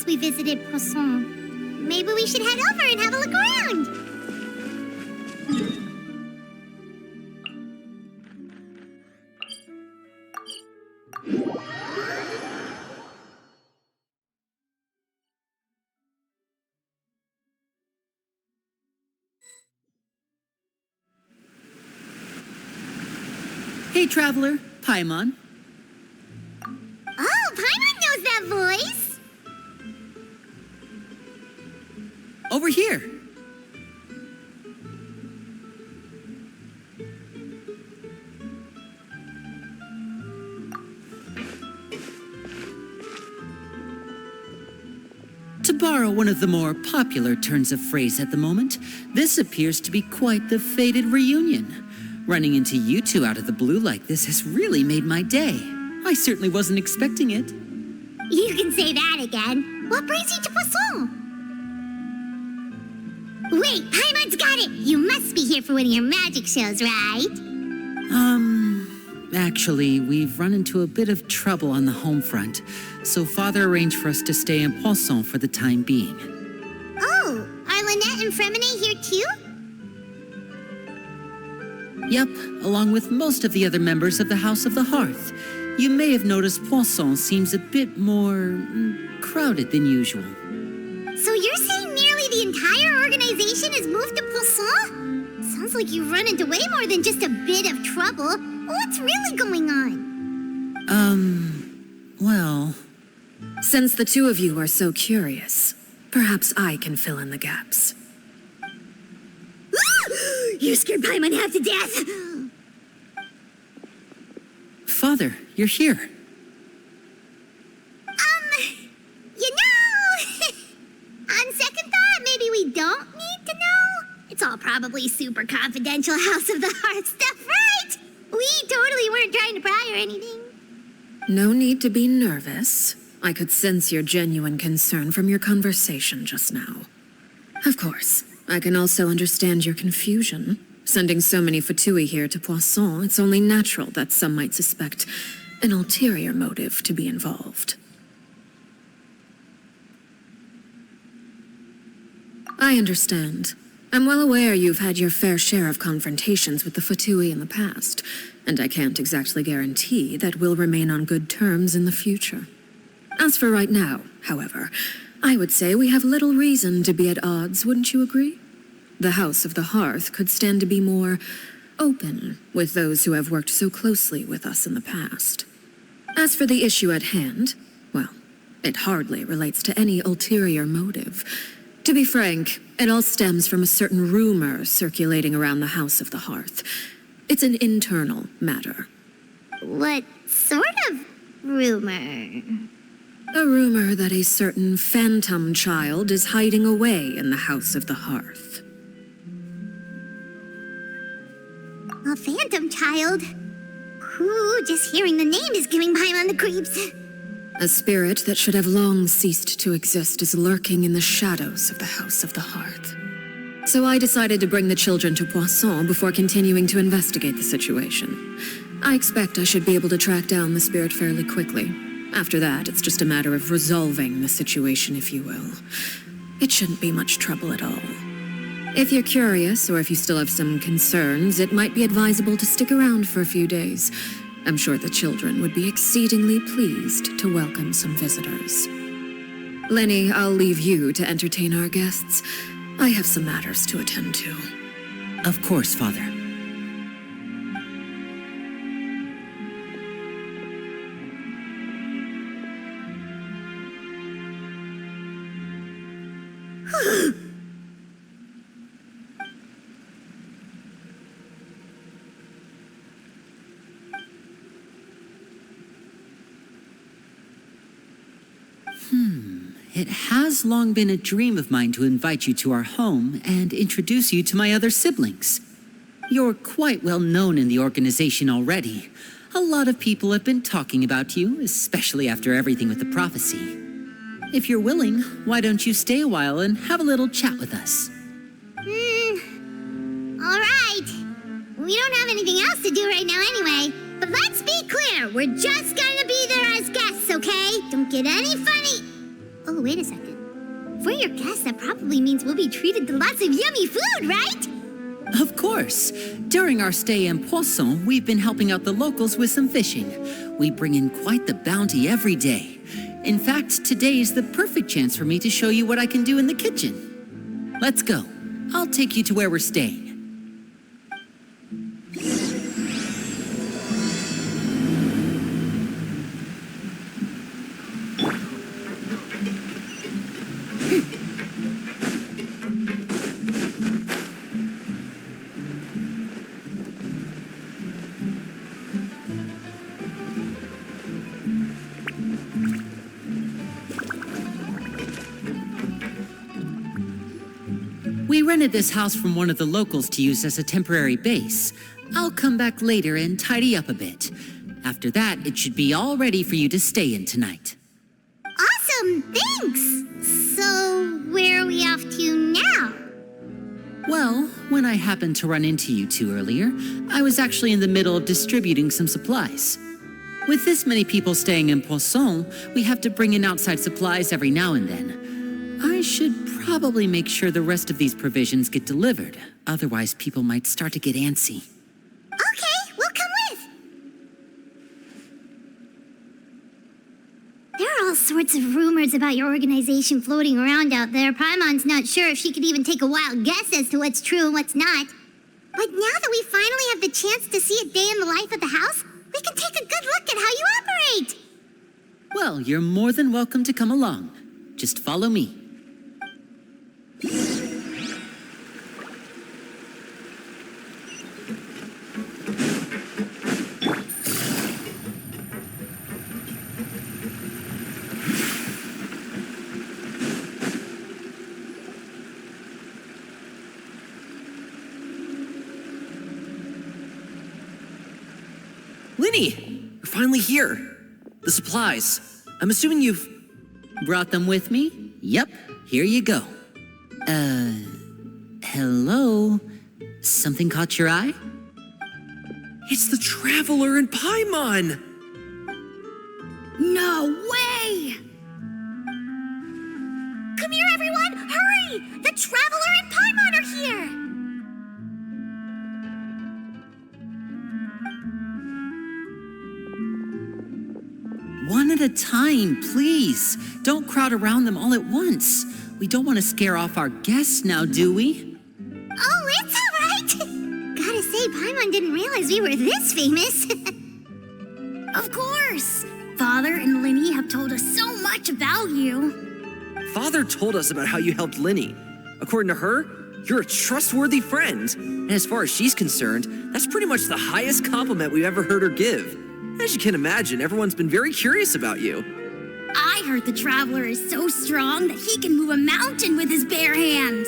we visited Poisson. Maybe we should head over and have a look around. Hey, traveler. Paimon. Oh, Paimon knows that voice. Over here. To borrow one of the more popular turns of phrase at the moment, this appears to be quite the fated reunion. Running into you two out of the blue like this has really made my day. I certainly wasn't expecting it. You can say that again. What brings you to Poisson? Wait, Paimon's got it! You must be here for one of your magic shows, right? Actually, we've run into a bit of trouble on the home front, so Father arranged for us to stay in Poisson for the time being. Oh, are Lynette and Fremine here too? Yep, along with most of the other members of the House of the Hearth. You may have noticed Poisson seems a bit more crowded than usual. So you're saying nearly the entire organization has moved to Poisson? Sounds like you've run into way more than just a bit of trouble. What's really going on? Well... Since the two of you are so curious, perhaps I can fill in the gaps. You scared Paimon half to death! Father, you're here. You know, on second thought, maybe we don't need to know. It's all probably super confidential House of the Heart stuff, right? We totally weren't trying to pry or anything. No need to be nervous. I could sense your genuine concern from your conversation just now. Of course, I can also understand your confusion. Sending so many Fatui here to Poisson, it's only natural that some might suspect an ulterior motive to be involved. I understand. I'm well aware you've had your fair share of confrontations with the Fatui in the past, and I can't exactly guarantee that we'll remain on good terms in the future. As for right now, however, I would say we have little reason to be at odds, wouldn't you agree? The House of the Hearth could stand to be more open with those who have worked so closely with us in the past. As for the issue at hand, well, it hardly relates to any ulterior motive. To be frank, it all stems from a certain rumor circulating around the House of the Hearth. It's an internal matter. What sort of rumor? A rumor that a certain phantom child is hiding away in the House of the Hearth. A phantom child? Ooh, just hearing the name is giving Paimon the creeps. A spirit that should have long ceased to exist is lurking in the shadows of the House of the Hearth. So I decided to bring the children to Poisson before continuing to investigate the situation. I expect I should be able to track down the spirit fairly quickly. After that, it's just a matter of resolving the situation, if you will. It shouldn't be much trouble at all. If you're curious, or if you still have some concerns, it might be advisable to stick around for a few days. I'm sure the children would be exceedingly pleased to welcome some visitors. Lenny, I'll leave you to entertain our guests. I have some matters to attend to. Of course, Father. It has long been a dream of mine to invite you to our home and introduce you to my other siblings. You're quite well known in the organization already. A lot of people have been talking about you, especially after everything with the prophecy. If you're willing, why don't you stay a while and have a little chat with us? All right. We don't have anything else to do right now anyway. But let's be clear, we're just gonna be there as guests, okay? Don't get any funny. Oh, Oh, wait a second. For your guests, that probably means we'll be treated to lots of yummy food, right? Of course. During our stay in Poisson, we've been helping out the locals with some fishing. We bring in quite the bounty every day. In fact, today is the perfect chance for me to show you what I can do in the kitchen. Let's go. I'll take you to where we're staying. We rented this house from one of the locals to use as a temporary base. I'll come back later and tidy up a bit. After that, it should be all ready for you to stay in tonight. Awesome, thanks! So, where are we off to now? Well, when I happened to run into you two earlier, I was actually in the middle of distributing some supplies. With this many people staying in Poisson, we have to bring in outside supplies every now and then. I should probably make sure the rest of these provisions get delivered. Otherwise, people might start to get antsy. Okay, we'll come with. There are all sorts of rumors about your organization floating around out there. Paimon's not sure if she could even take a wild guess as to what's true and what's not. But now that we finally have the chance to see a day in the life of the house, we can take a good look at how you operate. Well, you're more than welcome to come along. Just follow me. Linny, you're finally here. The supplies. I'm assuming you've... Brought them with me? Yep, here you go. Hello? Something caught your eye? It's the Traveler in Paimon! No way! Come here, everyone! Hurry! The Traveler and Paimon are here! One at a time, please. Don't crowd around them all at once. We don't want to scare off our guests now, do we? Oh, it's all right. Gotta say, Paimon didn't realize we were this famous. Of course. Father and Linny have told us so much about you. Father told us about how you helped Linny. According to her, you're a trustworthy friend. And as far as she's concerned, that's pretty much the highest compliment we've ever heard her give. As you can imagine, everyone's been very curious about you. I heard the Traveler is so strong that he can move a mountain with his bare hands.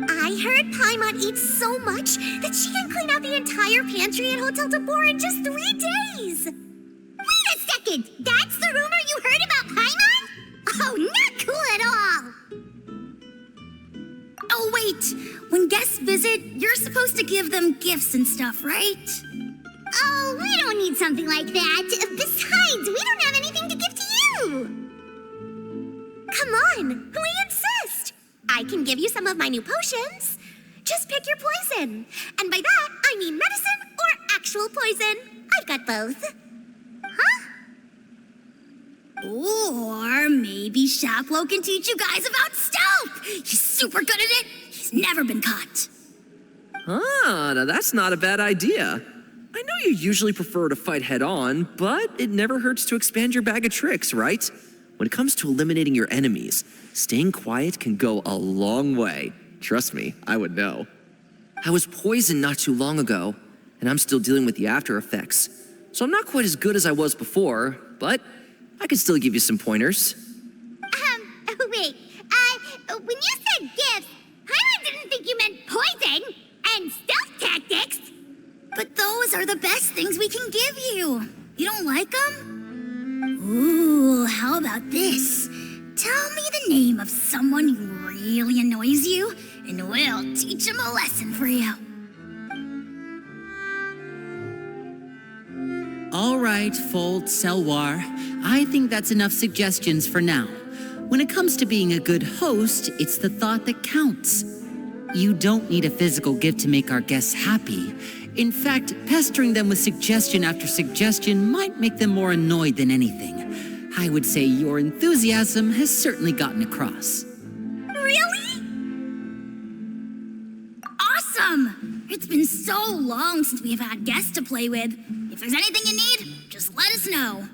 I heard Paimon eats so much that she can clean out the entire pantry at Hotel Tabor in just 3 days. Wait a second! That's the rumor you heard about Paimon? Oh, not cool at all! Oh, wait. When guests visit, you're supposed to give them gifts and stuff, right? Oh, we don't need something like that. Besides, we don't have anything to give to you. Come on, we insist. I can give you some of my new potions. Just pick your poison. And by that, I mean medicine or actual poison. I've got both. Huh? Or maybe Shaplo can teach you guys about stealth. He's super good at it. He's never been caught. Ah, now that's not a bad idea. I know you usually prefer to fight head-on, but it never hurts to expand your bag of tricks, right? When it comes to eliminating your enemies, staying quiet can go a long way. Trust me, I would know. I was poisoned not too long ago, and I'm still dealing with the after effects. So I'm not quite as good as I was before, but I can still give you some pointers. Wait, when you said gifts, Paimon didn't think you meant poison and stealth tactics. But those are the best things we can give you. You don't like them? Ooh, how about this? Tell me the name of someone who really annoys you, and we'll teach him a lesson for you. All right, Fold, Selwar. I think that's enough suggestions for now. When it comes to being a good host, it's the thought that counts. You don't need a physical gift to make our guests happy. In fact, pestering them with suggestion after suggestion might make them more annoyed than anything. I would say your enthusiasm has certainly gotten across. Really? Awesome! It's been so long since we've had guests to play with. If there's anything you need, just let us know.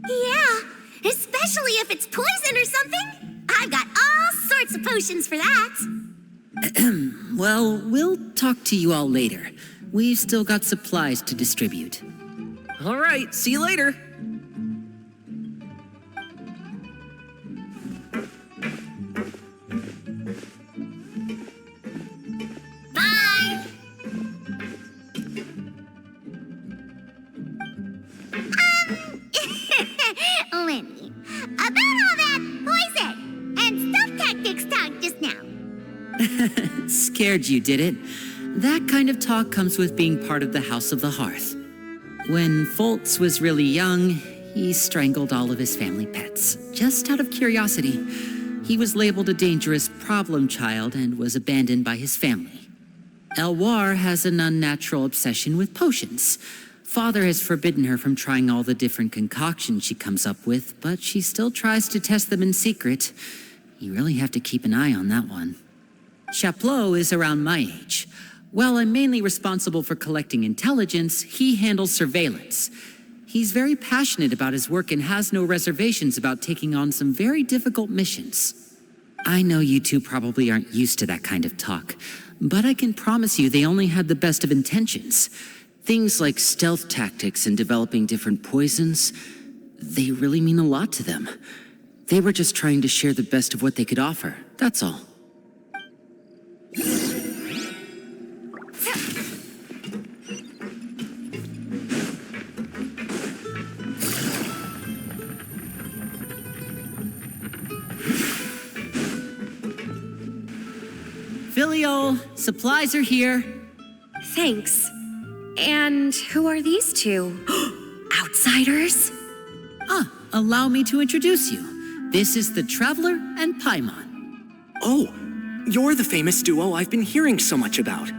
Yeah, especially if it's poison or something. I've got all sorts of potions for that. Well, we'll talk to you all later. We've still got supplies to distribute. All right, see you later. Bye! Lenny, about all that poison and stuff tactics talk just now. Scared you, did it? That kind of talk comes with being part of the House of the Hearth. When Foltz was really young, he strangled all of his family pets, just out of curiosity. He was labeled a dangerous problem child and was abandoned by his family. Elwar has an unnatural obsession with potions. Father has forbidden her from trying all the different concoctions she comes up with, but she still tries to test them in secret. You really have to keep an eye on that one. Chaplot is around my age. While I'm mainly responsible for collecting intelligence, he handles surveillance. He's very passionate about his work and has no reservations about taking on some very difficult missions. I know you two probably aren't used to that kind of talk, but I can promise you they only had the best of intentions. Things like stealth tactics and developing different poisons, they really mean a lot to them. They were just trying to share the best of what they could offer, that's all. Filial, supplies are here. Thanks. And who are these two? Outsiders? Allow me to introduce you. This is the Traveler and Paimon. Oh, you're the famous duo I've been hearing so much about.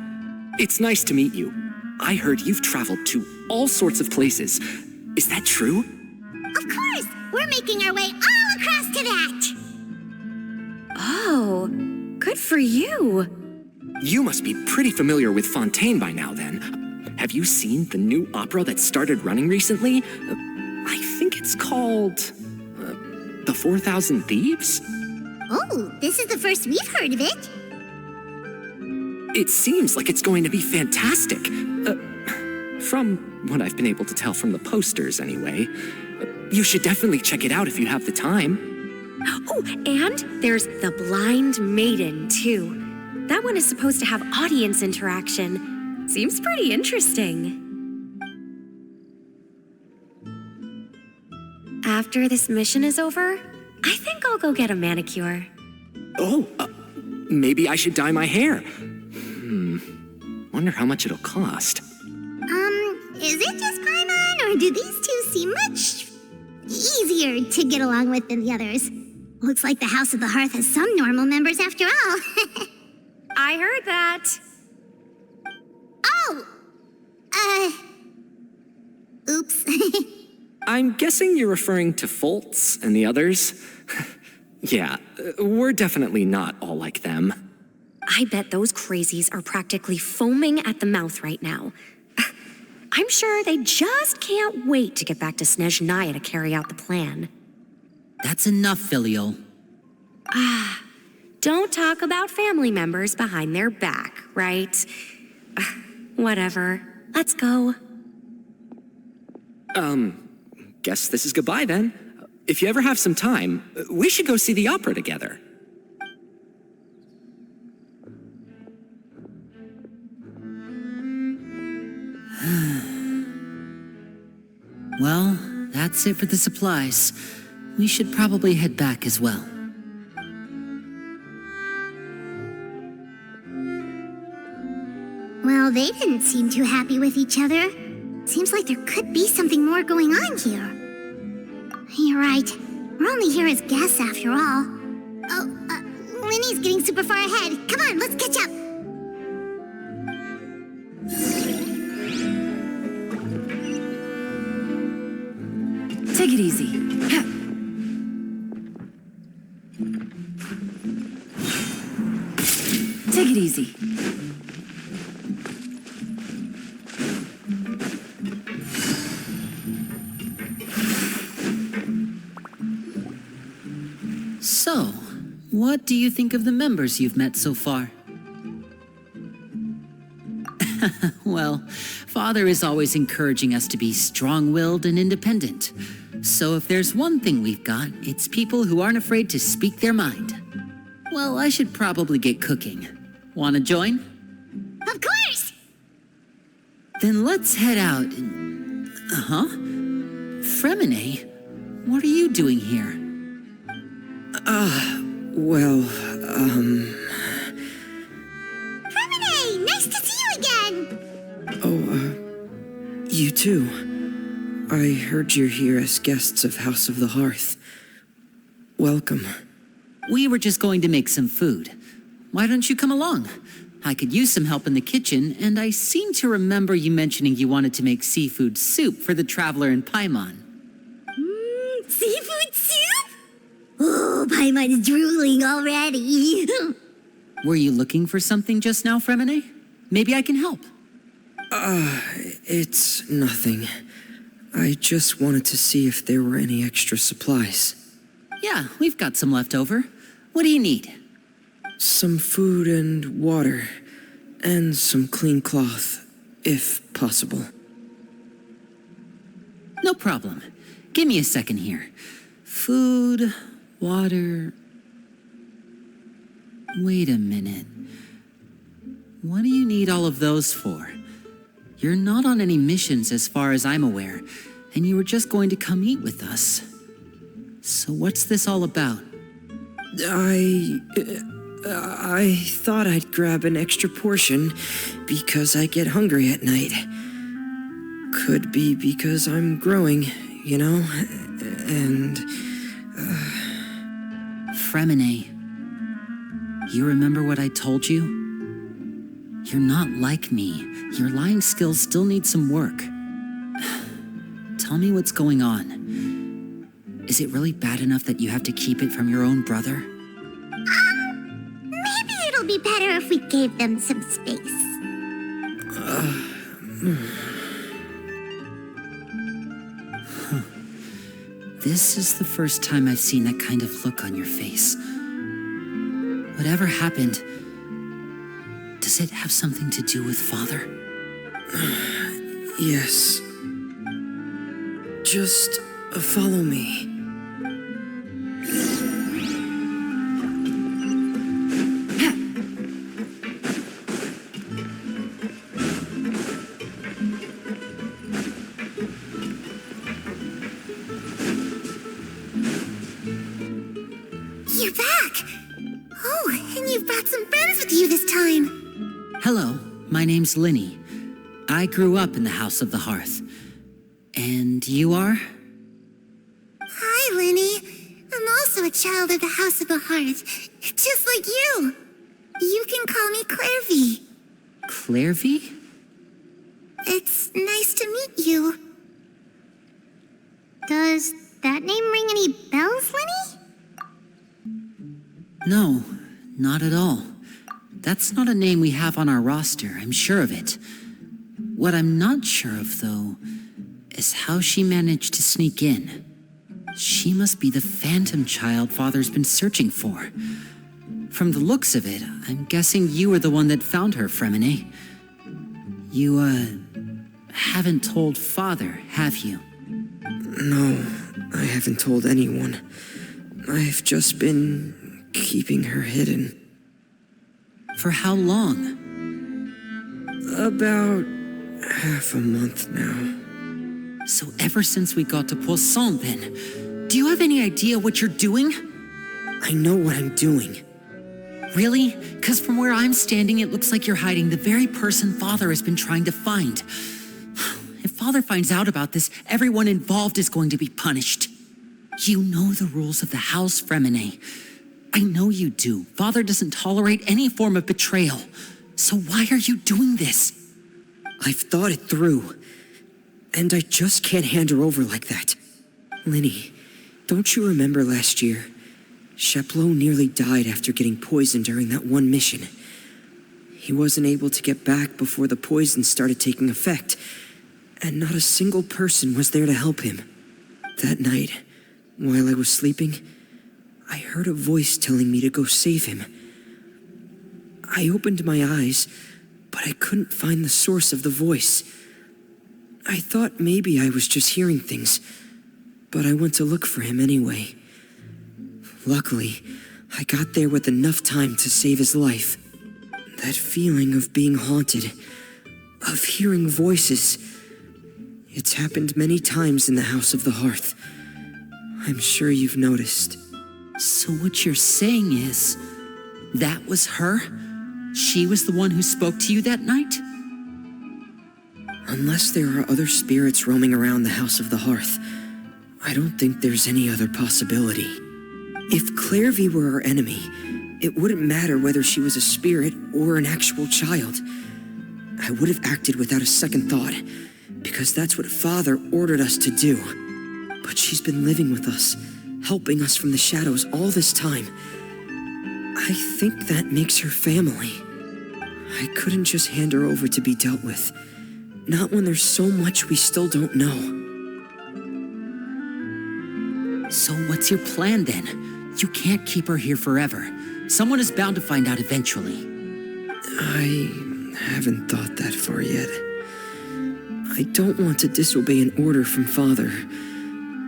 It's nice to meet you. I heard you've traveled to all sorts of places. Is that true? Of course! We're making our way all across to that! Oh, good for you. You must be pretty familiar with Fontaine by now, then. Have you seen the new opera that started running recently? I think it's called... The 4,000 Thieves? Oh, this is the first we've heard of it. It seems like it's going to be fantastic. From what I've been able to tell from the posters, anyway. You should definitely check it out if you have the time. Oh, and there's The Blind Maiden, too. That one is supposed to have audience interaction. Seems pretty interesting. After this mission is over, I think I'll go get a manicure. Oh, maybe I should dye my hair. Wonder how much it'll cost. Is it just Paimon, or do these two seem much easier to get along with than the others? Looks like the House of the Hearth has some normal members after all. I heard that. Oh! Oops. I'm guessing you're referring to Foltz and the others? Yeah, we're definitely not all like them. I bet those crazies are practically foaming at the mouth right now. I'm sure they just can't wait to get back to Snezhnaya to carry out the plan. That's enough, Filial. Don't talk about family members behind their back, right? Whatever. Let's go. Guess this is goodbye then. If you ever have some time, we should go see the opera together. Well, that's it for the supplies. We should probably head back as well. Well, they didn't seem too happy with each other. Seems like there could be something more going on here. You're right. We're only here as guests after all. Oh, Linny's getting super far ahead. Come on, let's catch up. Take it easy. Ha. Take it easy. So, what do you think of the members you've met so far? Well, Father is always encouraging us to be strong-willed and independent. So if there's one thing we've got, it's people who aren't afraid to speak their mind. Well, I should probably get cooking. Wanna join? Of course! Then let's head out. Uh-huh. Fremine, what are you doing here? Well, Fremine, nice to see you again! you too. I heard you're here as guests of House of the Hearth. Welcome. We were just going to make some food. Why don't you come along? I could use some help in the kitchen, and I seem to remember you mentioning you wanted to make seafood soup for the traveler in Paimon. Seafood soup? Oh, Paimon's drooling already. Were you looking for something just now, Fremine? Maybe I can help. It's nothing. I just wanted to see if there were any extra supplies. Yeah, we've got some left over. What do you need? Some food and water, and some clean cloth, if possible. No problem. Give me a second here. Food, water... Wait a minute. What do you need all of those for? You're not on any missions as far as I'm aware, and you were just going to come eat with us. So what's this all about? I thought I'd grab an extra portion because I get hungry at night. Could be because I'm growing, you know, and... Fremine, you remember what I told you? You're not like me. Your lying skills still need some work. Tell me what's going on. Is it really bad enough that you have to keep it from your own brother? Maybe it'll be better if we gave them some space. This is the first time I've seen that kind of look on your face. Whatever happened, does it have something to do with Father? Yes. Just follow me. You're back! Oh, and you've brought some friends with you this time. Hello, my name's Linny. I grew up in the House of the Hearth. And you are? Hi, Linny. I'm also a child of the House of the Hearth, just like you. You can call me Clairvy. Clairvy? It's nice to meet you. Does that name ring any bells, Linny? No, not at all. That's not a name we have on our roster, I'm sure of it. What I'm not sure of, though, is how she managed to sneak in. She must be the phantom child Father's been searching for. From the looks of it, I'm guessing you were the one that found her, Fremine. You, haven't told Father, have you? No, I haven't told anyone. I've just been keeping her hidden. For how long? About half a month now. So ever since we got to Poisson, then, do you have any idea what you're doing? I know what I'm doing. Really? Because from where I'm standing, it looks like you're hiding the very person Father has been trying to find. If Father finds out about this, everyone involved is going to be punished. You know the rules of the house, Fremine. I know you do. Father doesn't tolerate any form of betrayal. So why are you doing this? I've thought it through, and I just can't hand her over like that. Linny, don't you remember last year? Sheplo nearly died after getting poisoned during that one mission. He wasn't able to get back before the poison started taking effect, and not a single person was there to help him. That night, while I was sleeping, I heard a voice telling me to go save him. I opened my eyes, but I couldn't find the source of the voice. I thought maybe I was just hearing things, but I went to look for him anyway. Luckily, I got there with enough time to save his life. That feeling of being haunted, of hearing voices, it's happened many times in the House of the Hearth. I'm sure you've noticed. So what you're saying is, that was her? She was the one who spoke to you that night? Unless there are other spirits roaming around the House of the Hearth, I don't think there's any other possibility. If Clairvy were our enemy, it wouldn't matter whether she was a spirit or an actual child. I would have acted without a second thought, because that's what Father ordered us to do. But she's been living with us, helping us from the shadows all this time. I think that makes her family. I couldn't just hand her over to be dealt with. Not when there's so much we still don't know. So what's your plan then? You can't keep her here forever. Someone is bound to find out eventually. I haven't thought that far yet. I don't want to disobey an order from Father,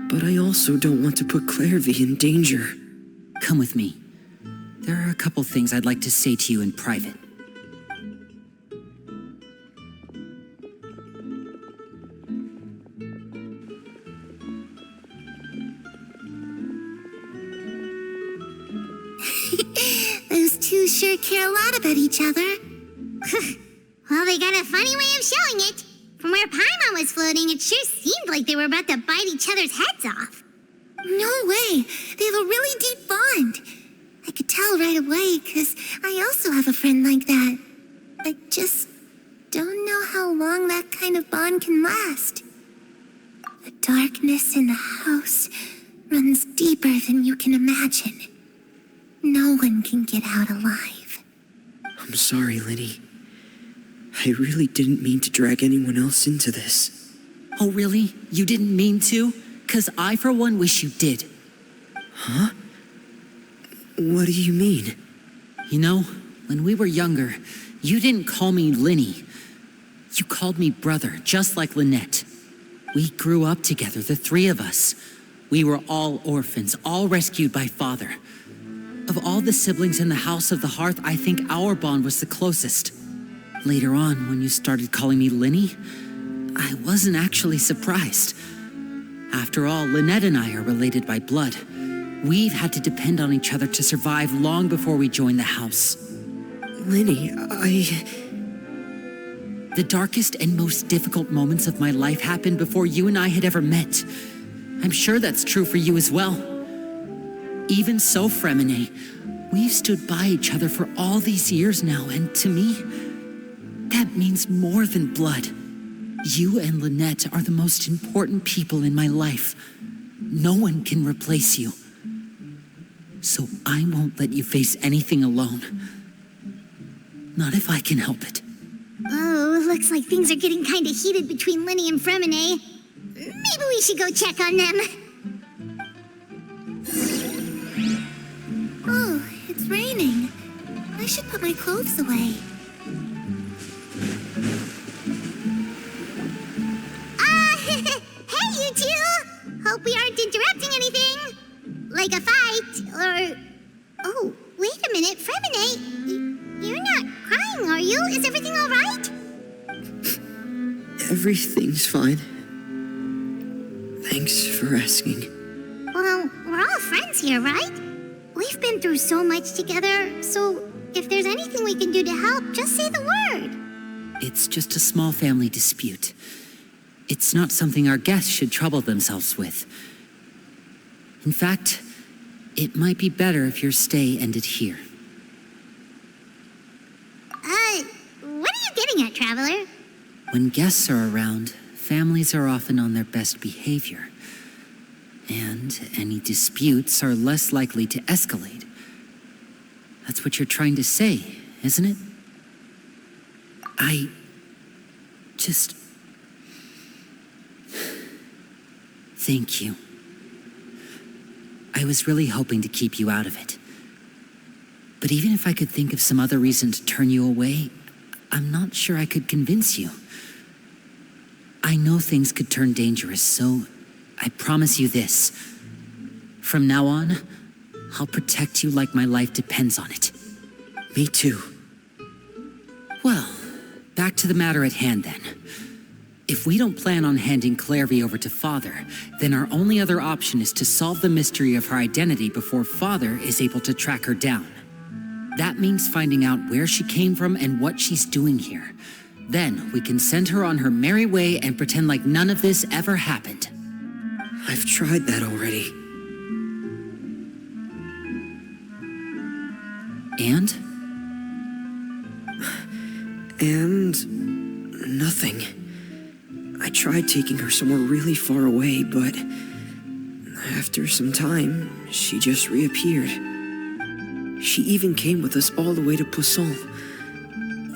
but I also don't want to put Clairvy in danger. Come with me. There are a couple things I'd like to say to you in private. Those two sure care a lot about each other. Well, they got a funny way of showing it. From where Paimon was floating, it sure seemed like they were about to bite each other's heads off. No way. They have a really deep bond. I could tell right away, because I also have a friend like that. I just don't know how long that kind of bond can last. The darkness in the house runs deeper than you can imagine. No one can get out alive. I'm sorry, Linny. I really didn't mean to drag anyone else into this. Oh, really? You didn't mean to? 'Cause I, for one, wish you did. Huh? What do you mean? You know, when we were younger, you didn't call me Linny. You called me brother, just like Lynette. We grew up together, the three of us. We were all orphans, all rescued by Father. Of all the siblings in the House of the Hearth, I think our bond was the closest. Later on, when you started calling me Linny, I wasn't actually surprised. After all, Lynette and I are related by blood. We've had to depend on each other to survive long before we joined the house. Linny, The darkest and most difficult moments of my life happened before you and I had ever met. I'm sure that's true for you as well. Even so, Fremine, we've stood by each other for all these years now, and to me, that means more than blood. You and Lynette are the most important people in my life. No one can replace you. So I won't let you face anything alone. Not if I can help it. Oh, looks like things are getting kind of heated between Linny and Fremine. Maybe we should go check on them. Oh, it's raining. I should put my clothes away. Hey, you two! Hope we aren't interrupting anything. Like a fight, or... Oh, wait a minute, Fremine. You're not crying, are you? Is everything all right? everything's fine. Thanks for asking. Well, we're all friends here, right? We've been through so much together, so if there's anything we can do to help, just say the word. It's just a small family dispute. It's not something our guests should trouble themselves with. In fact, it might be better if your stay ended here. What are you getting at, Traveler? When guests are around, families are often on their best behavior. And any disputes are less likely to escalate. That's what you're trying to say, isn't it? I just... Thank you. I was really hoping to keep you out of it. But even if I could think of some other reason to turn you away, I'm not sure I could convince you. I know things could turn dangerous, so I promise you this. From now on, I'll protect you like my life depends on it. Me too. Well, back to the matter at hand then. If we don't plan on handing Clairvy over to Father, then our only other option is to solve the mystery of her identity before Father is able to track her down. That means finding out where she came from and what she's doing here. Then we can send her on her merry way and pretend like none of this ever happened. I've tried that already. And? And... nothing. I tried taking her somewhere really far away, but... after some time, she just reappeared. She even came with us all the way to Poisson.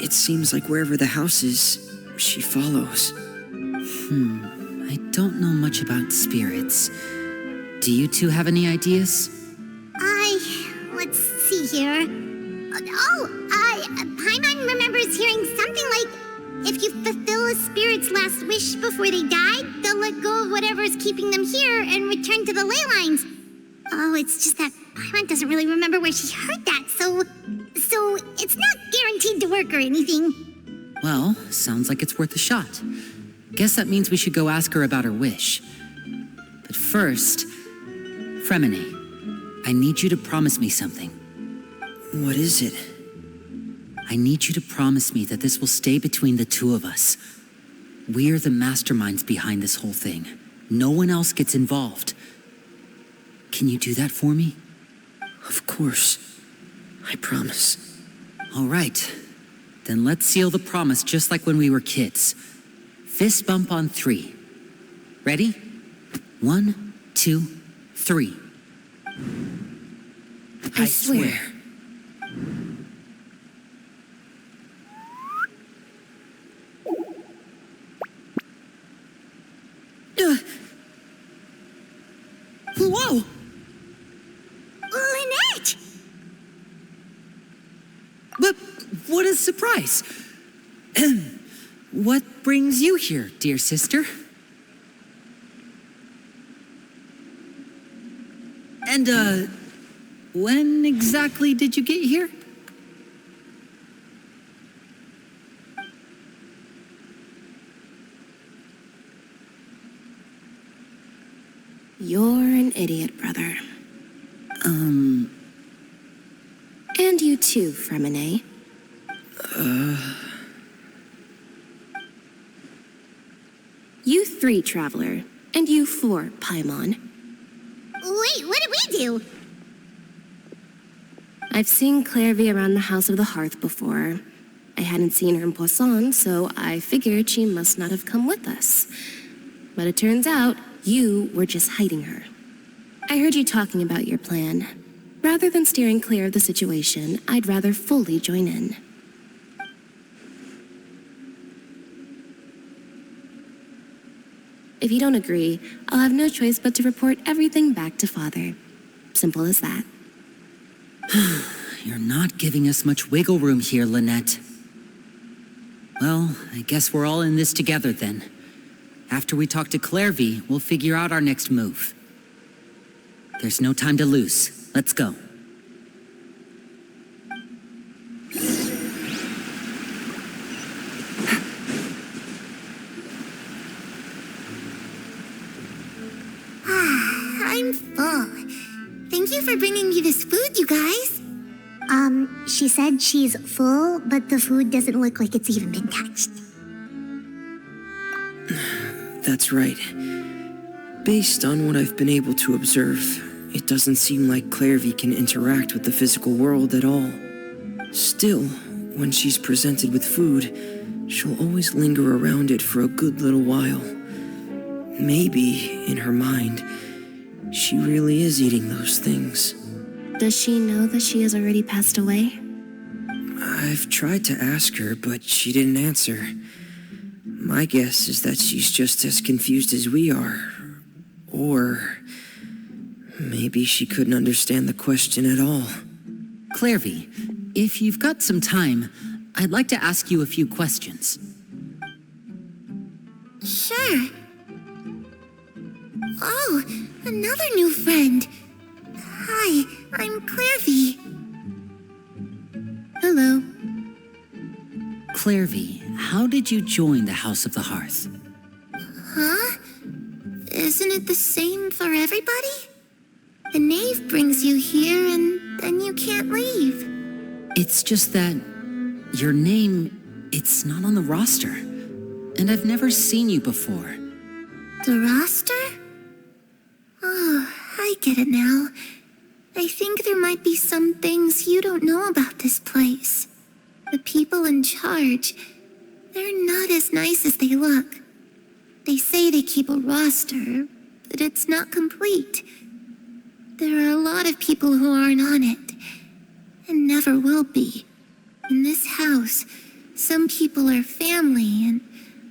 It seems like wherever the house is, she follows. I don't know much about spirits. Do you two have any ideas? Let's see here. Paimon remembers hearing something like, if you fulfill a spirit's last wish before they die, they'll let go of whatever's keeping them here and return to the ley lines. Oh, it's just that Paimon doesn't really remember where she heard that, so it's not guaranteed to work or anything. Well, sounds like it's worth a shot. Guess that means we should go ask her about her wish. But first, Fremine, I need you to promise me something. What is it? I need you to promise me that this will stay between the two of us. We're the masterminds behind this whole thing. No one else gets involved. Can you do that for me? Of course. I promise. All right. Then let's seal the promise just like when we were kids. Fist bump on 3. Ready? 1, 2, 3. I swear. Whoa! Lynette! But what a surprise! What brings you here, dear sister? And, when exactly did you get here? You're an idiot, brother. And you too, Fremine. You 3, Traveler. And you 4, Paimon. Wait, what did we do? I've seen Clairvy around the House of the Hearth before. I hadn't seen her in Poisson, so I figured she must not have come with us. But it turns out you were just hiding her. I heard you talking about your plan. Rather than steering clear of the situation, I'd rather fully join in. If you don't agree, I'll have no choice but to report everything back to Father. Simple as that. You're not giving us much wiggle room here, Lynette. Well, I guess we're all in this together then. After we talk to Clairvy, we'll figure out our next move. There's no time to lose. Let's go. I'm full. Thank you for bringing me this food, you guys. She said she's full, but the food doesn't look like it's even been touched. That's right. Based on what I've been able to observe, It doesn't seem like Clairvy can interact with the physical world at all. Still, when she's presented with food, she'll always linger around it for a good little while. Maybe, in her mind, she really is eating those things. Does she know that she has already passed away? I've tried to ask her, but she didn't answer. My guess is that she's just as confused as we are. Or maybe she couldn't understand the question at all. Clairvy, if you've got some time, I'd like to ask you a few questions. Sure. Oh, another new friend. Hi, I'm Clairvy. Hello. Clairvy, how did you join the House of the Hearth? Huh? Isn't it the same for everybody? The knave brings you here and then you can't leave. It's just that your name, it's not on the roster. And I've never seen you before. The roster? Oh, I get it now. I think there might be some things you don't know about this place. The people in charge, they're not as nice as they look. They say they keep a roster, but it's not complete. There are a lot of people who aren't on it, and never will be. In this house, some people are family, and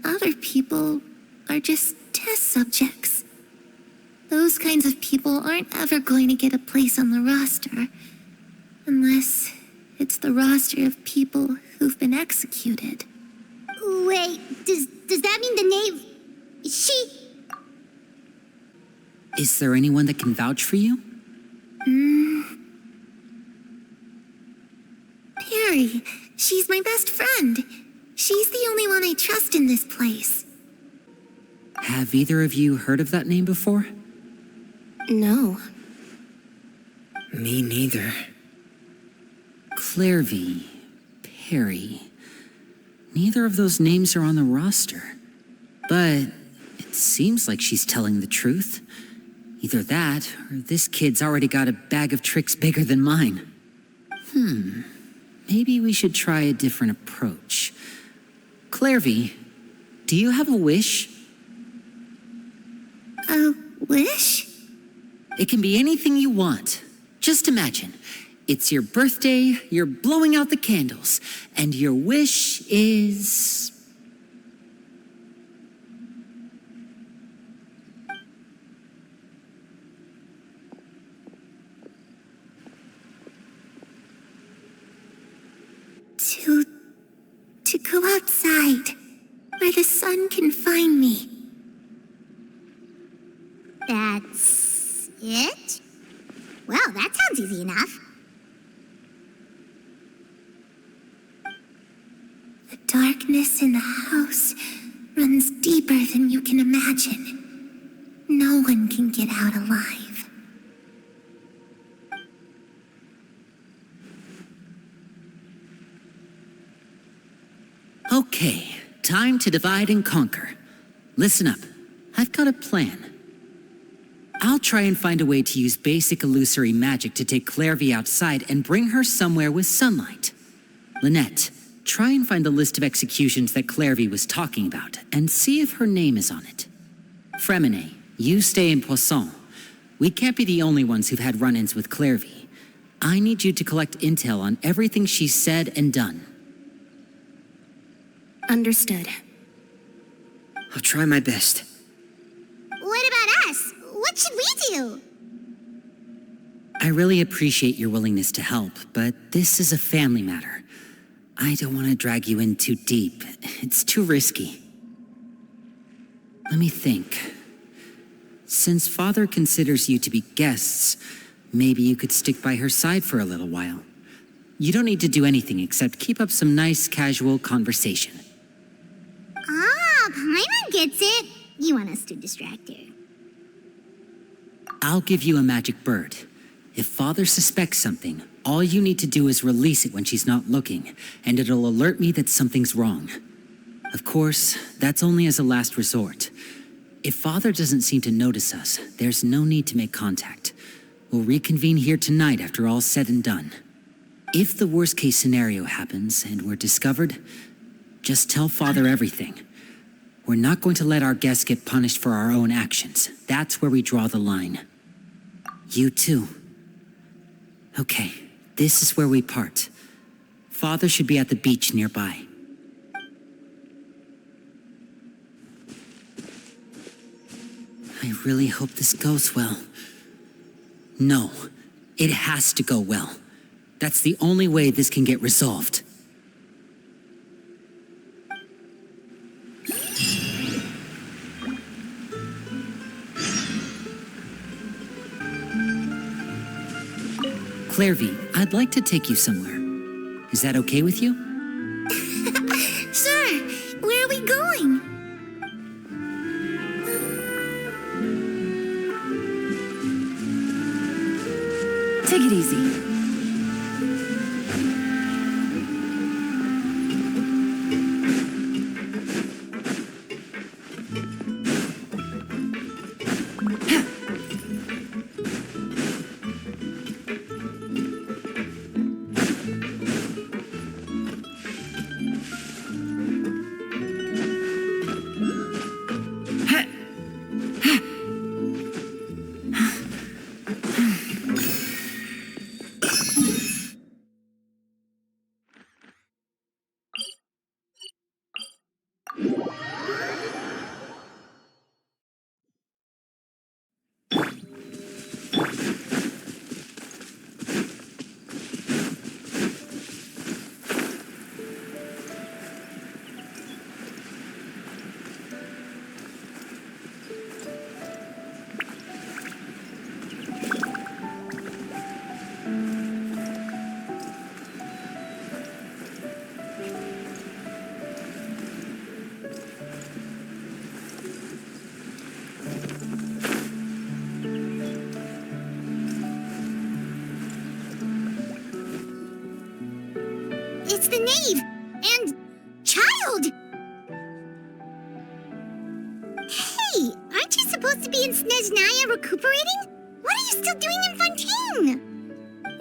other people are just test subjects. Those kinds of people aren't ever going to get a place on the roster, unless it's the roster of people who've been executed. Wait, does that mean the knave... Is there anyone that can vouch for you? Perry, she's my best friend. She's the only one I trust in this place. Have either of you heard of that name before? No. Me neither. Clairvy, Perry. Neither of those names are on the roster. But it seems like she's telling the truth. Either that, or this kid's already got a bag of tricks bigger than mine. Maybe we should try a different approach. Clairvy, do you have a wish? A wish? It can be anything you want. Just imagine. It's your birthday, you're blowing out the candles, and your wish is... To go outside, where the sun can find me. That's it? Well, that sounds easy enough. The darkness in the house runs deeper than you can imagine. No one can get out alive. Okay, time to divide and conquer. Listen up, I've got a plan. I'll try and find a way to use basic illusory magic to take Clairvy outside and bring her somewhere with sunlight. Lynette, try and find the list of executions that Clairvy was talking about and see if her name is on it. Fremine, you stay in Poisson. We can't be the only ones who've had run-ins with Clairvy. I need you to collect intel on everything she's said and done. Understood. I'll try my best. What about us? What should we do? I really appreciate your willingness to help, but this is a family matter. I don't want to drag you in too deep. It's too risky. Let me think. Since Father considers you to be guests, maybe you could stick by her side for a little while. You don't need to do anything except keep up some nice, casual conversation. Ah, Paimon gets it. You want us to distract her. I'll give you a magic bird. If Father suspects something, all you need to do is release it when she's not looking, and it'll alert me that something's wrong. Of course, that's only as a last resort. If Father doesn't seem to notice us, there's no need to make contact. We'll reconvene here tonight after all's said and done. If the worst-case scenario happens and we're discovered, just tell Father everything. We're not going to let our guests get punished for our own actions. That's where we draw the line. You too. Okay, this is where we part. Father should be at the beach nearby. I really hope this goes well. No, it has to go well. That's the only way this can get resolved. Clairvy, I'd like to take you somewhere. Is that okay with you? Sure. Where are we going? Take it easy. It's the knave and child. Hey, aren't you supposed to be in Snezhnaya recuperating? What are you still doing in Fontaine?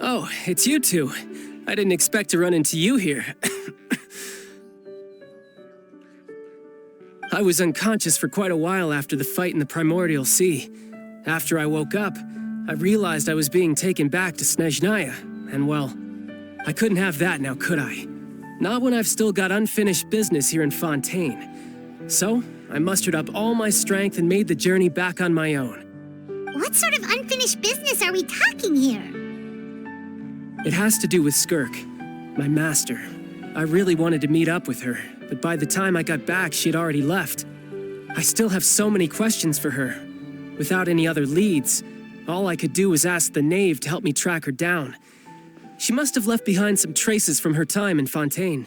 Oh, it's you two. I didn't expect to run into you here. I was unconscious for quite a while after the fight in the Primordial Sea. After I woke up, I realized I was being taken back to Snezhnaya, and well, I couldn't have that now, could I? Not when I've still got unfinished business here in Fontaine. So, I mustered up all my strength and made the journey back on my own. What sort of unfinished business are we talking here? It has to do with Skirk, my master. I really wanted to meet up with her, but by the time I got back, she had already left. I still have so many questions for her. Without any other leads, all I could do was ask the knave to help me track her down. She must have left behind some traces from her time in Fontaine.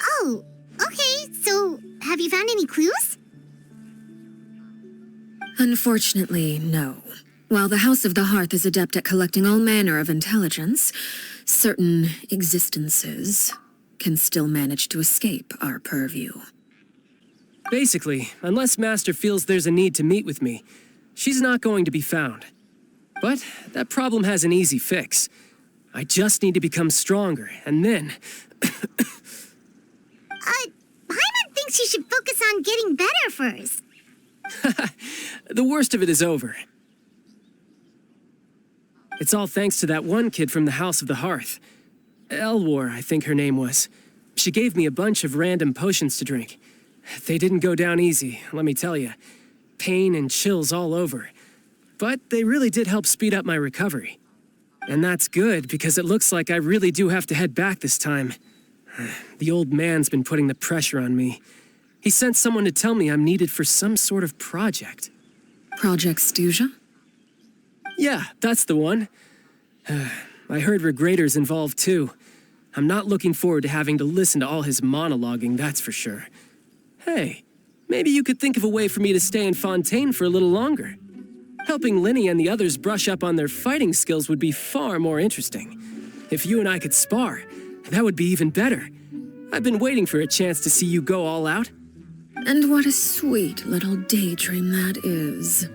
Oh, okay, so have you found any clues? Unfortunately, no. While the House of the Hearth is adept at collecting all manner of intelligence, certain existences can still manage to escape our purview. Basically, unless Master feels there's a need to meet with me, she's not going to be found. But that problem has an easy fix. I just need to become stronger, and then... Paimon thinks you should focus on getting better first. The worst of it is over. It's all thanks to that one kid from the House of the Hearth. Elwar, I think her name was. She gave me a bunch of random potions to drink. They didn't go down easy, let me tell you. Pain and chills all over. But they really did help speed up my recovery. And that's good, because it looks like I really do have to head back this time. The old man's been putting the pressure on me. He sent someone to tell me I'm needed for some sort of project. Project Stuja? Yeah, that's the one. I heard Regrader's involved too. I'm not looking forward to having to listen to all his monologuing, that's for sure. Hey, maybe you could think of a way for me to stay in Fontaine for a little longer. Helping Linny and the others brush up on their fighting skills would be far more interesting. If you and I could spar, that would be even better. I've been waiting for a chance to see you go all out. And what a sweet little daydream that is.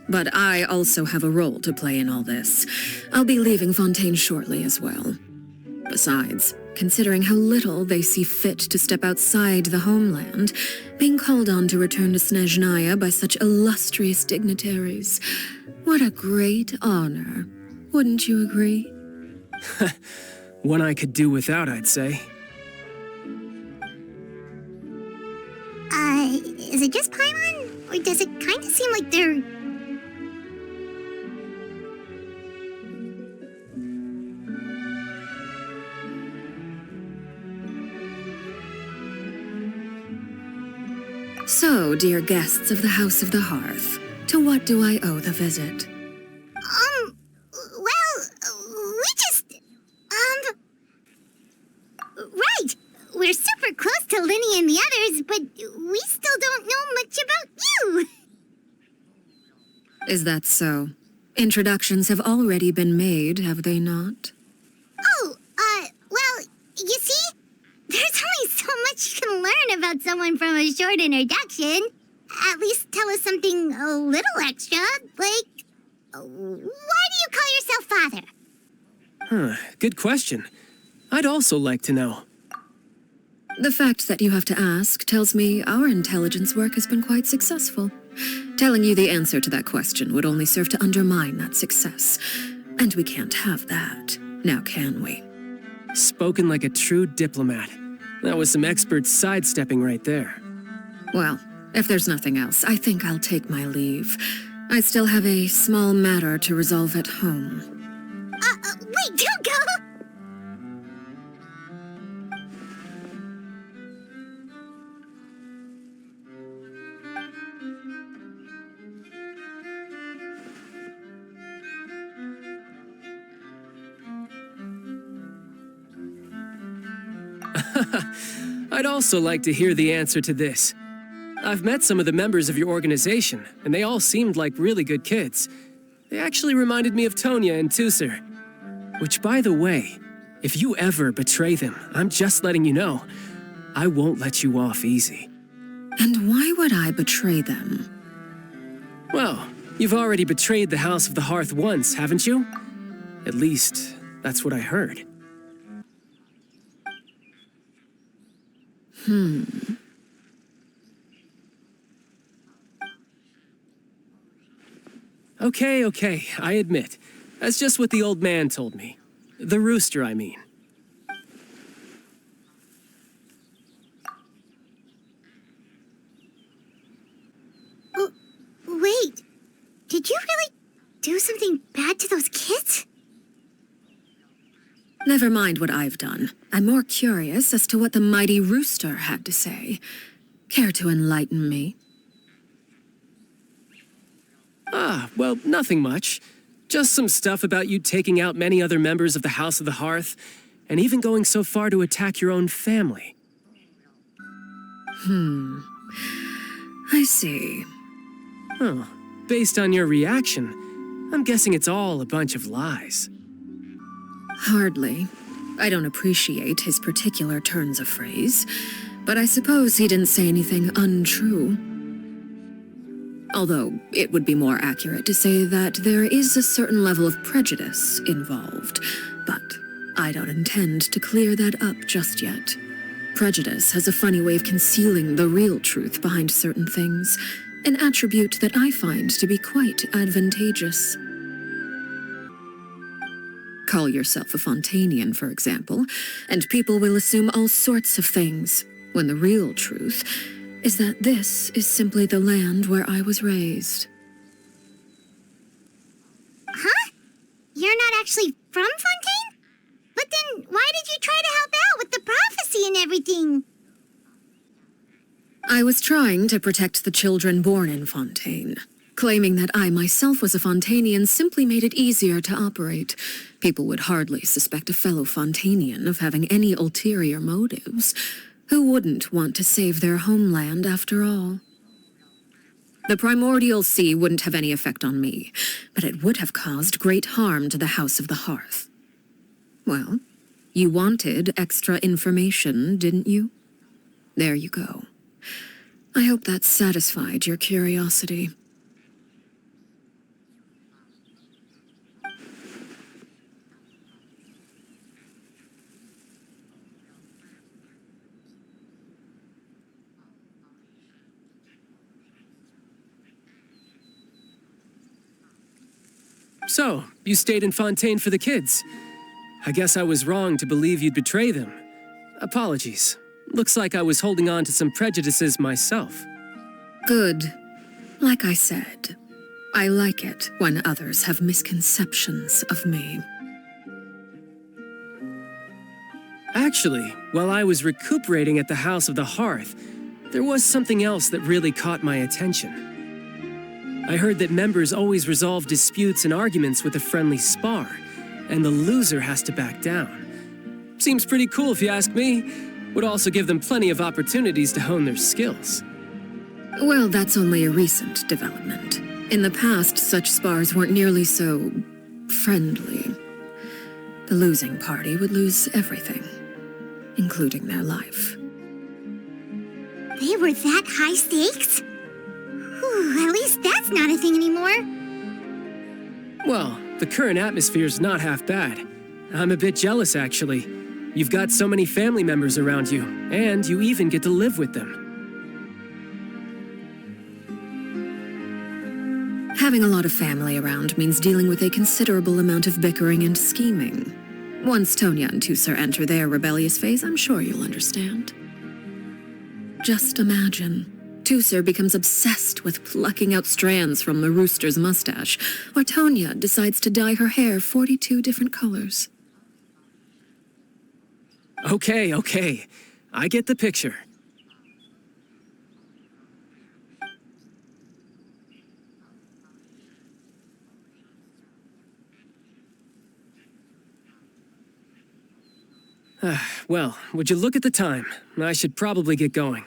But I also have a role to play in all this. I'll be leaving Fontaine shortly as well. Besides, considering how little they see fit to step outside the homeland, being called on to return to Snezhnaya by such illustrious dignitaries, what a great honor. Wouldn't you agree? One I could do without, I'd say. Is it just Paimon? Or does it kind of seem like they're... So, dear guests of the House of the Hearth, to what do I owe the visit? Right! We're super close to Linny and the others, but we still don't know much about you! Is that so? Introductions have already been made, have they not? Well, you see, there's only so much you can learn about someone from a short introduction. At least tell us something a little extra, like, why do you call yourself father? Good question. I'd also like to know. The fact that you have to ask tells me our intelligence work has been quite successful. Telling you the answer to that question would only serve to undermine that success. And we can't have that, now can we? Spoken like a true diplomat. That was some expert sidestepping right there. Well, if there's nothing else, I think I'll take my leave. I still have a small matter to resolve at home. Wait, don't go! I'd also like to hear the answer to this. I've met some of the members of your organization, and they all seemed like really good kids. They actually reminded me of Tonya and Tusser. Which, by the way, if you ever betray them, I'm just letting you know, I won't let you off easy. And why would I betray them? Well, you've already betrayed the House of the Hearth once, haven't you? At least, that's what I heard. Okay, I admit. That's just what the old man told me. The rooster, I mean. Wait, did you really do something bad to those kids? Never mind what I've done. I'm more curious as to what the mighty rooster had to say. Care to enlighten me? Well, nothing much. Just some stuff about you taking out many other members of the House of the Hearth, and even going so far to attack your own family. I see. Oh, based on your reaction, I'm guessing it's all a bunch of lies. Hardly. I don't appreciate his particular turns of phrase, but I suppose he didn't say anything untrue. Although, it would be more accurate to say that there is a certain level of prejudice involved, but I don't intend to clear that up just yet. Prejudice has a funny way of concealing the real truth behind certain things, an attribute that I find to be quite advantageous. Call yourself a Fontainian, for example, and people will assume all sorts of things, when the real truth is that this is simply the land where I was raised. Huh? You're not actually from Fontaine? But then why did you try to help out with the prophecy and everything? I was trying to protect the children born in Fontaine. Claiming that I myself was a Fontainian simply made it easier to operate. People would hardly suspect a fellow Fontainian of having any ulterior motives. Who wouldn't want to save their homeland after all? The primordial sea wouldn't have any effect on me, but it would have caused great harm to the House of the Hearth. Well, you wanted extra information, didn't you? There you go. I hope that satisfied your curiosity. So, you stayed in Fontaine for the kids. I guess I was wrong to believe you'd betray them. Apologies. Looks like I was holding on to some prejudices myself. Good. Like I said, I like it when others have misconceptions of me. Actually, while I was recuperating at the House of the Hearth, there was something else that really caught my attention. I heard that members always resolve disputes and arguments with a friendly spar, and the loser has to back down. Seems pretty cool if you ask me. Would also give them plenty of opportunities to hone their skills. Well, that's only a recent development. In the past, such spars weren't nearly so friendly. The losing party would lose everything, including their life. They were that high stakes? Whew, at least that's not a thing anymore. Well, the current atmosphere's not half bad. I'm a bit jealous, actually. You've got so many family members around you, and you even get to live with them. Having a lot of family around means dealing with a considerable amount of bickering and scheming. Once Tonya and Tusser enter their rebellious phase, I'm sure you'll understand. Just imagine. Tusser becomes obsessed with plucking out strands from the rooster's mustache, or Tonya decides to dye her hair 42 different colors. Okay. I get the picture. Well, would you look at the time? I should probably get going.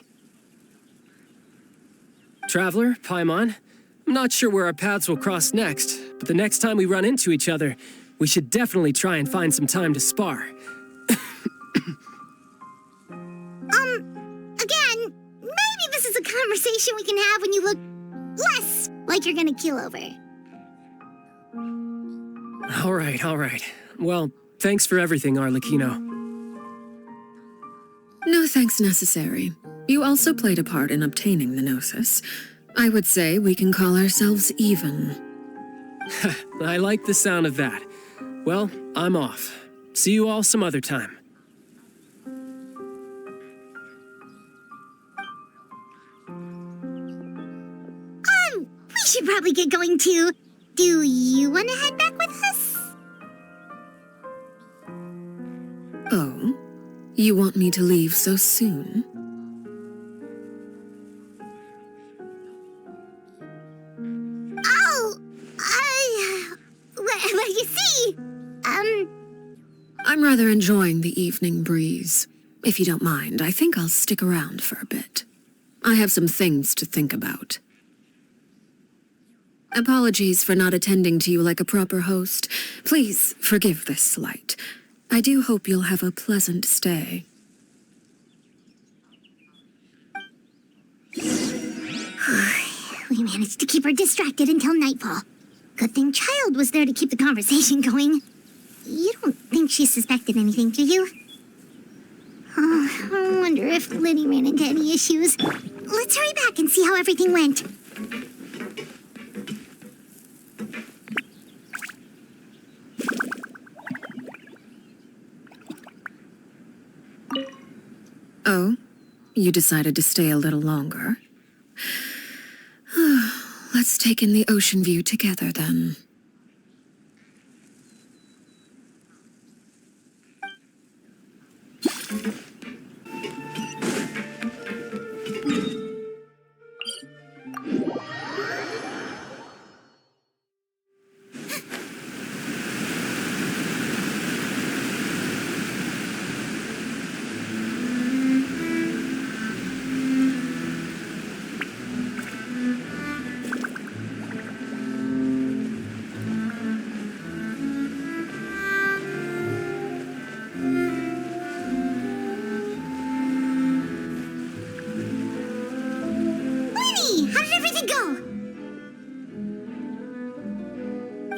Traveler, Paimon, I'm not sure where our paths will cross next, but the next time we run into each other, we should definitely try and find some time to spar. Again, maybe this is a conversation we can have when you look less like you're gonna keel over. All right. Well, thanks for everything, Arlecchino. No thanks necessary. You also played a part in obtaining the Gnosis. I would say we can call ourselves even. I like the sound of that. Well, I'm off. See you all some other time. We should probably get going too. Do you want to head back with us? Oh? You want me to leave so soon? Oh, well, you see, I'm rather enjoying the evening breeze. If you don't mind, I think I'll stick around for a bit. I have some things to think about. Apologies for not attending to you like a proper host. Please forgive this slight. I do hope you'll have a pleasant stay. we managed to keep her distracted until nightfall. Good thing Child was there to keep the conversation going. You don't think she suspected anything, do you? Oh, I wonder if Liddy ran into any issues. Let's hurry back and see how everything went. Oh? You decided to stay a little longer? Let's take in the ocean view together, then.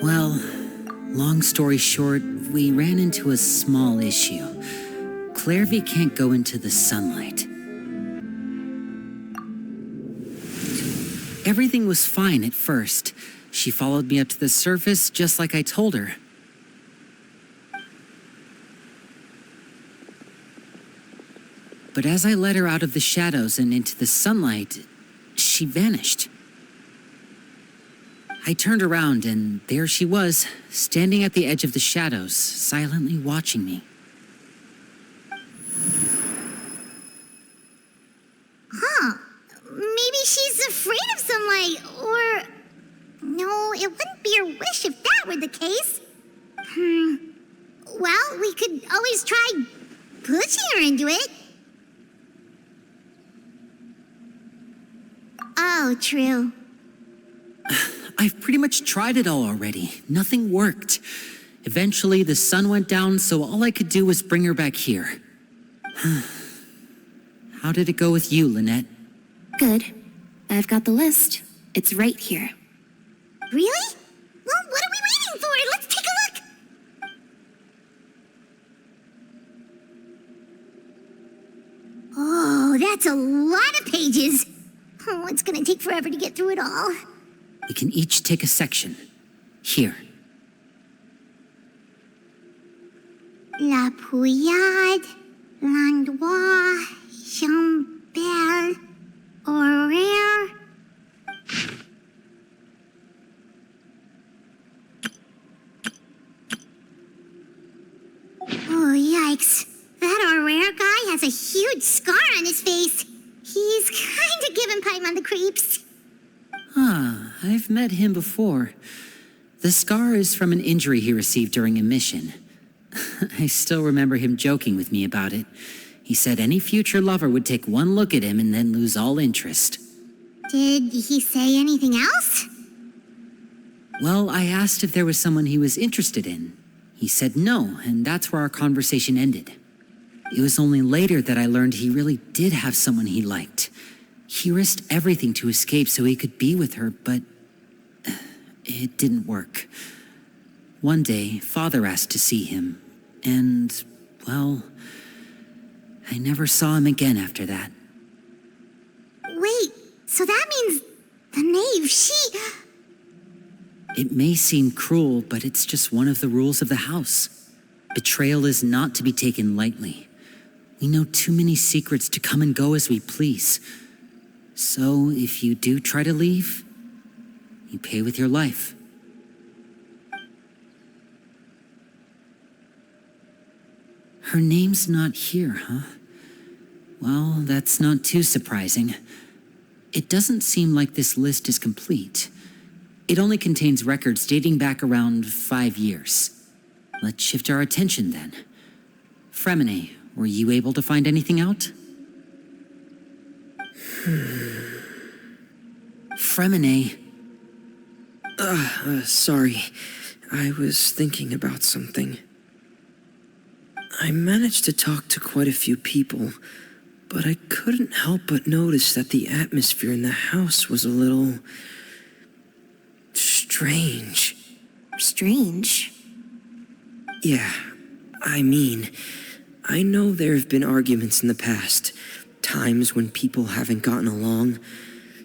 Well, long story short, we ran into a small issue. Clairvy can't go into the sunlight. Everything was fine at first, She followed me up to the surface just like I told her. But as I led her out of the shadows and into the sunlight, she vanished. I turned around and there she was, standing at the edge of the shadows, silently watching me. Huh. Maybe she's afraid of sunlight, or... No, it wouldn't be her wish if that were the case. Well, we could always try pushing her into it. Oh, true. I've pretty much tried it all already. Nothing worked. Eventually, the sun went down, so all I could do was bring her back here. How did it go with you, Lynette? Good. I've got the list. It's right here. Really? Well, what are we waiting for? Let's take a look. Oh, that's a lot of pages. Oh, it's gonna take forever to get through it all. We can each take a section. Here. La Pouillade, L'Endroit, Chambel, Horaire. Oh, yikes. That Horaire guy has a huge scar on his face. He's kind of giving Paimon on the creeps. I've met him before. The scar is from an injury he received during a mission. I still remember him joking with me about it. He said any future lover would take one look at him and then lose all interest. Did he say anything else? Well, I asked if there was someone he was interested in. He said no, and that's where our conversation ended. It was only later that I learned he really did have someone he liked. He risked everything to escape so he could be with her, but it didn't work. One day, Father asked to see him, and, well, I never saw him again after that. Wait, so that means the knave, she... It may seem cruel, but it's just one of the rules of the house. Betrayal is not to be taken lightly. We know too many secrets to come and go as we please. So, if you do try to leave, you pay with your life. Her name's not here, huh? Well, that's not too surprising. It doesn't seem like this list is complete. It only contains records dating back around 5 years. Let's shift our attention then. Fremine, were you able to find anything out? Fremine. Sorry. I was thinking about something. I managed to talk to quite a few people, but I couldn't help but notice that the atmosphere in the house was a little... strange. Strange? Yeah, I mean, I know there have been arguments in the past, times when people haven't gotten along.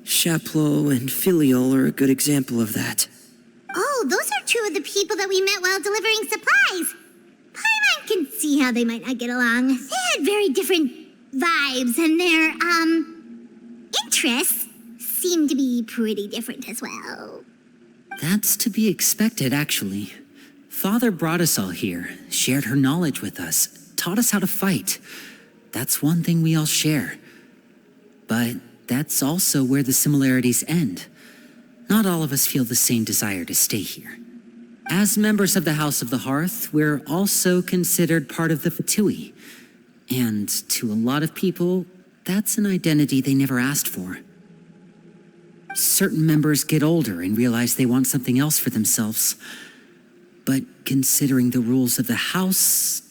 Chaplot and Filiol are a good example of that. Oh, those are two of the people that we met while delivering supplies. Paimon can see how they might not get along. They had very different vibes, and their, interests seem to be pretty different as well. That's to be expected, actually. Father brought us all here, shared her knowledge with us, taught us how to fight. That's one thing we all share. But that's also where the similarities end. Not all of us feel the same desire to stay here. As members of the House of the Hearth, we're also considered part of the Fatui. And to a lot of people, that's an identity they never asked for. Certain members get older and realize they want something else for themselves. But considering the rules of the house,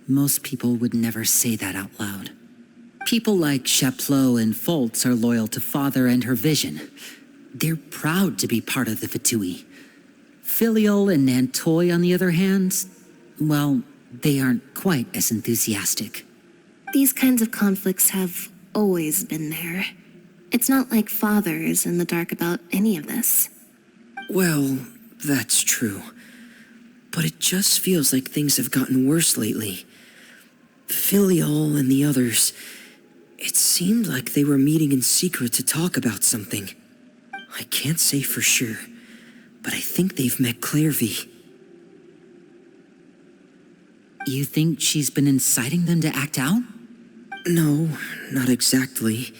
most people would never say that out loud. People like Chaplot and Foltz are loyal to Father and her vision. They're proud to be part of the Fatui. Filiol and Nantoy, on the other hand, well, they aren't quite as enthusiastic. These kinds of conflicts have always been there. It's not like Father is in the dark about any of this. Well, that's true. But it just feels like things have gotten worse lately. Filial and the others, it seemed like they were meeting in secret to talk about something. I can't say for sure, but I think they've met Clairvy. You think she's been inciting them to act out? No, not exactly.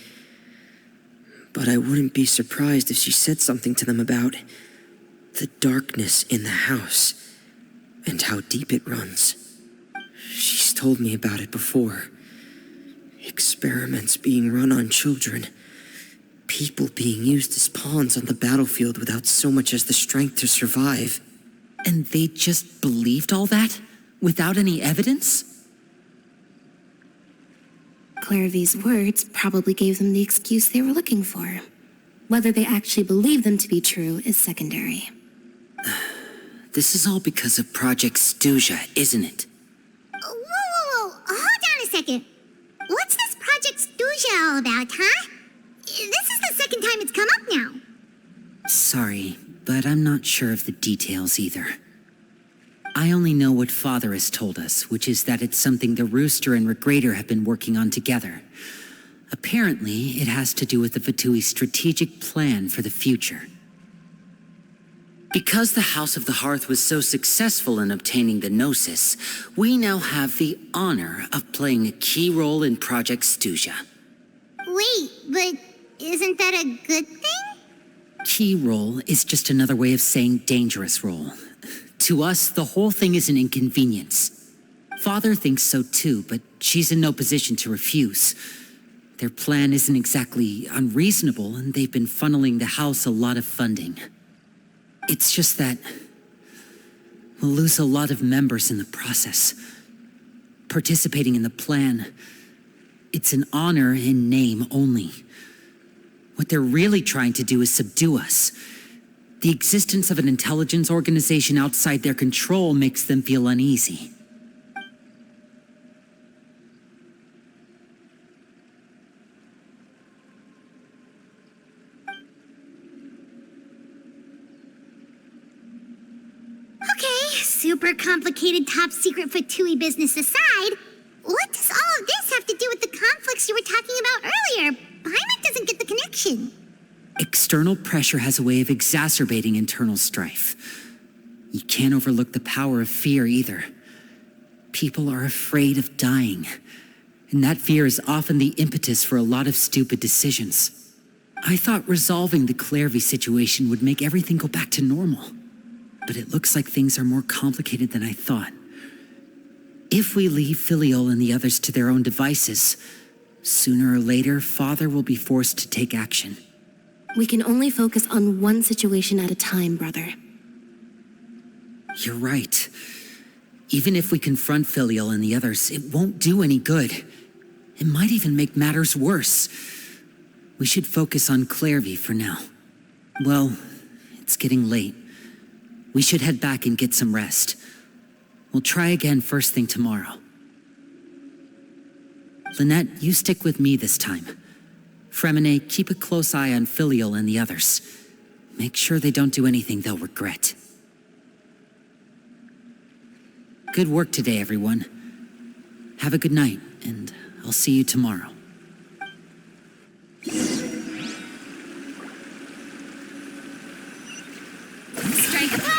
But I wouldn't be surprised if she said something to them about the darkness in the house and how deep it runs. She's told me about it before. Experiments being run on children. People being used as pawns on the battlefield without so much as the strength to survive. And they just believed all that? Without any evidence? Clairvy's words probably gave them the excuse they were looking for. Whether they actually believe them to be true is secondary. This is all because of Project Stuja, isn't it? Whoa. Hold on a second. What's this Project Stuja all about, huh? This is the second time it's come up now. Sorry, but I'm not sure of the details either. I only know what Father has told us, which is that it's something the Rooster and Regrator have been working on together. Apparently, it has to do with the Fatui's strategic plan for the future. Because the House of the Hearth was so successful in obtaining the Gnosis, we now have the honor of playing a key role in Project Stuja. Wait, but isn't that a good thing? Key role is just another way of saying dangerous role. To us, the whole thing is an inconvenience. Father thinks so too, but she's in no position to refuse. Their plan isn't exactly unreasonable, and they've been funneling the house a lot of funding. It's just that we'll lose a lot of members in the process. Participating in the plan, it's an honor in name only. What they're really trying to do is subdue us. The existence of an intelligence organization outside their control makes them feel uneasy. Okay, super complicated top secret Fatui business aside, what does all of this have to do with the conflicts you were talking about earlier? Paimon doesn't get the connection. External pressure has a way of exacerbating internal strife. You can't overlook the power of fear either. People are afraid of dying, and that fear is often the impetus for a lot of stupid decisions. I thought resolving the Clairvy situation would make everything go back to normal, but it looks like things are more complicated than I thought. If we leave Filial and the others to their own devices, sooner or later, Father will be forced to take action. We can only focus on one situation at a time, brother. You're right. Even if we confront Filial and the others, it won't do any good. It might even make matters worse. We should focus on Clairvy for now. Well, it's getting late. We should head back and get some rest. We'll try again first thing tomorrow. Lynette, you stick with me this time. Fremine, keep a close eye on Filial and the others. Make sure they don't do anything they'll regret. Good work today, everyone. Have a good night, and I'll see you tomorrow. Strike a pose!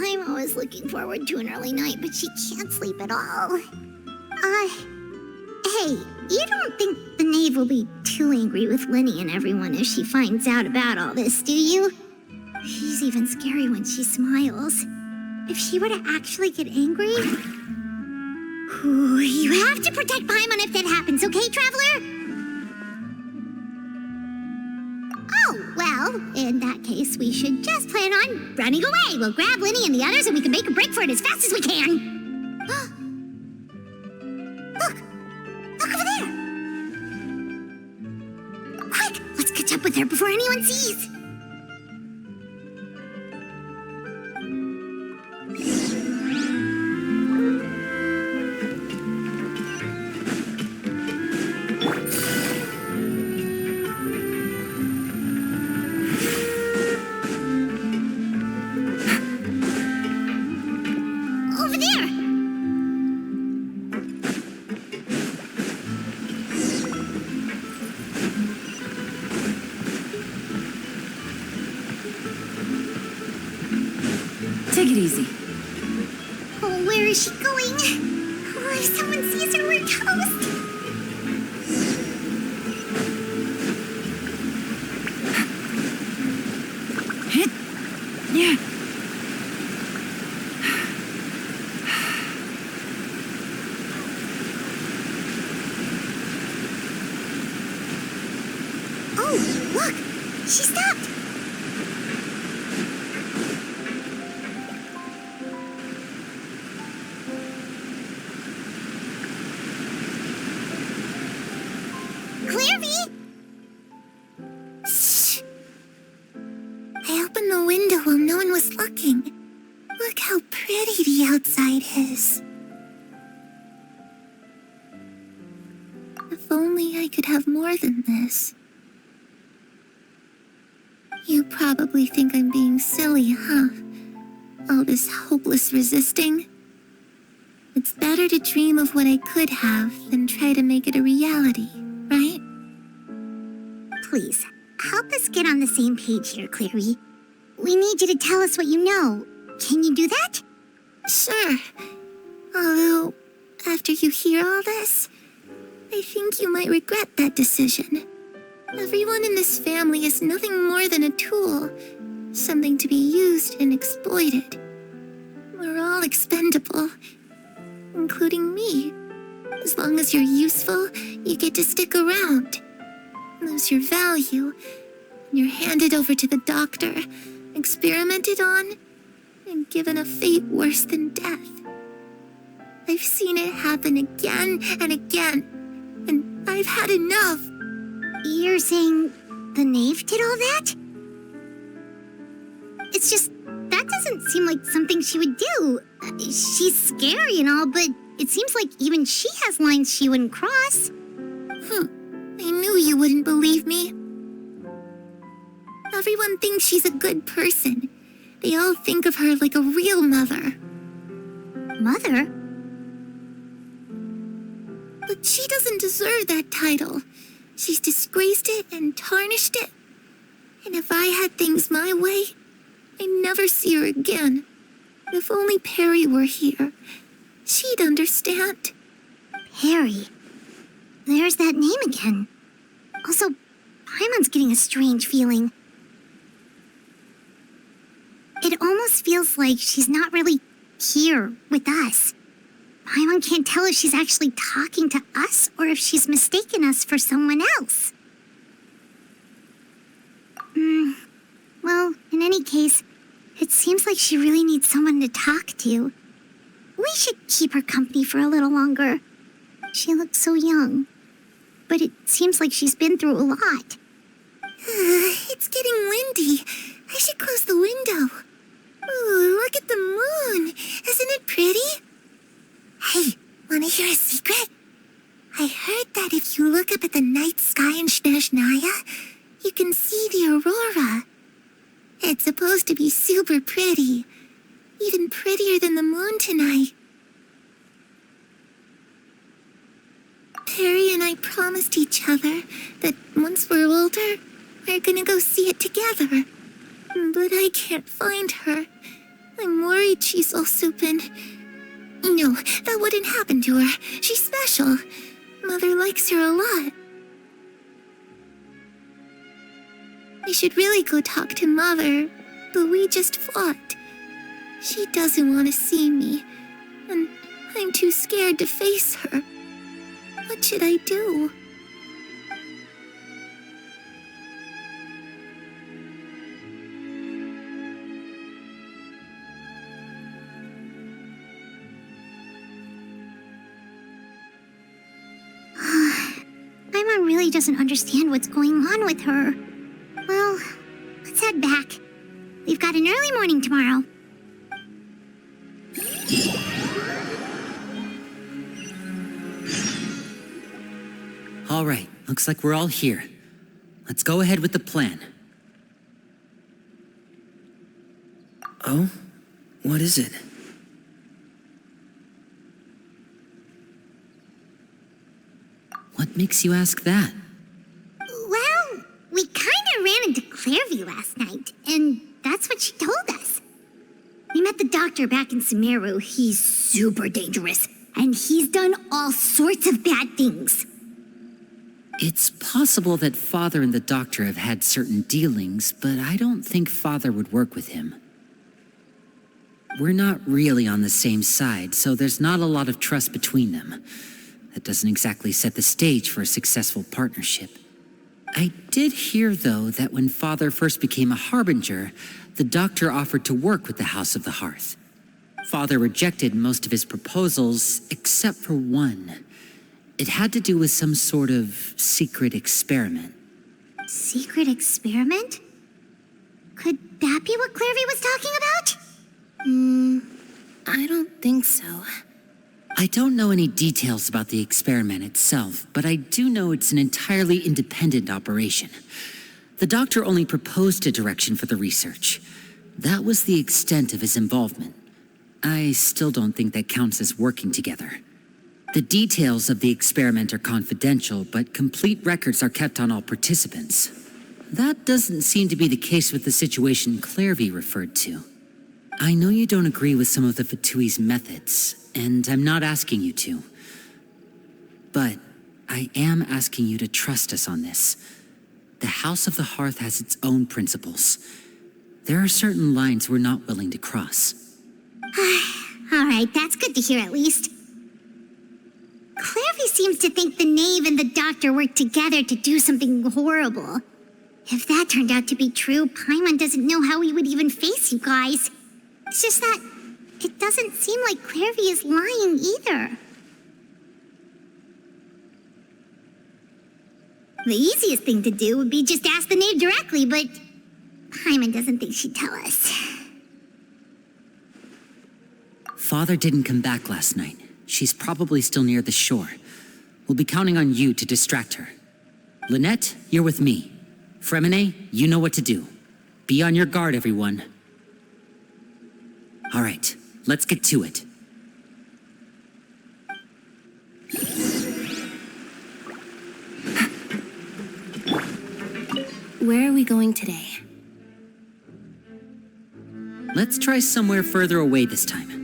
I'm always looking forward to an early night, but she can't sleep at all. Hey, you don't think the knave will be too angry with Lenny and everyone if she finds out about all this, do you? She's even scary when she smiles. If she were to actually get angry... Ooh, you have to protect Paimon if that happens, okay, Traveler? Oh, well, in that case, we should just plan on running away. We'll grab Lenny and the others and we can make a break for it as fast as we can. Look! Look over there! Quick, let's catch up with her before anyone sees. Take it easy. Oh, where is she going? Oh, if someone sees her, we're toast. Yeah. Oh, look! She stopped! Clairvy! Shh! I opened the window while no one was looking. Look how pretty the outside is. If only I could have more than this. You probably think I'm being silly, huh? All this hopeless resisting? It's better to dream of what I could have than try to make it a reality, right? Please, help us get on the same page here, Clary. We need you to tell us what you know. Can you do that? Sure. Although, after you hear all this, I think you might regret that decision. Everyone in this family is nothing more than a tool, something to be used and exploited. We're all expendable, including me. As long as you're useful, you get to stick around. Lose your value, and you're handed over to the doctor, experimented on, and given a fate worse than death. I've seen it happen again and again, and I've had enough. You're saying the knave did all that? It's just, that doesn't seem like something she would do. She's scary and all, but it seems like even she has lines she wouldn't cross. I knew you wouldn't believe me. Everyone thinks she's a good person. They all think of her like a real mother. Mother? But she doesn't deserve that title. She's disgraced it and tarnished it. And if I had things my way, I'd never see her again. If only Perry were here, she'd understand. Perry? There's that name again. Also, Paimon's getting a strange feeling. It almost feels like she's not really here with us. Paimon can't tell if she's actually talking to us or if she's mistaken us for someone else. Well, in any case, it seems like she really needs someone to talk to. We should keep her company for a little longer. She looks so young. But it seems like she's been through a lot. It's getting windy. I should close the window. Ooh, look at the moon. Isn't it pretty? Hey, wanna hear a secret? I heard that if you look up at the night sky in Snezhnaya, you can see the aurora. It's supposed to be super pretty. Even prettier than the moon tonight. Perry and I promised each other that once we're older, we're gonna go see it together. But I can't find her. I'm worried she's also been... No, that wouldn't happen to her. She's special. Mother likes her a lot. I should really go talk to Mother, but we just fought. She doesn't want to see me, and I'm too scared to face her. What should I do? Paimon really doesn't understand what's going on with her. Well, let's head back. We've got an early morning tomorrow. All right, looks like we're all here. Let's go ahead with the plan. Oh? What is it? What makes you ask that? Well, we kind of ran into Clairview last night, and that's what she told us. We met the doctor back in Sumeru, he's super dangerous. And he's done all sorts of bad things. It's possible that Father and the doctor have had certain dealings, but I don't think Father would work with him. We're not really on the same side, so there's not a lot of trust between them. That doesn't exactly set the stage for a successful partnership. I did hear, though, that when Father first became a Harbinger, the doctor offered to work with the House of the Hearth. Father rejected most of his proposals, except for one. It had to do with some sort of secret experiment. Secret experiment? Could that be what Clairvy was talking about? I don't think so. I don't know any details about the experiment itself, but I do know it's an entirely independent operation. The doctor only proposed a direction for the research. That was the extent of his involvement. I still don't think that counts as working together. The details of the experiment are confidential, but complete records are kept on all participants. That doesn't seem to be the case with the situation Clairvy referred to. I know you don't agree with some of the Fatui's methods, and I'm not asking you to. But I am asking you to trust us on this. The House of the Hearth has its own principles. There are certain lines we're not willing to cross. All right, that's good to hear at least. Clairvy seems to think the knave and the doctor worked together to do something horrible. If that turned out to be true, Paimon doesn't know how he would even face you guys. It's just that it doesn't seem like Clairvy is lying either. The easiest thing to do would be just ask the knave directly, but Paimon doesn't think she'd tell us. Father didn't come back last night. She's probably still near the shore. We'll be counting on you to distract her. Lynette, you're with me. Fremine, you know what to do. Be on your guard, everyone. All right, let's get to it. Where are we going today? Let's try somewhere further away this time.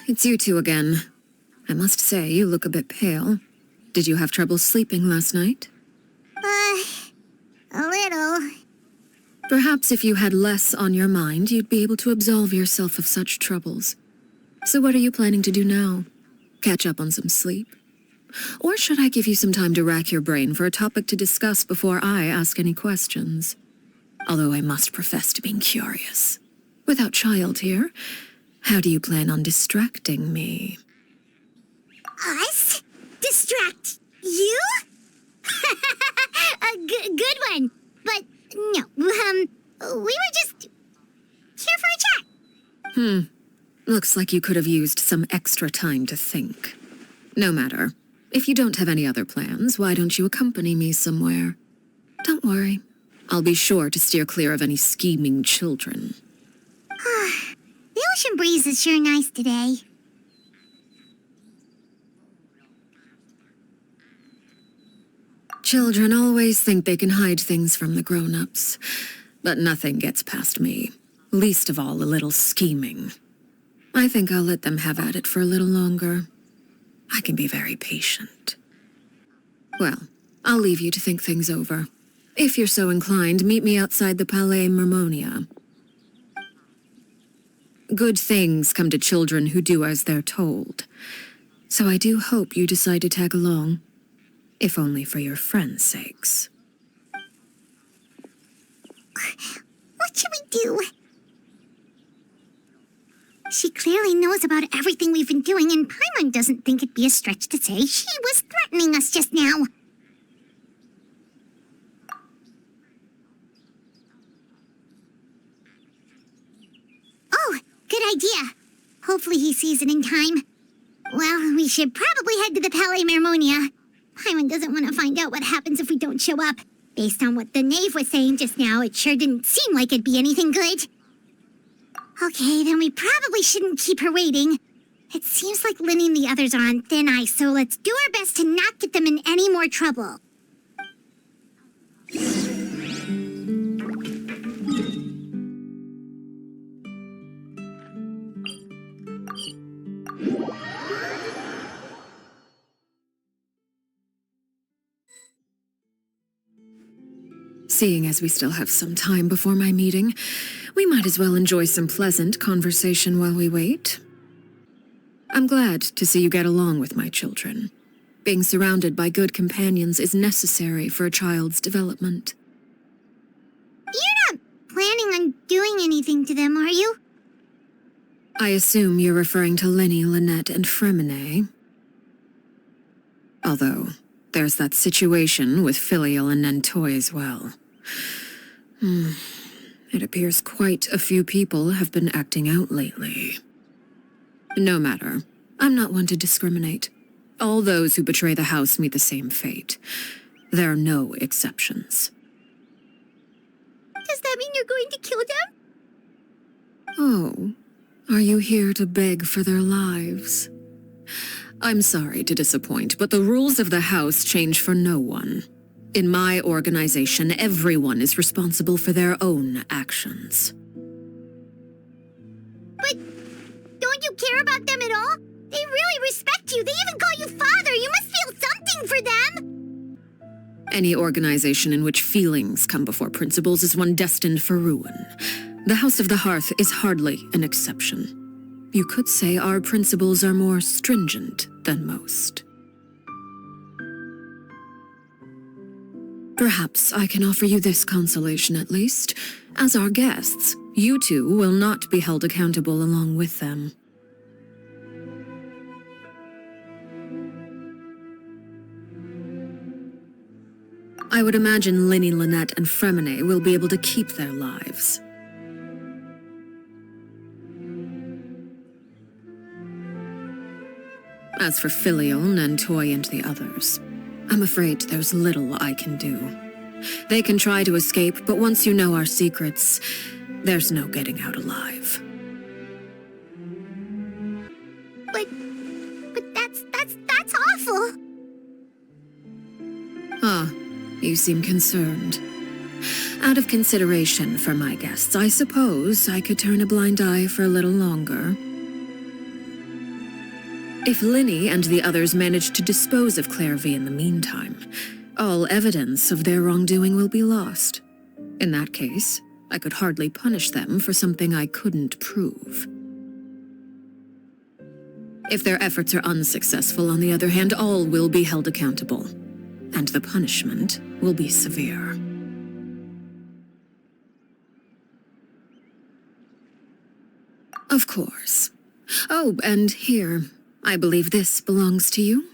It's you two again. I must say, you look a bit pale. Did you have trouble sleeping last night? A little. Perhaps if you had less on your mind, you'd be able to absolve yourself of such troubles. So what are you planning to do now? Catch up on some sleep? Or should I give you some time to rack your brain for a topic to discuss before I ask any questions? Although I must profess to being curious. Without child here, how do you plan on distracting me? Us? Distract you? Good one. But no, we were just here for a chat. Looks like you could have used some extra time to think. No matter. If you don't have any other plans, why don't you accompany me somewhere? Don't worry. I'll be sure to steer clear of any scheming children. The ocean breeze is sure nice today. Children always think they can hide things from the grown-ups. But nothing gets past me. Least of all a little scheming. I think I'll let them have at it for a little longer. I can be very patient. Well, I'll leave you to think things over. If you're so inclined, meet me outside the Palais Mermonia. Good things come to children who do as they're told. So I do hope you decide to tag along, if only for your friends' sakes. What should we do? She clearly knows about everything we've been doing, and Paimon doesn't think it'd be a stretch to say she was threatening us just now. Oh, good idea. Hopefully he sees it in time. Well, we should probably head to the Palais Mermonia. Paimon doesn't want to find out what happens if we don't show up. Based on what the knave was saying just now, it sure didn't seem like it'd be anything good. Okay, then we probably shouldn't keep her waiting. It seems like Linny and the others are on thin ice, so let's do our best to not get them in any more trouble. Seeing as we still have some time before my meeting, we might as well enjoy some pleasant conversation while we wait. I'm glad to see you get along with my children. Being surrounded by good companions is necessary for a child's development. You're not planning on doing anything to them, are you? I assume you're referring to Lenny, Lynette, and Fremine. Although, there's that situation with Filial and Nentoy as well. It appears quite a few people have been acting out lately. No matter. I'm not one to discriminate. All those who betray the house meet the same fate. There are no exceptions. Does that mean you're going to kill them? Oh, are you here to beg for their lives? I'm sorry to disappoint, but the rules of the house change for no one. In my organization, everyone is responsible for their own actions. But don't you care about them at all? They really respect you. They even call you father. You must feel something for them. Any organization in which feelings come before principles is one destined for ruin. The House of the Hearth is hardly an exception. You could say our principles are more stringent than most. Perhaps I can offer you this consolation at least. As our guests, you two will not be held accountable along with them. I would imagine Linny, Lynette, and Fremine will be able to keep their lives. As for Filial, Nentoy, and the others, I'm afraid there's little I can do. They can try to escape, but once you know our secrets, there's no getting out alive. But that's awful. Ah, you seem concerned. Out of consideration for my guests, I suppose I could turn a blind eye for a little longer. If Linny and the others manage to dispose of Clairvy in the meantime, all evidence of their wrongdoing will be lost. In that case, I could hardly punish them for something I couldn't prove. If their efforts are unsuccessful, on the other hand, all will be held accountable, and the punishment will be severe. Of course. Oh, and here, I believe this belongs to you.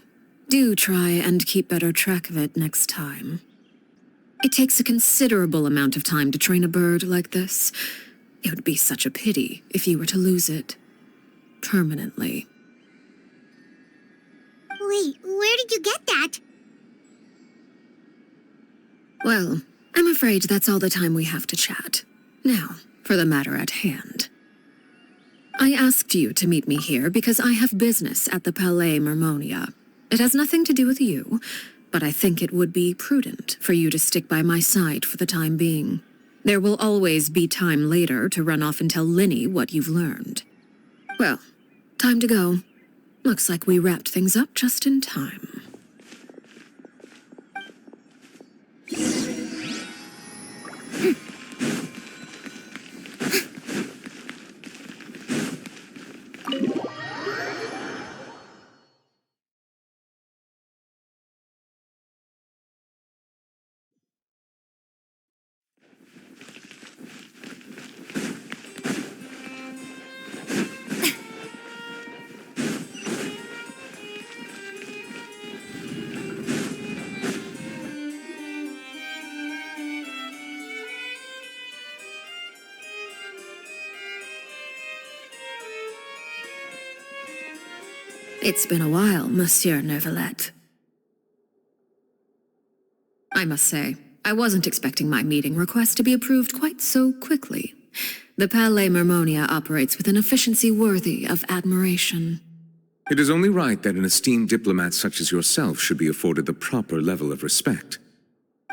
Do try and keep better track of it next time. It takes a considerable amount of time to train a bird like this. It would be such a pity if you were to lose it. Permanently. Wait, where did you get that? Well, I'm afraid that's all the time we have to chat. Now, for the matter at hand. I asked you to meet me here because I have business at the Palais Mermonia. It has nothing to do with you, but I think it would be prudent for you to stick by my side for the time being. There will always be time later to run off and tell Linny what you've learned. Well, time to go. Looks like we wrapped things up just in time. It's been a while, Monsieur Neuvillette. I must say, I wasn't expecting my meeting request to be approved quite so quickly. The Palais Mermonia operates with an efficiency worthy of admiration. It is only right that an esteemed diplomat such as yourself should be afforded the proper level of respect.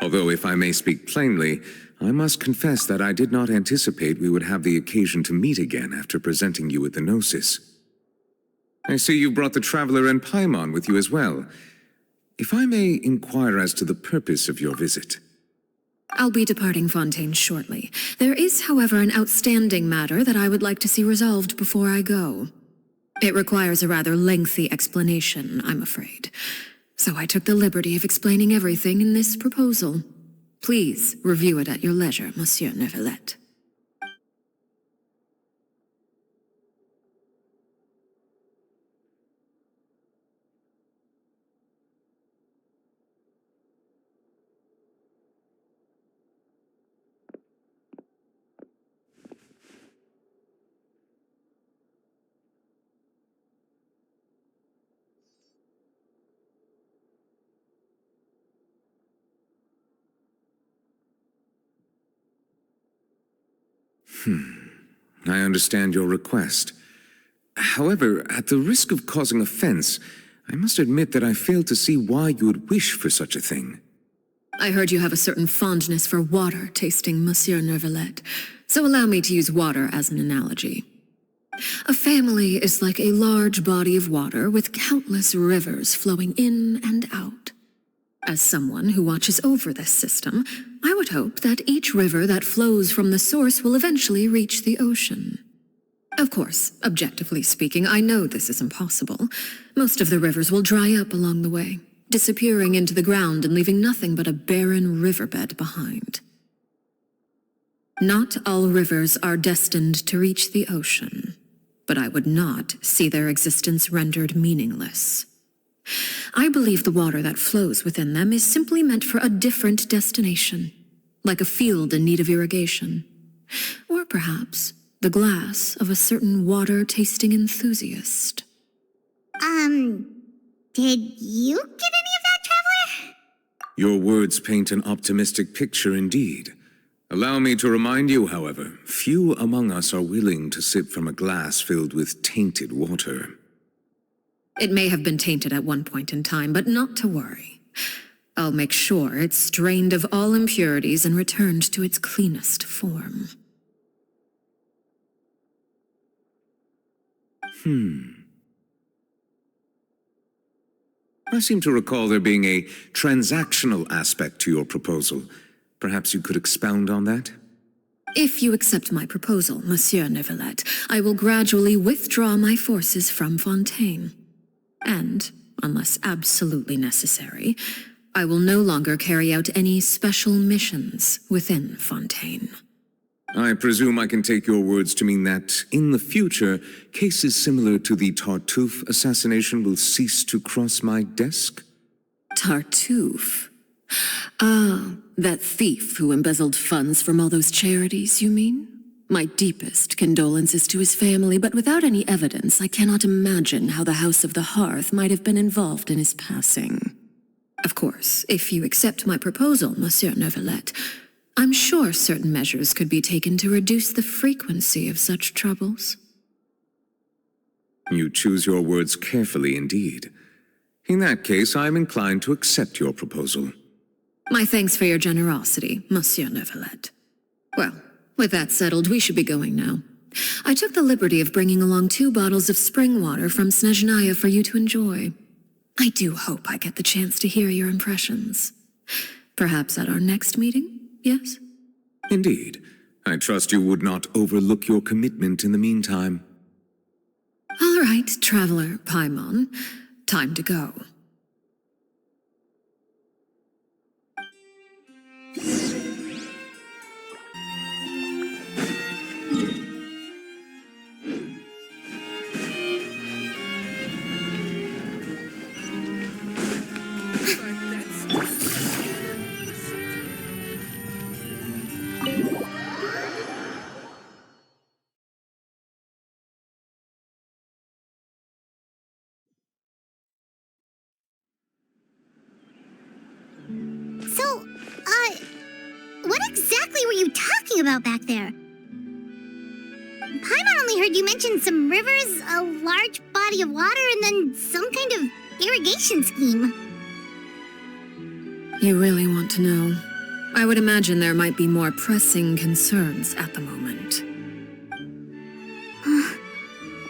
Although, if I may speak plainly, I must confess that I did not anticipate we would have the occasion to meet again after presenting you with the Gnosis. I see you brought the Traveler and Paimon with you as well. If I may inquire as to the purpose of your visit. I'll be departing Fontaine shortly. There is, however, an outstanding matter that I would like to see resolved before I go. It requires a rather lengthy explanation, I'm afraid. So I took the liberty of explaining everything in this proposal. Please review it at your leisure, Monsieur Neuvillette. I understand your request. However, at the risk of causing offense, I must admit that I fail to see why you would wish for such a thing. I heard you have a certain fondness for water tasting, Monsieur Neuvillette, so allow me to use water as an analogy. A family is like a large body of water with countless rivers flowing in and out. As someone who watches over this system, I would hope that each river that flows from the source will eventually reach the ocean. Of course, objectively speaking, I know this is impossible. Most of the rivers will dry up along the way, disappearing into the ground and leaving nothing but a barren riverbed behind. Not all rivers are destined to reach the ocean, but I would not see their existence rendered meaningless. I believe the water that flows within them is simply meant for a different destination, like a field in need of irrigation. Or perhaps the glass of a certain water-tasting enthusiast. Did you get any of that, Traveler? Your words paint an optimistic picture indeed. Allow me to remind you, however, few among us are willing to sip from a glass filled with tainted water. It may have been tainted at one point in time, but not to worry. I'll make sure it's drained of all impurities and returned to its cleanest form. I seem to recall there being a transactional aspect to your proposal. Perhaps you could expound on that? If you accept my proposal, Monsieur Neuvillette, I will gradually withdraw my forces from Fontaine. And, unless absolutely necessary, I will no longer carry out any special missions within Fontaine. I presume I can take your words to mean that, in the future, cases similar to the Tartuffe assassination will cease to cross my desk? Tartuffe? Ah, that thief who embezzled funds from all those charities, you mean? My deepest condolences to his family, but without any evidence, I cannot imagine how the House of the Hearth might have been involved in his passing. Of course, if you accept my proposal, Monsieur Neuvillette, I'm sure certain measures could be taken to reduce the frequency of such troubles. You choose your words carefully indeed. In that case, I am inclined to accept your proposal. My thanks for your generosity, Monsieur Neuvillette. Well, with that settled, we should be going now. I took the liberty of bringing along 2 bottles of spring water from Snezhnaya for you to enjoy. I do hope I get the chance to hear your impressions. Perhaps at our next meeting, yes? Indeed. I trust you would not overlook your commitment in the meantime. All right, Traveler Paimon. Time to go. exactly were you talking about back there? Paimon only heard you mention some rivers, a large body of water, and then some kind of irrigation scheme. You really want to know? I would imagine there might be more pressing concerns at the moment.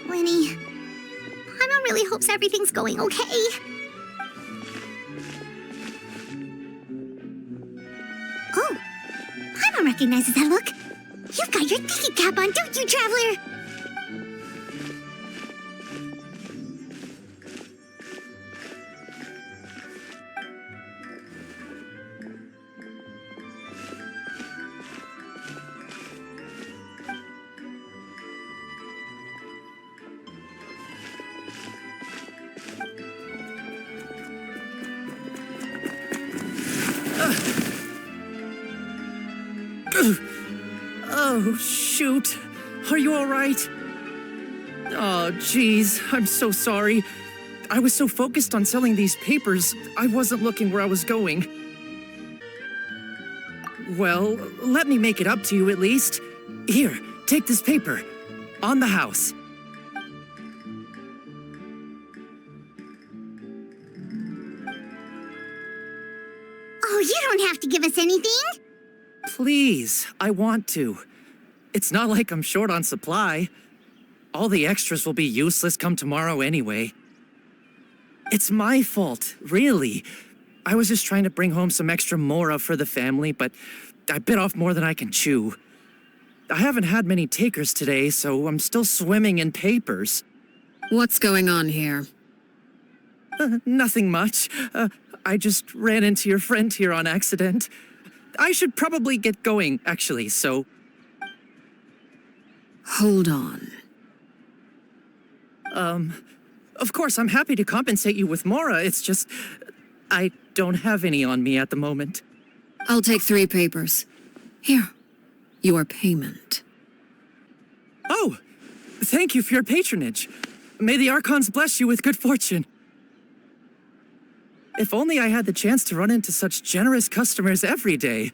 Winnie, Paimon really hopes everything's going okay. Oh, Paimon recognizes that look. You've got your thinking cap on, don't you, Traveler? Oh, shoot. Are you all right? Oh, geez. I'm so sorry. I was so focused on selling these papers, I wasn't looking where I was going. Well, let me make it up to you at least. Here, take this paper. On the house. Oh, you don't have to give us anything. Please, I want to. It's not like I'm short on supply. All the extras will be useless come tomorrow anyway. It's my fault, really. I was just trying to bring home some extra mora for the family, but I bit off more than I can chew. I haven't had many takers today, so I'm still swimming in papers. What's going on here? Nothing much. I just ran into your friend here on accident. I should probably get going, actually, so... Hold on. Of course, I'm happy to compensate you with mora, it's just... I don't have any on me at the moment. I'll take 3 papers. Here, your payment. Oh, thank you for your patronage. May the Archons bless you with good fortune. If only I had the chance to run into such generous customers every day.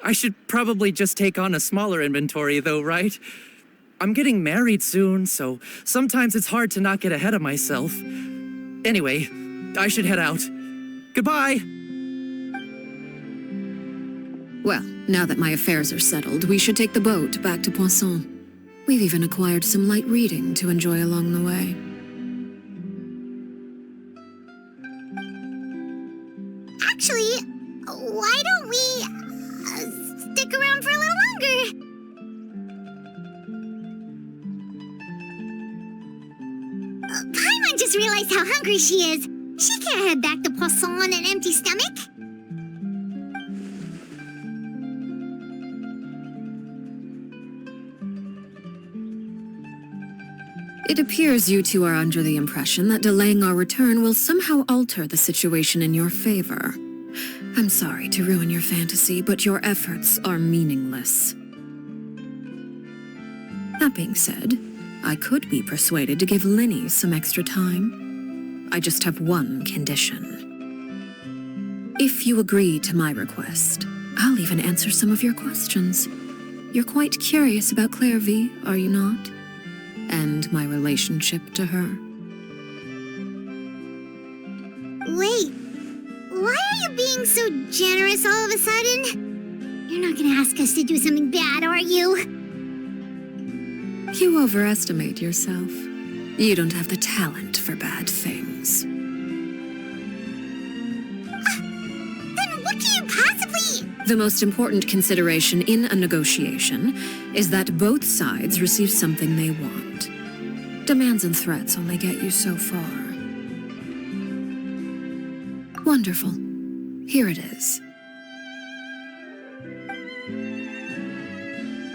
I should probably just take on a smaller inventory though, right? I'm getting married soon, so sometimes it's hard to not get ahead of myself. Anyway, I should head out. Goodbye! Well, now that my affairs are settled, we should take the boat back to Poisson. We've even acquired some light reading to enjoy along the way. Actually, why don't we stick around for a little longer? Paimon just realized how hungry she is. She can't head back to Poisson on an empty stomach. It appears you two are under the impression that delaying our return will somehow alter the situation in your favor. I'm sorry to ruin your fantasy, but your efforts are meaningless. That being said, I could be persuaded to give Linny some extra time. I just have one condition. If you agree to my request, I'll even answer some of your questions. You're quite curious about Claire V, are you not? And my relationship to her. Wait, why are you being so generous all of a sudden? You're not gonna ask us to do something bad, are you? You overestimate yourself. You don't have the talent for bad things. Then what can you possibly... The most important consideration in a negotiation is that both sides receive something they want. Demands and threats only get you so far. Wonderful. Here it is.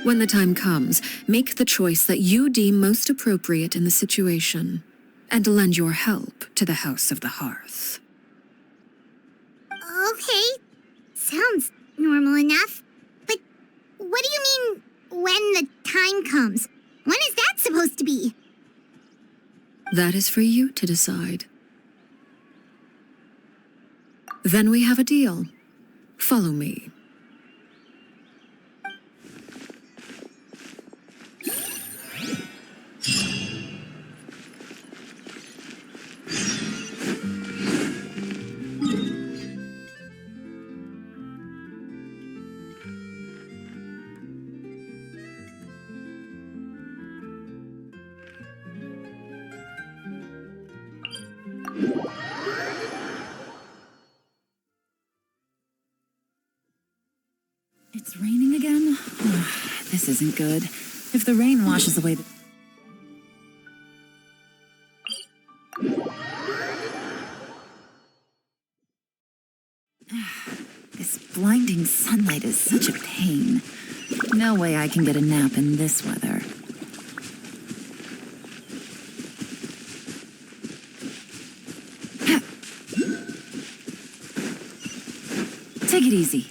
When the time comes, make the choice that you deem most appropriate in the situation, and lend your help to the House of the Hearth. Okay, sounds normal enough. But what do you mean, when the time comes? When is that supposed to be? That is for you to decide. Then we have a deal. Follow me. It's raining again? This isn't good. If the rain washes away the... This blinding sunlight is such a pain. No way I can get a nap in this weather. Take it easy.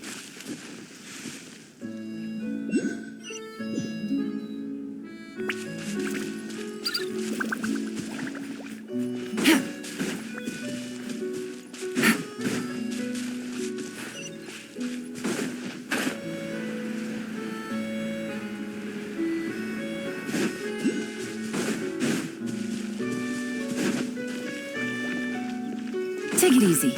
Take it easy.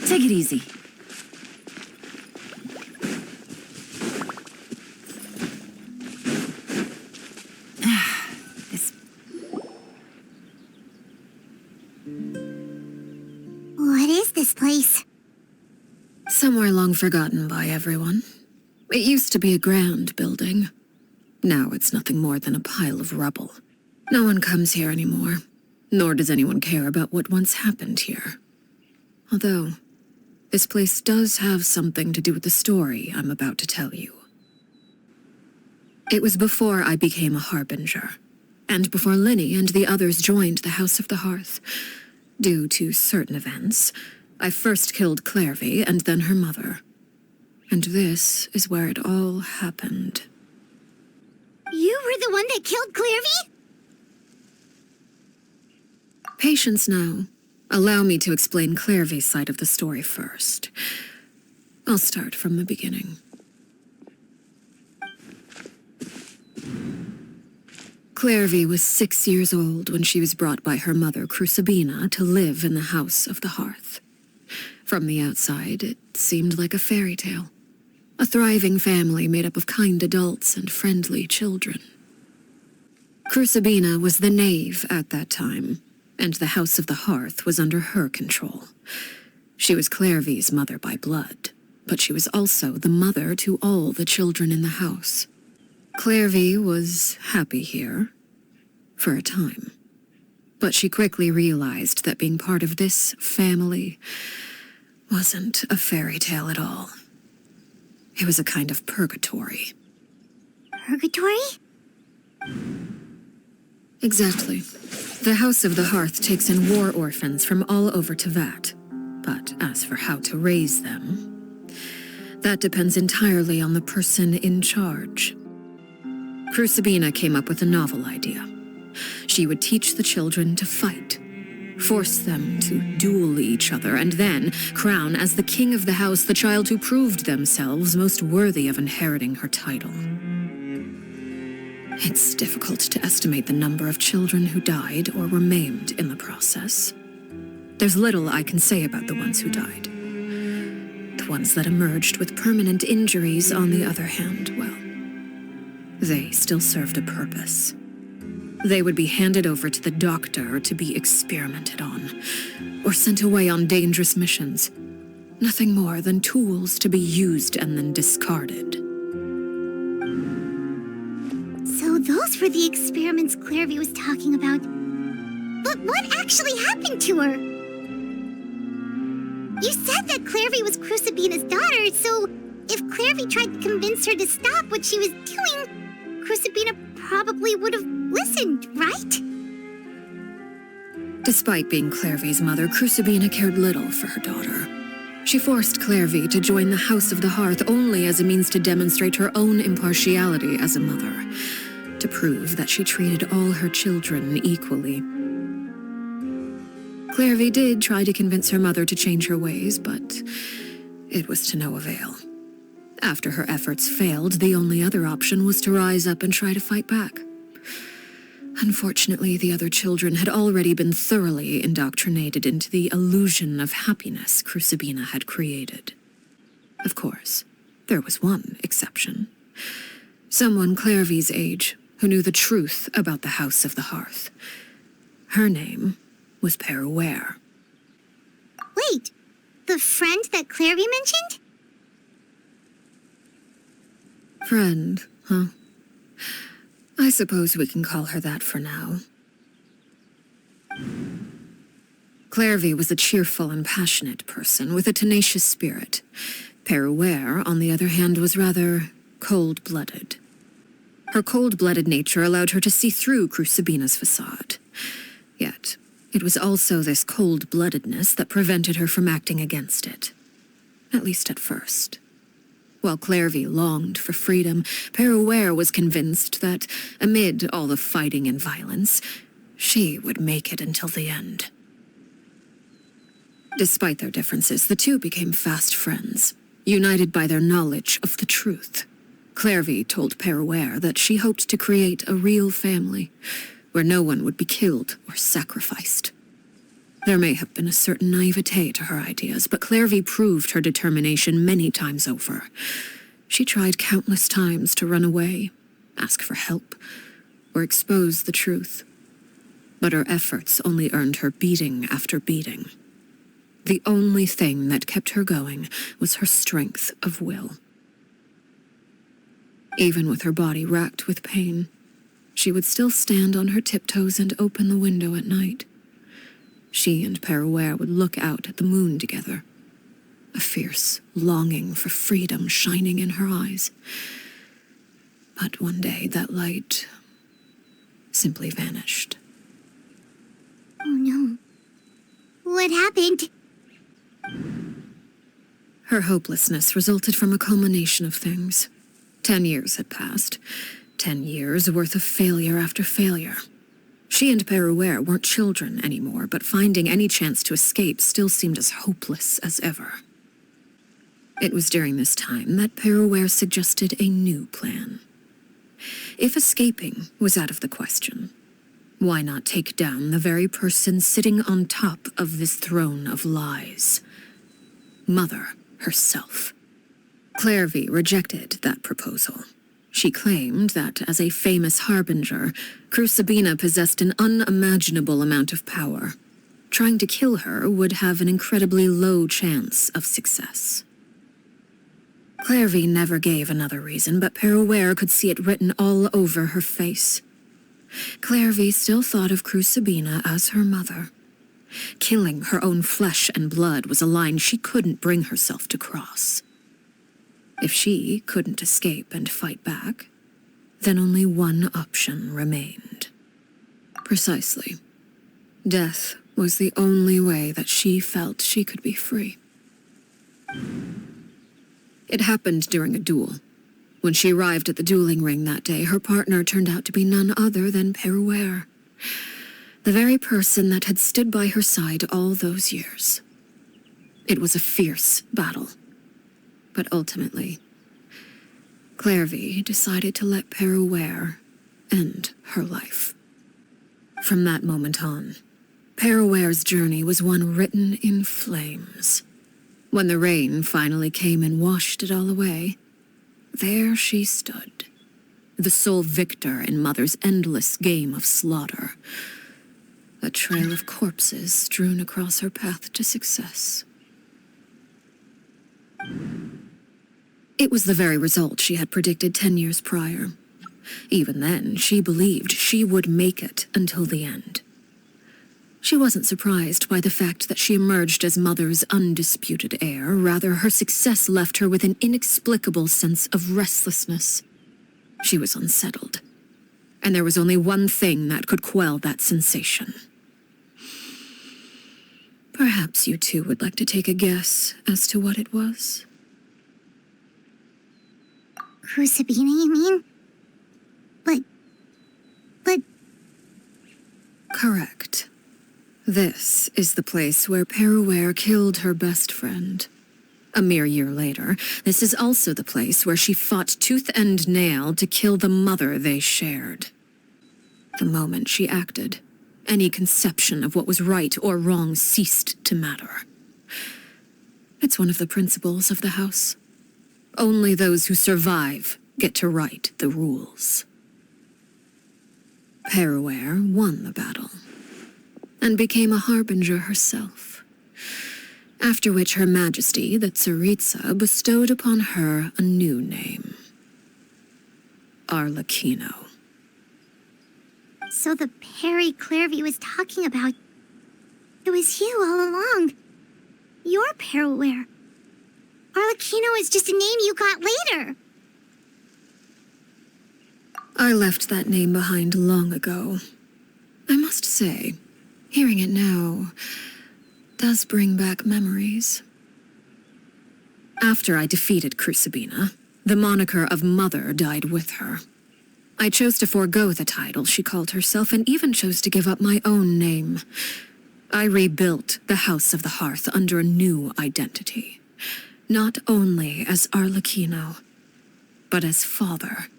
Take it easy. What is this place? Somewhere long forgotten by everyone. It used to be a grand building. Now it's nothing more than a pile of rubble. No one comes here anymore, nor does anyone care about what once happened here. Although, this place does have something to do with the story I'm about to tell you. It was before I became a harbinger, and before Linny and the others joined the House of the Hearth. Due to certain events, I first killed Clairvy and then her mother. And this is where it all happened. You were the one that killed Clairvy? Patience now. Allow me to explain Clairvy's side of the story first. I'll start from the beginning. Clairvy was 6 years old when she was brought by her mother, Crucibina, to live in the House of the Hearth. From the outside, it seemed like a fairy tale. A thriving family made up of kind adults and friendly children. Crucibina was the knave at that time, and the House of the Hearth was under her control. She was Clairvy's mother by blood, but she was also the mother to all the children in the house. Clairvy was happy here, for a time. But she quickly realized that being part of this family wasn't a fairy tale at all. It was a kind of purgatory. Purgatory? Exactly. The House of the Hearth takes in war orphans from all over Tevat. But as for how to raise them, that depends entirely on the person in charge. Crucibina came up with a novel idea. She would teach the children to fight, force them to duel each other, and then crown as the king of the house the child who proved themselves most worthy of inheriting her title. It's difficult to estimate the number of children who died or were maimed in the process. There's little I can say about the ones who died. The ones that emerged with permanent injuries, on the other hand, well, they still served a purpose. They would be handed over to the doctor to be experimented on, or sent away on dangerous missions. Nothing more than tools to be used and then discarded. So those were the experiments Clairvy was talking about. But what actually happened to her? You said that Clairvy was Crucibina's daughter, so if Clairvy tried to convince her to stop what she was doing, Crucibina probably would have listened, right? Despite being Clairvy's mother, Crucibina cared little for her daughter. She forced Clairvy to join the House of the Hearth only as a means to demonstrate her own impartiality as a mother. to prove that she treated all her children equally. Clairvy did try to convince her mother to change her ways, but it was to no avail. After her efforts failed, the only other option was to rise up and try to fight back. Unfortunately, the other children had already been thoroughly indoctrinated into the illusion of happiness Crucibina had created. Of course, there was one exception. Someone Clairvy's age who knew the truth about the House of the Hearth. Her name was Peruere. Wait, the friend that Clairvy mentioned? Friend, huh? I suppose we can call her that for now. Clairvy was a cheerful and passionate person with a tenacious spirit. Peruere, on the other hand, was rather cold-blooded. Her cold-blooded nature allowed her to see through Crucibina's facade. Yet, it was also this cold-bloodedness that prevented her from acting against it. At least at first. While Clairvy longed for freedom, Peruere was convinced that, amid all the fighting and violence, she would make it until the end. Despite their differences, the two became fast friends, united by their knowledge of the truth. Clairvy told Peruere that she hoped to create a real family, where no one would be killed or sacrificed. There may have been a certain naivete to her ideas, but Clairvy proved her determination many times over. She tried countless times to run away, ask for help, or expose the truth. But her efforts only earned her beating after beating. The only thing that kept her going was her strength of will. Even with her body racked with pain, she would still stand on her tiptoes and open the window at night. She and Peruere would look out at the moon together, a fierce longing for freedom shining in her eyes. But one day that light simply vanished. Oh no. What happened? Her hopelessness resulted from a culmination of things. 10 years had passed. 10 years worth of failure after failure. She and Peruere weren't children anymore, but finding any chance to escape still seemed as hopeless as ever. It was during this time that Peruere suggested a new plan. If escaping was out of the question, why not take down the very person sitting on top of this throne of lies? Mother herself. Clairvy rejected that proposal. She claimed that, as a famous harbinger, Crucibina possessed an unimaginable amount of power. Trying to kill her would have an incredibly low chance of success. Clairvy never gave another reason, but Peruere could see it written all over her face. Clairvy still thought of Crucibina as her mother. Killing her own flesh and blood was a line she couldn't bring herself to cross. If she couldn't escape and fight back, then only one option remained. Precisely. Death was the only way that she felt she could be free. It happened during a duel. When she arrived at the dueling ring that day, her partner turned out to be none other than Peruere, the very person that had stood by her side all those years. It was a fierce battle. But ultimately, Clairvy decided to let Peruere end her life. From that moment on, Peruere's journey was one written in flames. When the rain finally came and washed it all away, there she stood, the sole victor in Mother's endless game of slaughter, a trail of corpses strewn across her path to success. It was the very result she had predicted 10 years prior. Even then, she believed she would make it until the end. She wasn't surprised by the fact that she emerged as Mother's undisputed heir. Rather, her success left her with an inexplicable sense of restlessness. She was unsettled, and there was only one thing that could quell that sensation. Perhaps you two would like to take a guess as to what it was? Crucibina, you mean? But Correct. This is the place where Peruware killed her best friend. A mere year later, this is also the place where she fought tooth and nail to kill the mother they shared. The moment she acted, any conception of what was right or wrong ceased to matter. It's one of the principles of the house. Only those who survive get to write the rules. Peruware won the battle, and became a harbinger herself. After which Her Majesty, the Tsaritsa, bestowed upon her a new name. Arlecchino. So the Perry Clairvy was talking about, it was you all along. You're Peruware. Arlecchino is just a name you got later. I left that name behind long ago. I must say, hearing it now does bring back memories. After I defeated Crucibina, the moniker of Mother died with her. I chose to forego the title she called herself and even chose to give up my own name. I rebuilt the House of the Hearth under a new identity. Not only as Arlecchino, but as father.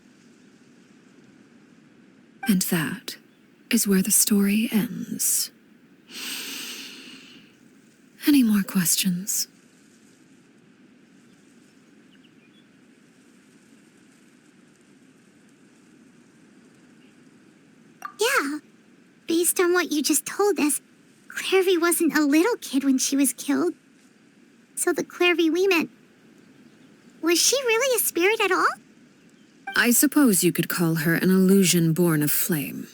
And that is where the story ends. Any more questions? Yeah. Based on what you just told us, Clairvy wasn't a little kid when she was killed. So the Clairvy we met, was she really a spirit at all? I suppose you could call her an illusion born of flame.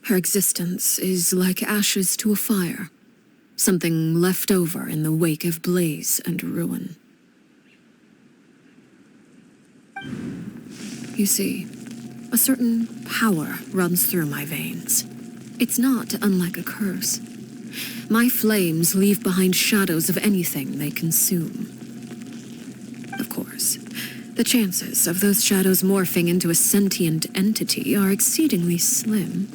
Her existence is like ashes to a fire. Something left over in the wake of blaze and ruin. You see, a certain power runs through my veins. It's not unlike a curse. My flames leave behind shadows of anything they consume. Of course, the chances of those shadows morphing into a sentient entity are exceedingly slim.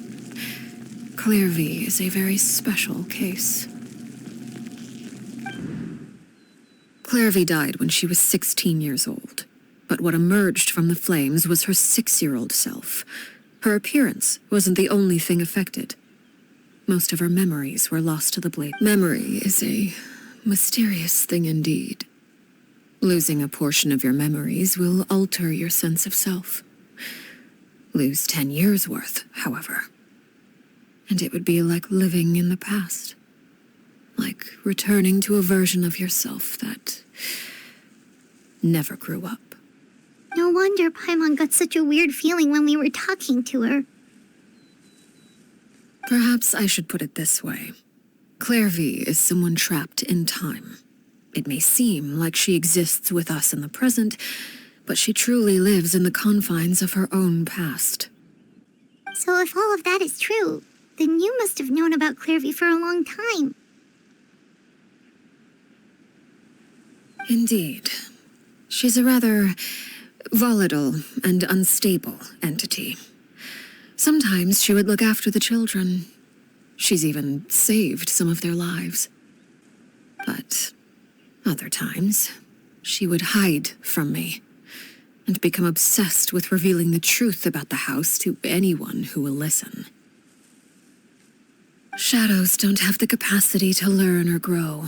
Clairvy is a very special case. Clairvy died when she was 16 years old, but what emerged from the flames was her 6-year-old self. Her appearance wasn't the only thing affected. Most of her memories were lost to the blaze. Memory is a mysterious thing indeed. Losing a portion of your memories will alter your sense of self. Lose 10 years' worth, however, and it would be like living in the past. Like returning to a version of yourself that never grew up. No wonder Paimon got such a weird feeling when we were talking to her. Perhaps I should put it this way. Clairvy is someone trapped in time. It may seem like she exists with us in the present, but she truly lives in the confines of her own past. So if all of that is true, then you must have known about Clairvy for a long time. Indeed. She's a rather volatile and unstable entity. Sometimes she would look after the children. She's even saved some of their lives. But other times, she would hide from me and become obsessed with revealing the truth about the house to anyone who will listen. Shadows don't have the capacity to learn or grow.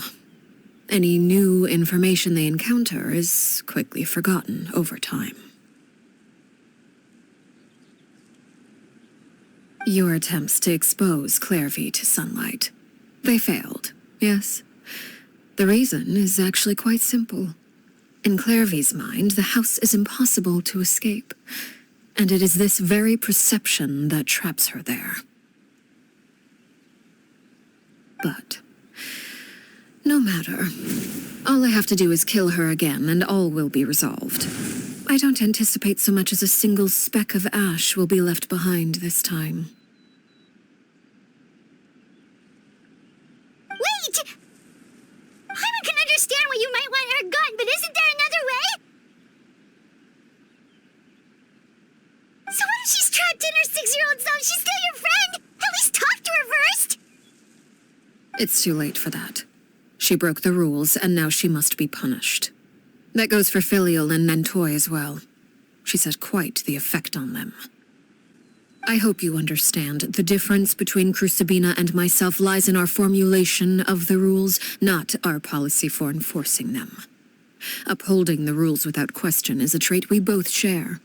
Any new information they encounter is quickly forgotten over time. Your attempts to expose Clairvy to sunlight. They failed, yes. The reason is actually quite simple. In Clairvy's mind, the house is impossible to escape, and it is this very perception that traps her there. But no matter. All I have to do is kill her again, and all will be resolved. I don't anticipate so much as a single speck of ash will be left behind this time. Wait! Paimon can understand why you might want her gun, but isn't there another way? So what if she's trapped in her 6-year-old self? She's still your friend! At least talk to her first! It's too late for that. She broke the rules, and now she must be punished. That goes for Filial and Nantoy as well. She's had quite the effect on them. I hope you understand the difference between Crucibina and myself lies in our formulation of the rules, not our policy for enforcing them. Upholding the rules without question is a trait we both share,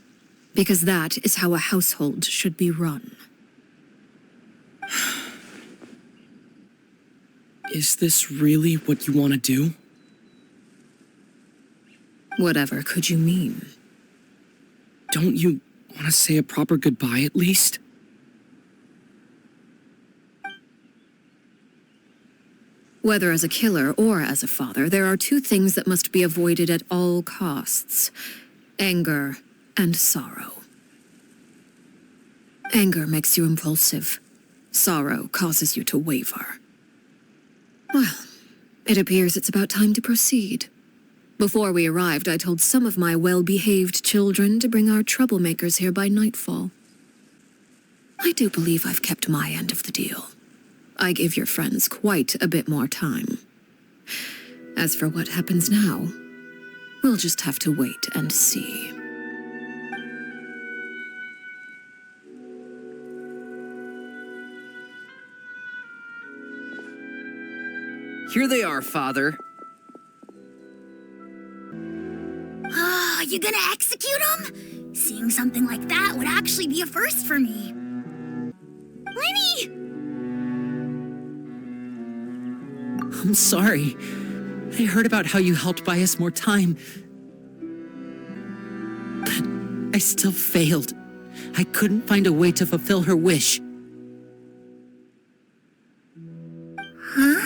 because that is how a household should be run. Is this really what you want to do? Whatever could you mean? Don't you want to say a proper goodbye at least? Whether as a killer or as a father, there are two things that must be avoided at all costs: anger and sorrow. Anger makes you impulsive. Sorrow causes you to waver. Well, it appears it's about time to proceed. Before we arrived, I told some of my well-behaved children to bring our troublemakers here by nightfall. I do believe I've kept my end of the deal. I gave your friends quite a bit more time. As for what happens now, we'll just have to wait and see. Here they are, Father. You gonna execute him? Seeing something like that would actually be a first for me. Lenny! I'm sorry. I heard about how you helped buy us more time. But I still failed. I couldn't find a way to fulfill her wish. Huh?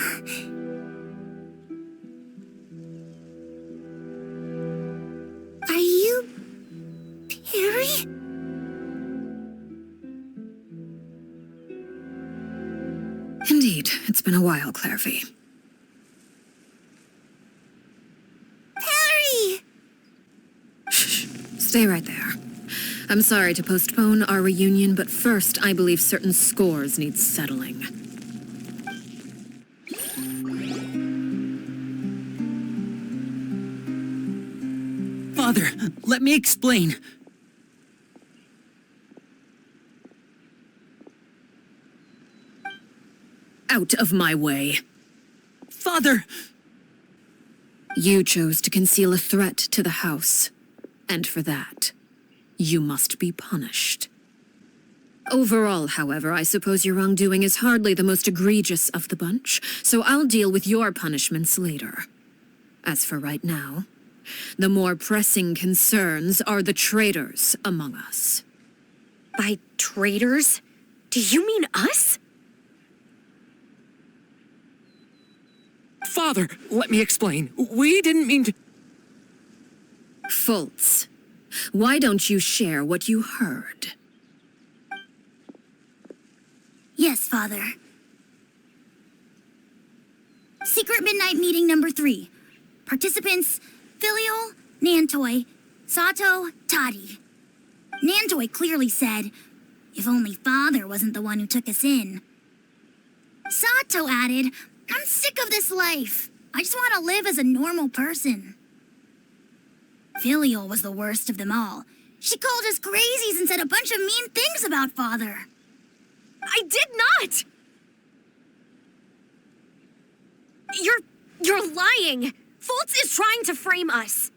Are you Perry? Indeed, it's been a while, Clairvy. Perry! Shh, stay right there. I'm sorry to postpone our reunion, but first I believe certain scores need settling. Father, let me explain. Out of my way. Father! You chose to conceal a threat to the house, and for that, you must be punished. Overall, however, I suppose your wrongdoing is hardly the most egregious of the bunch, so I'll deal with your punishments later. As for right now, the more pressing concerns are the traitors among us. By traitors? Do you mean us? Father, let me explain. We didn't mean to... Fultz, why don't you share what you heard? Yes, Father. Secret Midnight Meeting number 3. Participants: Filial, Nantoy, Sato, Toddy. Nantoy clearly said, "If only Father wasn't the one who took us in." Sato added, "I'm sick of this life. I just want to live as a normal person." Filial was the worst of them all. She called us crazies and said a bunch of mean things about Father. I did not! You're lying! Fultz is trying to frame us.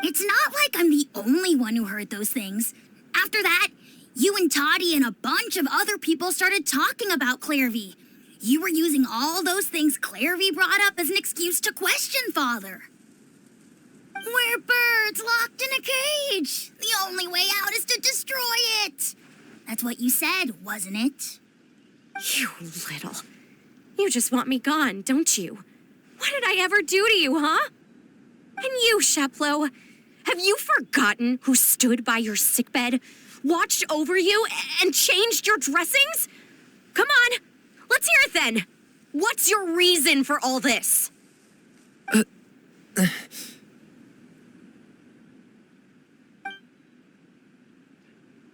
It's not like I'm the only one who heard those things. After that, you and Toddy and a bunch of other people started talking about Clairvy. You were using all those things Clairvy brought up as an excuse to question Father. We're birds locked in a cage. The only way out is to destroy it. That's what you said, wasn't it? You little. You just want me gone, don't you? What did I ever do to you, huh? And you, Sheplo, have you forgotten who stood by your sickbed, watched over you, and changed your dressings? Come on, let's hear it then. What's your reason for all this?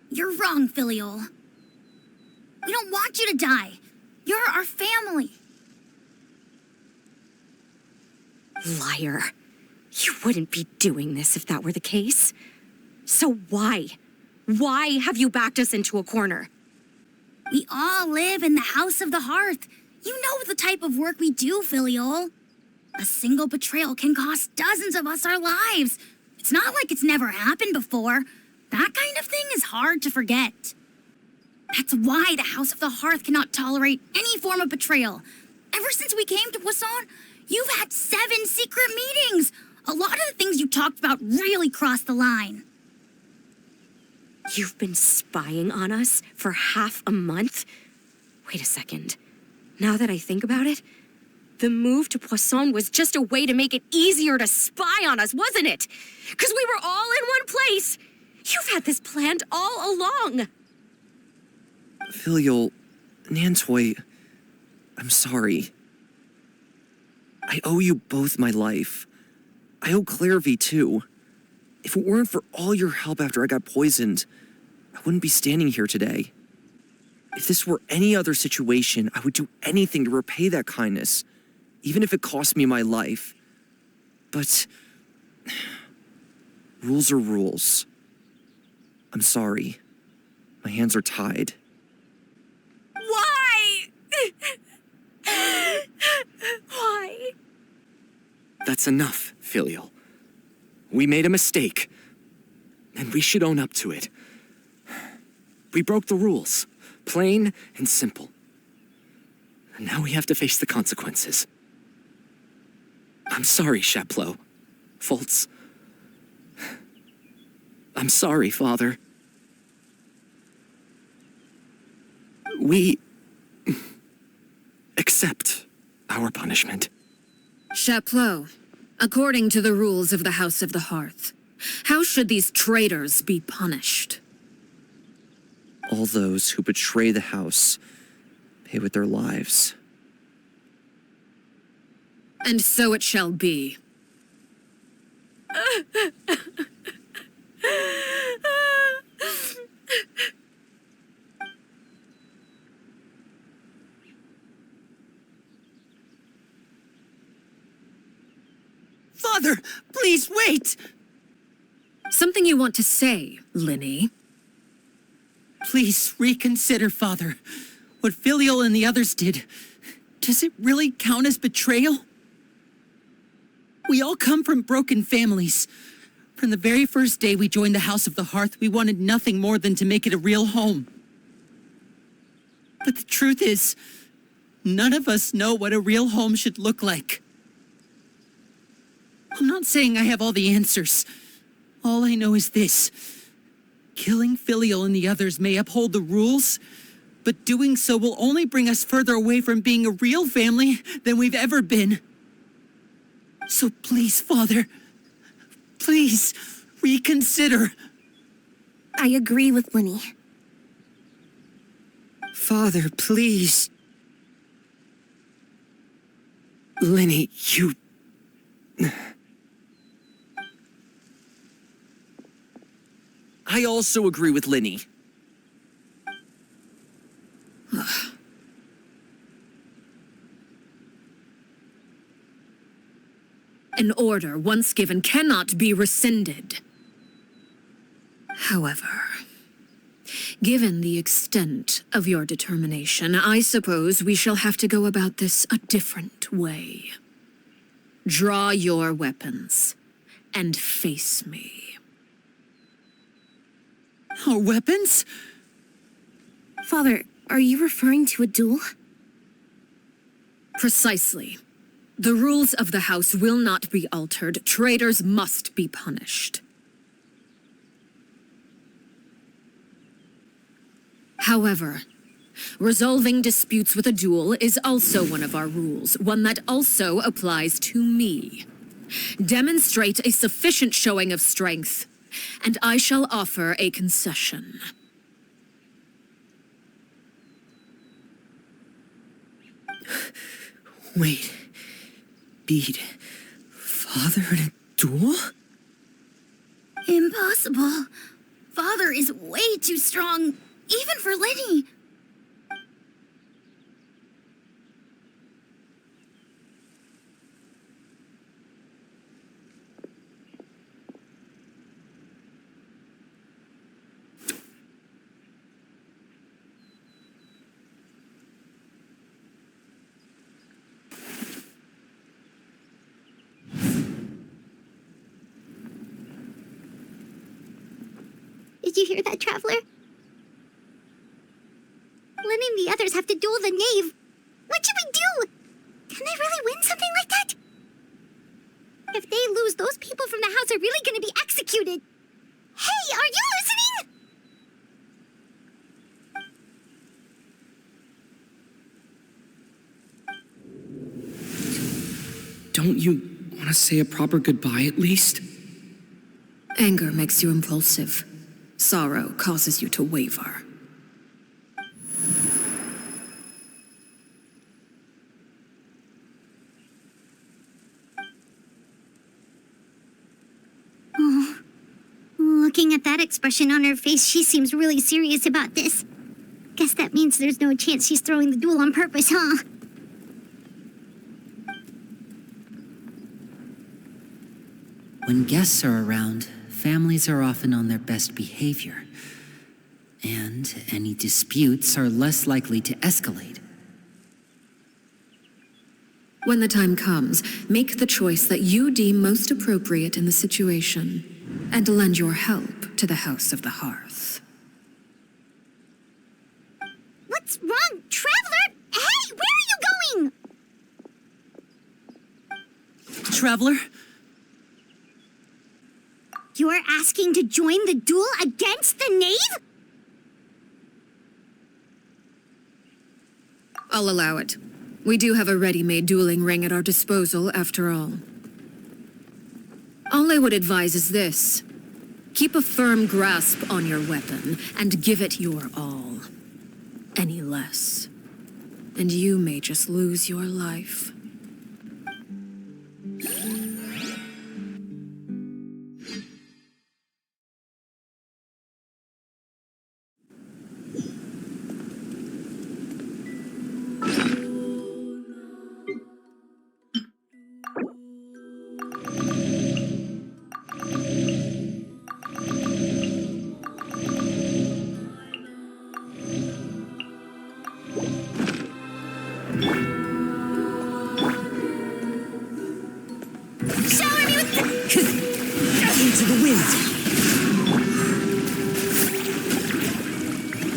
You're wrong, Filial. We don't want you to die. You're our family. Liar. You wouldn't be doing this if that were the case. So why? Why have you backed us into a corner? We all live in the House of the Hearth. You know the type of work we do, Filiol. A single betrayal can cost dozens of us our lives. It's not like it's never happened before. That kind of thing is hard to forget. That's why the House of the Hearth cannot tolerate any form of betrayal. Ever since we came to Poisson, you've had 7 secret meetings. A lot of the things you talked about really crossed the line. You've been spying on us for half a month? Wait a second. Now that I think about it, the move to Poisson was just a way to make it easier to spy on us, wasn't it? Because we were all in one place. You've had this planned all along. Filial, Nantoy, I'm sorry. I owe you both my life. I owe Clairvy too. If it weren't for all your help after I got poisoned, I wouldn't be standing here today. If this were any other situation, I would do anything to repay that kindness, even if it cost me my life. But rules are rules. I'm sorry. My hands are tied. Why? Why? That's enough, Filial. We made a mistake, and we should own up to it. We broke the rules, plain and simple. And now we have to face the consequences. I'm sorry, Chapleau. Foltz. I'm sorry, Father. We accept our punishment. Chapleau, according to the rules of the House of the Hearth, how should these traitors be punished? All those who betray the house pay with their lives. And so it shall be. Father, please wait! Something you want to say, Linny? Please reconsider, Father. What Filial and the others did, does it really count as betrayal? We all come from broken families. From the very first day we joined the House of the Hearth, we wanted nothing more than to make it a real home. But the truth is, none of us know what a real home should look like. I'm not saying I have all the answers. All I know is this. Killing Filial and the others may uphold the rules, but doing so will only bring us further away from being a real family than we've ever been. So please, Father, please reconsider. I agree with Linny. Father, please. Linny, you... I also agree with Linny. An order once given cannot be rescinded. However, given the extent of your determination, I suppose we shall have to go about this a different way. Draw your weapons and face me. Our weapons? Father, are you referring to a duel? Precisely. The rules of the house will not be altered. Traitors must be punished. However, resolving disputes with a duel is also one of our rules, one that also applies to me. Demonstrate a sufficient showing of strength, and I shall offer a concession. Wait. Beat Father in a duel? Impossible. Father is way too strong, even for Linny. Did you hear that, Traveler? Letting the others have to duel the knave. What should we do? Can they really win something like that? If they lose, those people from the house are really going to be executed. Hey, are you listening? Don't you want to say a proper goodbye at least? Anger makes you impulsive. Sorrow causes you to waver. Oh, looking at that expression on her face, she seems really serious about this. Guess that means there's no chance she's throwing the duel on purpose, huh? When guests are around, families are often on their best behavior, and any disputes are less likely to escalate. When the time comes, make the choice that you deem most appropriate in the situation, and lend your help to the House of the Hearth. What's wrong, Traveler? Hey, where are you going? Traveler? You're asking to join the duel against the knave? I'll allow it. We do have a ready-made dueling ring at our disposal, after all. All I would advise is this. Keep a firm grasp on your weapon, and give it your all. Any less, and you may just lose your life.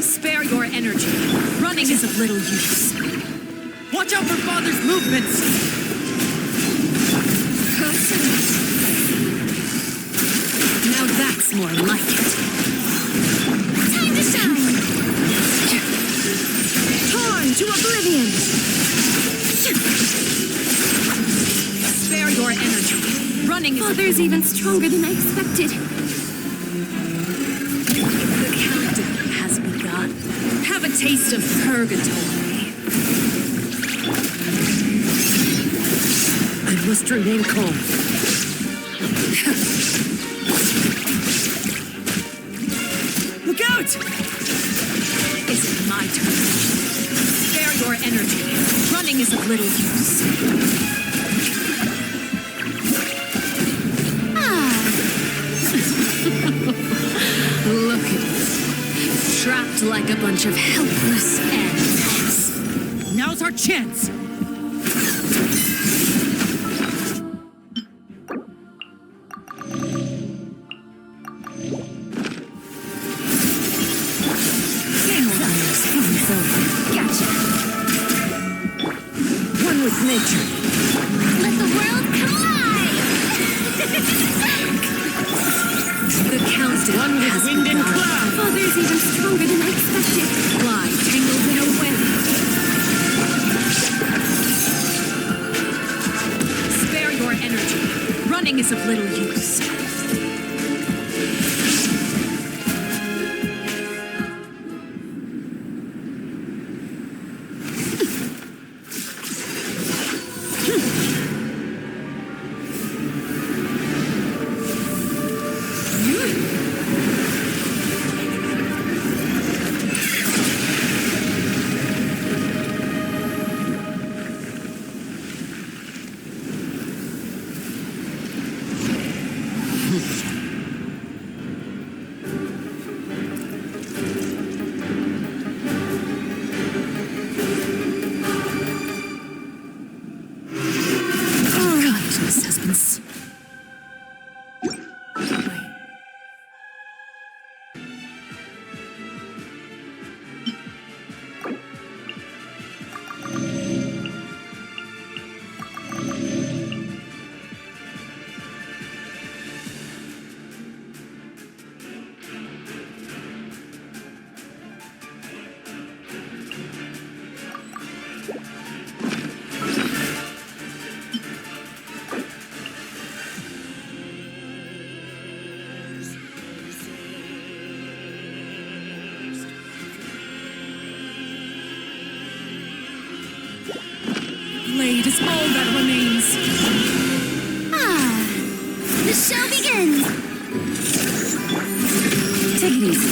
Spare your energy. Running is of little use. Watch out for Father's movements! Now that's more like it. Time to shine! Torn to oblivion! Spare your energy. Running is... Father's even stronger than I expected. The countdown has begun. Have a taste of purgatory. I must remain calm. Look out! Is it my turn? Spare your energy. Running is of little use. Look at us. Trapped like a bunch of helpless animals. Now's our chance. Gotcha. One with nature. Let the world collide! The countdown has wind and cloud. Father's even stronger than I expected. Fly tangled in a web. Spare your energy. Running is of little use. fate is all that remains. Ah, the show begins. Take it easy.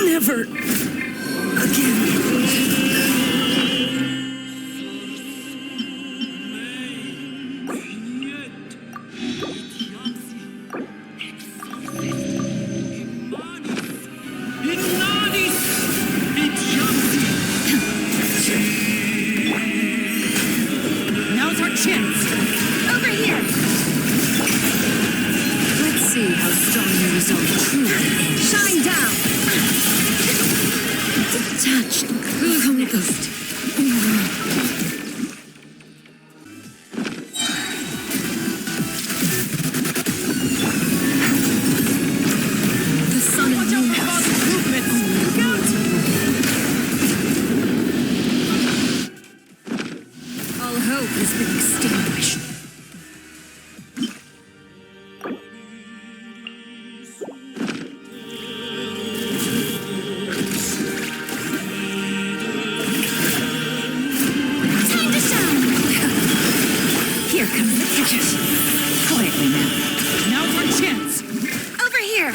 Never again. Now's our chance. Over here. Let's see how strong your resolve truly is. Shine down. Detached from the ghost. The sun and moon house. All hope has been extinguished. Time to shine. Here comes the catch. Quietly now. Now's our chance. Over here.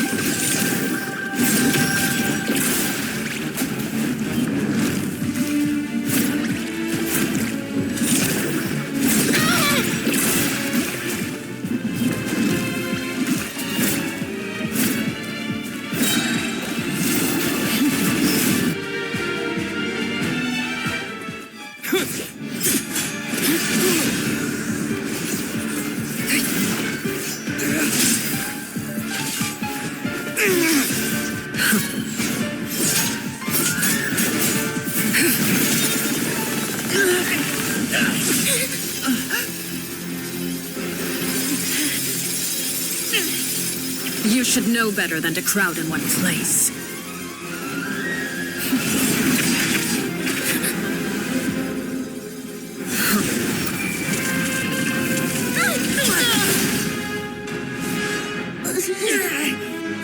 You should know better than to crowd in one place.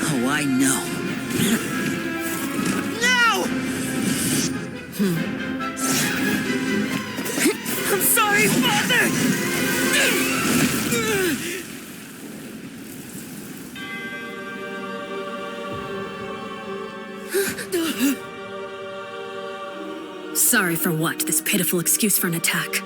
Oh, I know. I'm sorry, Father! Sorry for what? This pitiful excuse for an attack.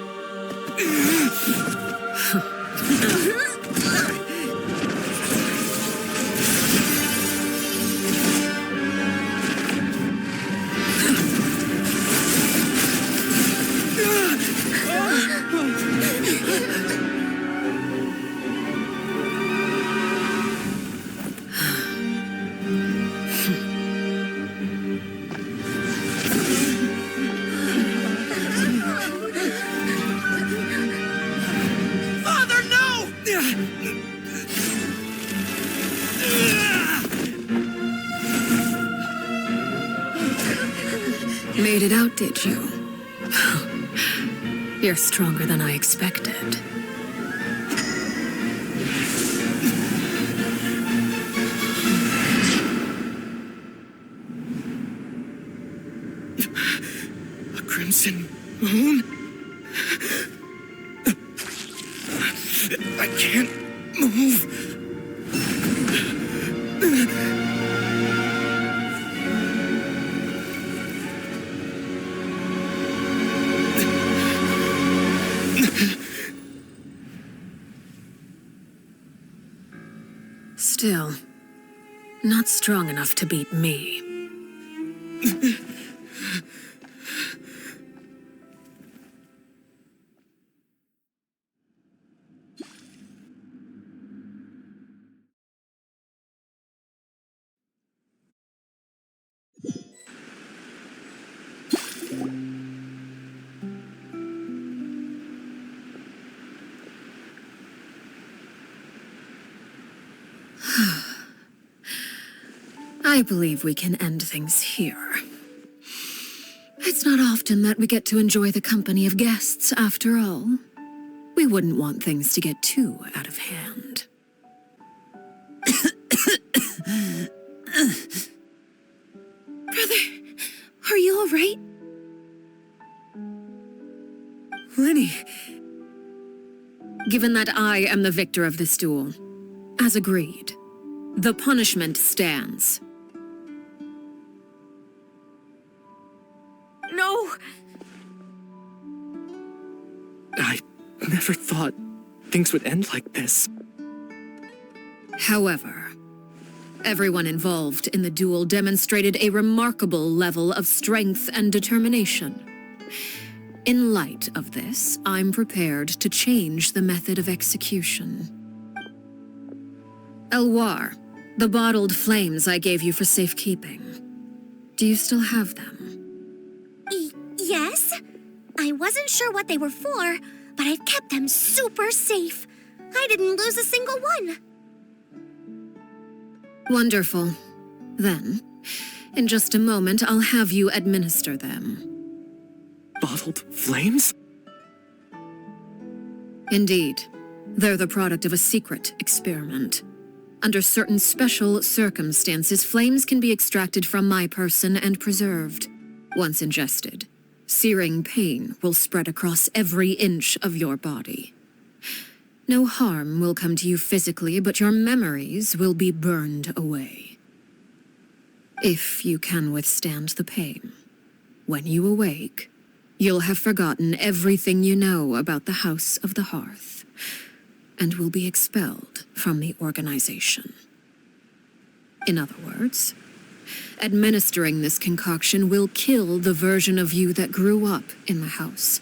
Father, no! Made it out, did you? You're stronger than I expected. A crimson moon? I can't move. Still, not strong enough to beat me. I believe we can end things here. It's not often that we get to enjoy the company of guests, after all. We wouldn't want things to get too out of hand. Brother, are you all right? Lenny. Given that I am the victor of this duel, as agreed, the punishment stands. No! I never thought things would end like this. However, everyone involved in the duel demonstrated a remarkable level of strength and determination. In light of this, I'm prepared to change the method of execution. Elwar, the bottled flames I gave you for safekeeping. Do you still have them? Yes? I wasn't sure what they were for, but I've kept them super safe. I didn't lose a single one. Wonderful. Then, in just a moment, I'll have you administer them. Bottled flames? Indeed. They're the product of a secret experiment. Under certain special circumstances, flames can be extracted from my person and preserved. Once ingested, searing pain will spread across every inch of your body. No harm will come to you physically, but your memories will be burned away. If you can withstand the pain, when you awake, you'll have forgotten everything you know about the House of the Hearth, and will be expelled from the organization. In other words, administering this concoction will kill the version of you that grew up in the house,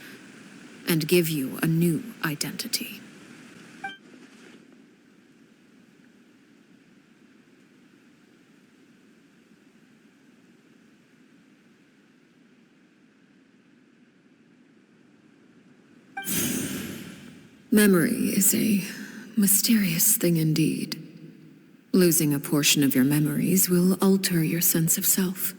and give you a new identity. Memory is a mysterious thing indeed. Losing a portion of your memories will alter your sense of self.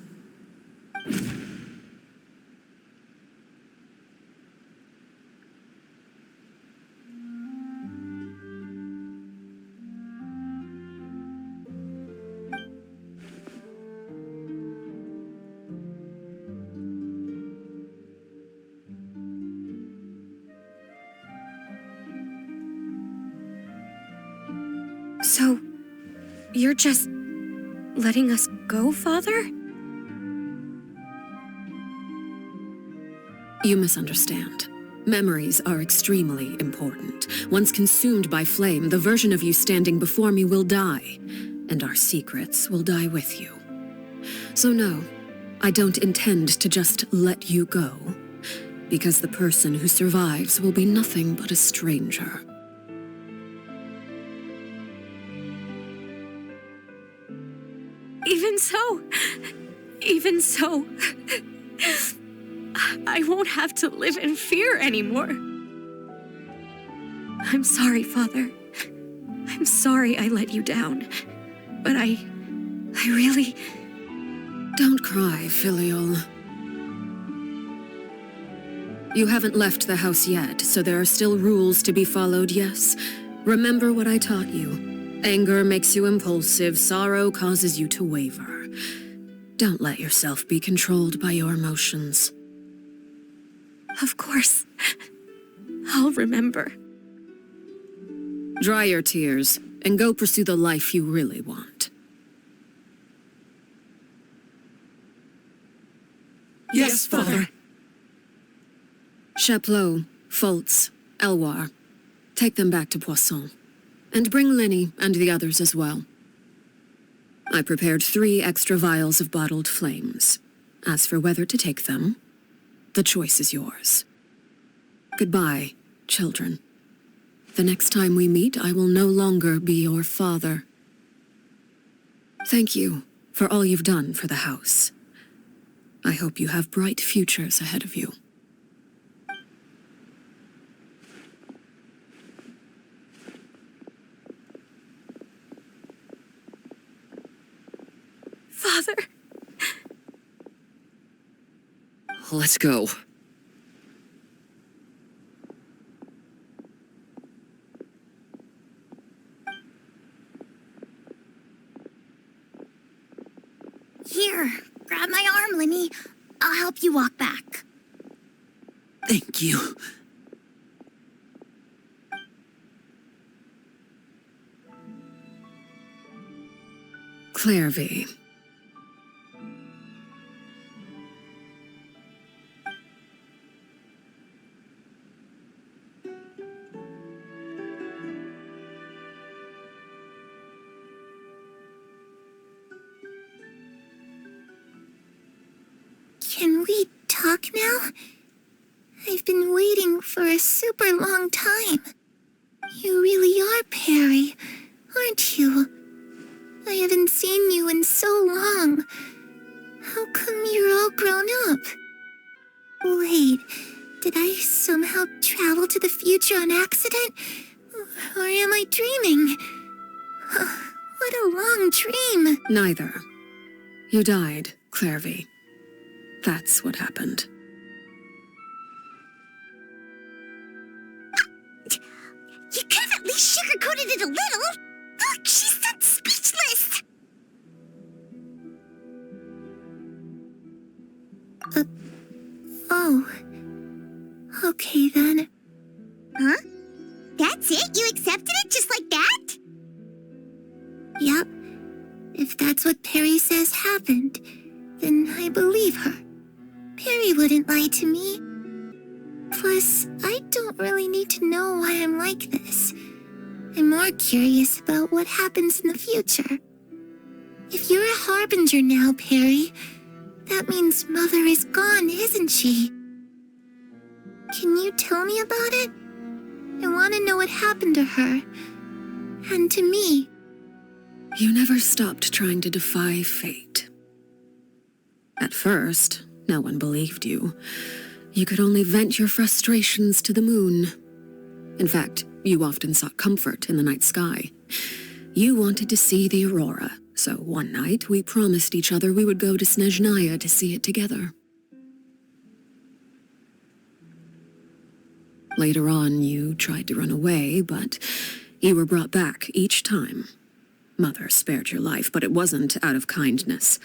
So, you're just letting us go, Father? You misunderstand. Memories are extremely important. Once consumed by flame, the version of you standing before me will die, and our secrets will die with you. So no, I don't intend to just let you go, because the person who survives will be nothing but a stranger. Even so, I won't have to live in fear anymore. I'm sorry, Father. I'm sorry I let you down. But I really... Don't cry, filial. You haven't left the house yet, so there are still rules to be followed, yes. Remember what I taught you. Anger makes you impulsive, sorrow causes you to waver. Don't let yourself be controlled by your emotions. Of course. I'll remember. Dry your tears, and go pursue the life you really want. Yes, Father. Chaplot, Foltz, Elwar, take them back to Poisson. And bring Lenny and the others as well. I prepared 3 extra vials of bottled flames. As for whether to take them, the choice is yours. Goodbye, children. The next time we meet, I will no longer be your father. Thank you for all you've done for the house. I hope you have bright futures ahead of you. Father. Let's go. Here, grab my arm, Lenny. I'll help you walk back. Thank you. Clairvy. Can we talk now? I've been waiting for a super long time. You really are Perry, aren't you? I haven't seen you in so long. How come you're all grown up? Wait, did I somehow travel to the future on accident? Or am I dreaming? What a long dream. Neither. You died, Clairvy. That's what happened. You could have at least sugarcoated it a little. Look, she's so speechless. Oh. Okay then. Huh? That's it? You accepted it just like that? Yep. If that's what Perry says happened, then I believe her. Perry wouldn't lie to me. Plus, I don't really need to know why I'm like this. I'm more curious about what happens in the future. If you're a harbinger now, Perry, that means Mother is gone, isn't she? Can you tell me about it? I want to know what happened to her. And to me. You never stopped trying to defy fate. At first, no one believed you. You could only vent your frustrations to the moon. In fact, you often sought comfort in the night sky. You wanted to see the aurora, so one night we promised each other we would go to Snezhnaya to see it together. Later on, you tried to run away, but you were brought back each time. Mother spared your life, but it wasn't out of kindness.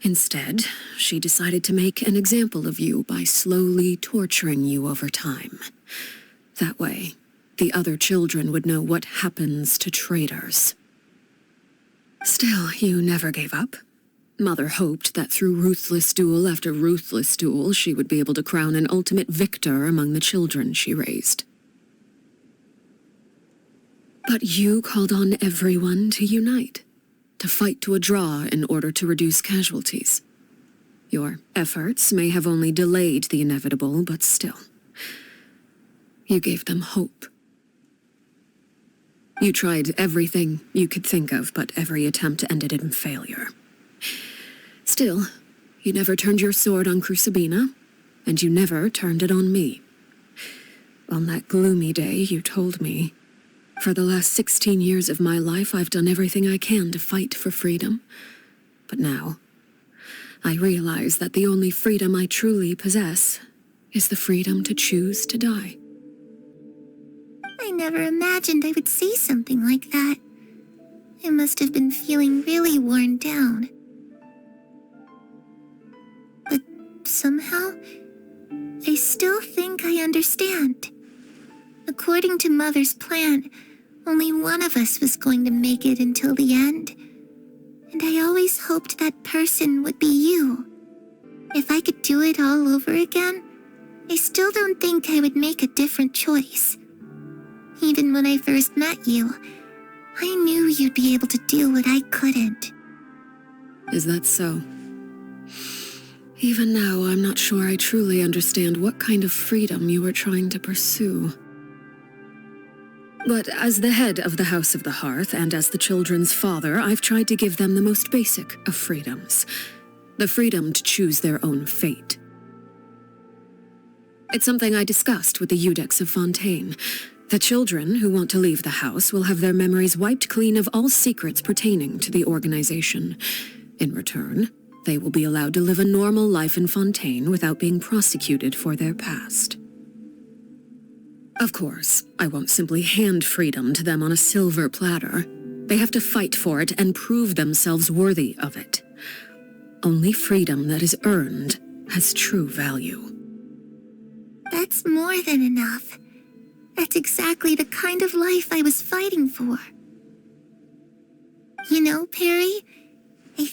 Instead, she decided to make an example of you by slowly torturing you over time. That way, the other children would know what happens to traitors. Still, you never gave up. Mother hoped that through ruthless duel after ruthless duel, she would be able to crown an ultimate victor among the children she raised. But you called on everyone to unite, to fight to a draw in order to reduce casualties. Your efforts may have only delayed the inevitable, but still. You gave them hope. You tried everything you could think of, but every attempt ended in failure. Still, you never turned your sword on Crucibina, and you never turned it on me. On that gloomy day, you told me, "For the last 16 years of my life, I've done everything I can to fight for freedom. But now, I realize that the only freedom I truly possess is the freedom to choose to die." I never imagined I would say something like that. I must have been feeling really worn down. But somehow, I still think I understand. According to Mother's plan, only one of us was going to make it until the end. And I always hoped that person would be you. If I could do it all over again, I still don't think I would make a different choice. Even when I first met you, I knew you'd be able to do what I couldn't. Is that so? Even now, I'm not sure I truly understand what kind of freedom you were trying to pursue. But as the head of the House of the Hearth and as the children's father, I've tried to give them the most basic of freedoms. The freedom to choose their own fate. It's something I discussed with the Eudex of Fontaine. The children who want to leave the house will have their memories wiped clean of all secrets pertaining to the organization. In return, they will be allowed to live a normal life in Fontaine without being prosecuted for their past. Of course, I won't simply hand freedom to them on a silver platter. They have to fight for it and prove themselves worthy of it. Only freedom that is earned has true value. That's more than enough. That's exactly the kind of life I was fighting for. You know, Perry,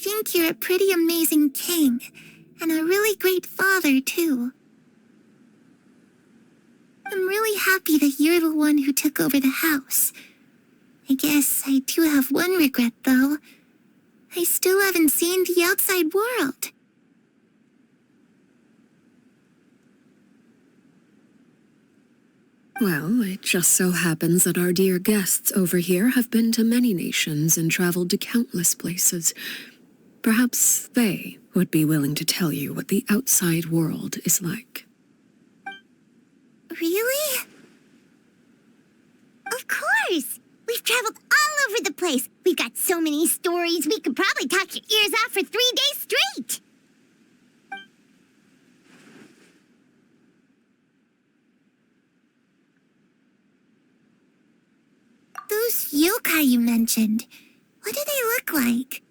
think you're a pretty amazing king, and a really great father, too. I'm really happy that you're the one who took over the house. I guess I do have one regret, though. I still haven't seen the outside world. Well, it just so happens that our dear guests over here have been to many nations and traveled to countless places. Perhaps they would be willing to tell you what the outside world is like. Really? Of course! We've traveled all over the place. We've got so many stories, we could probably talk your ears off for 3 days straight! Those yokai you mentioned, what do they look like?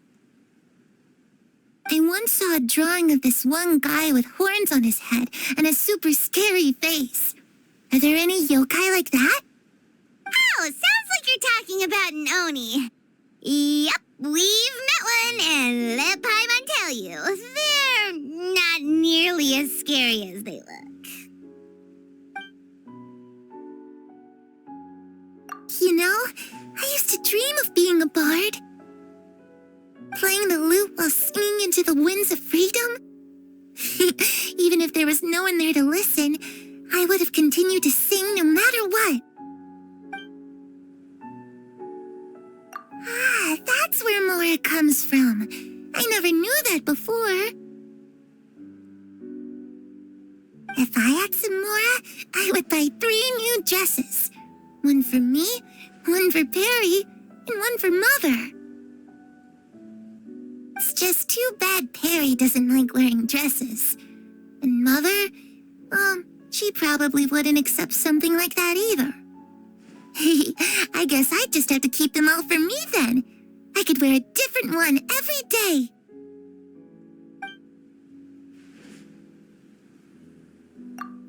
I once saw a drawing of this one guy with horns on his head and a super scary face. Are there any yokai like that? Oh, sounds like you're talking about an Oni. Yep, we've met one, and let Paimon tell you, they're not nearly as scary as they look. You know, I used to dream of being a bard. Playing the lute while singing into the winds of freedom. Even if there was no one there to listen, I would have continued to sing no matter what. Ah, that's where Mora comes from. I never knew that before. If I had some Mora, I would buy 3 new dresses. One for me, one for Perry, and one for Mother. It's just too bad Perry doesn't like wearing dresses. And Mother, she probably wouldn't accept something like that either. I guess I'd just have to keep them all for me then. I could wear a different one every day.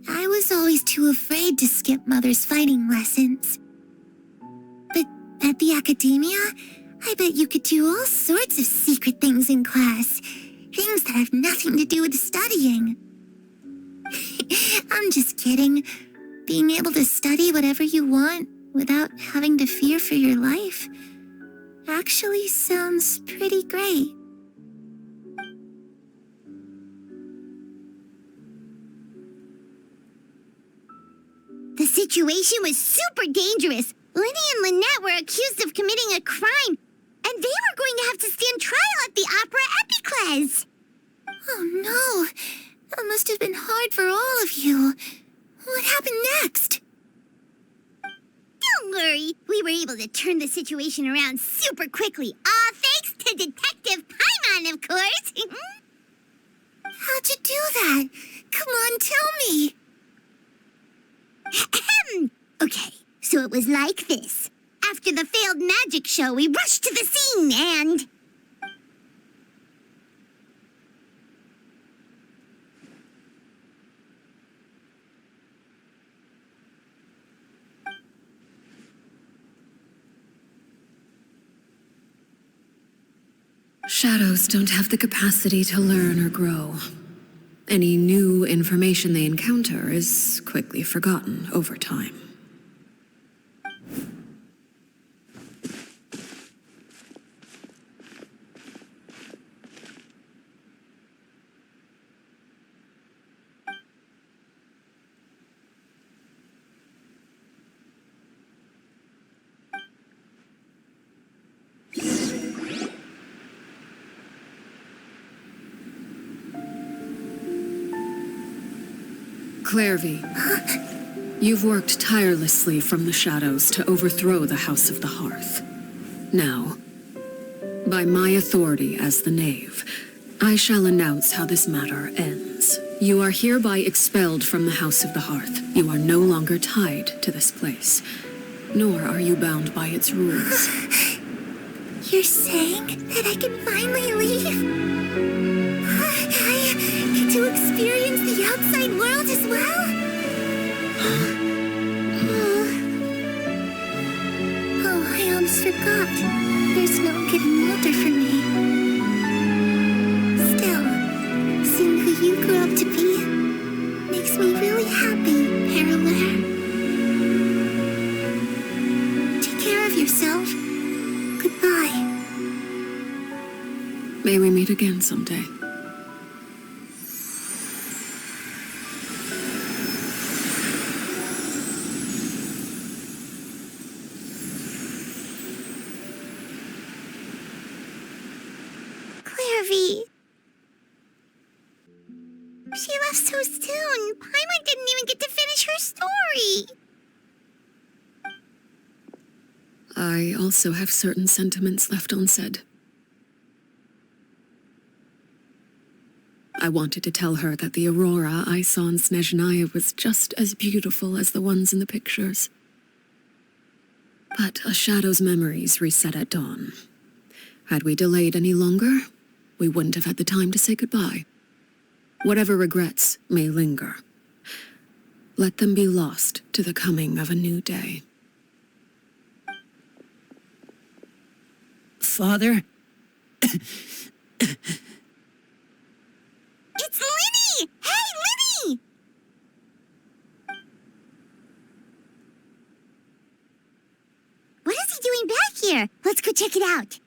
I was always too afraid to skip Mother's fighting lessons. But at the academia, I bet you could do all sorts of secret things in class. Things that have nothing to do with studying. I'm just kidding. Being able to study whatever you want without having to fear for your life actually sounds pretty great. The situation was super dangerous. Lenny and Lynette were accused of committing a crime, and they were going to have to stand trial at the Opera Epicles. Oh no, that must have been hard for all of you. What happened next? Don't worry, we were able to turn the situation around super quickly, all thanks to Detective Paimon, of course. How'd you do that? Come on, tell me. Okay, so it was like this. After the failed magic show, we rushed to the scene and... Shadows don't have the capacity to learn or grow. Any new information they encounter is quickly forgotten over time. Clairvy, you've worked tirelessly from the shadows to overthrow the House of the Hearth. Now, by my authority as the Knave, I shall announce how this matter ends. You are hereby expelled from the House of the Hearth. You are no longer tied to this place, nor are you bound by its rules. You're saying that I can finally leave? I get to experience the outside world as well? Oh, I almost forgot. There's no getting older for me. May we meet again someday. Clairvy. She left so soon. Paimon didn't even get to finish her story. I also have certain sentiments left unsaid. I wanted to tell her that the aurora I saw in Snezhnaya was just as beautiful as the ones in the pictures. But a shadow's memories reset at dawn. Had we delayed any longer, we wouldn't have had the time to say goodbye. Whatever regrets may linger, let them be lost to the coming of a new day. Father? It's Linny! Hey, Linny! What is he doing back here? Let's go check it out.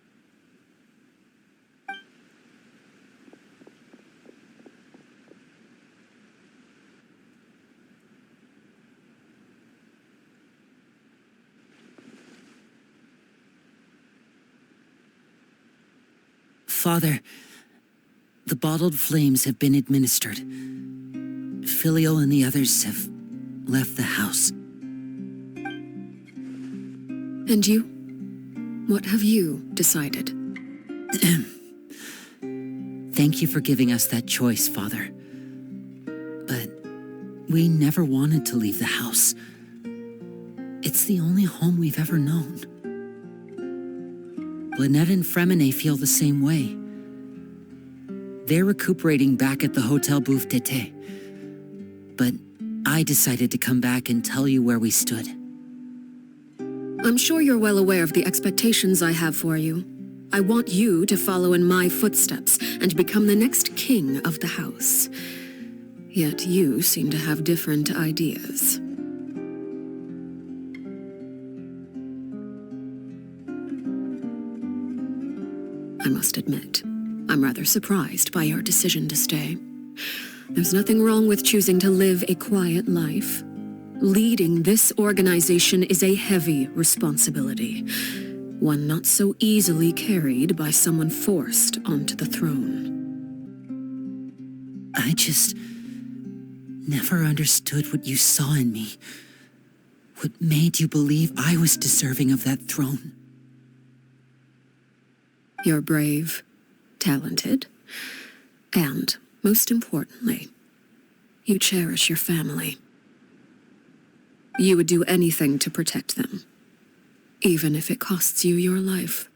Father, the bottled flames have been administered. Filial and the others have left the house. And you? What have you decided? Thank you for giving us that choice, Father. But we never wanted to leave the house. It's the only home we've ever known. Lynette and Fremine feel the same way. They're recuperating back at the Hotel Bouffe d'été. But I decided to come back and tell you where we stood. I'm sure you're well aware of the expectations I have for you. I want you to follow in my footsteps and become the next king of the house. Yet you seem to have different ideas. I must admit, I'm rather surprised by your decision to stay. There's nothing wrong with choosing to live a quiet life. Leading this organization is a heavy responsibility, one not so easily carried by someone forced onto the throne. I just never understood what you saw in me. What made you believe I was deserving of that throne? You're brave, talented, and, most importantly, you cherish your family. You would do anything to protect them, even if it costs you your life.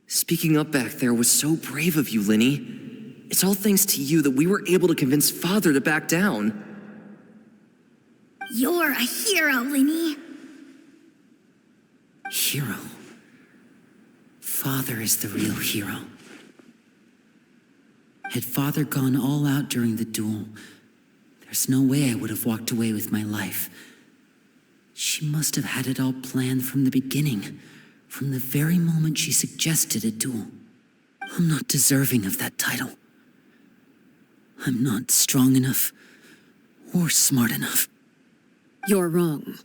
Speaking up back there was so brave of you, Linny. It's all thanks to you that we were able to convince Father to back down. You're a hero, Linny. Hero? Father is the real hero. Had Father gone all out during the duel, there's no way I would have walked away with my life. She must have had it all planned from the beginning, from the very moment she suggested a duel. I'm not deserving of that title. I'm not strong enough or smart enough. You're wrong.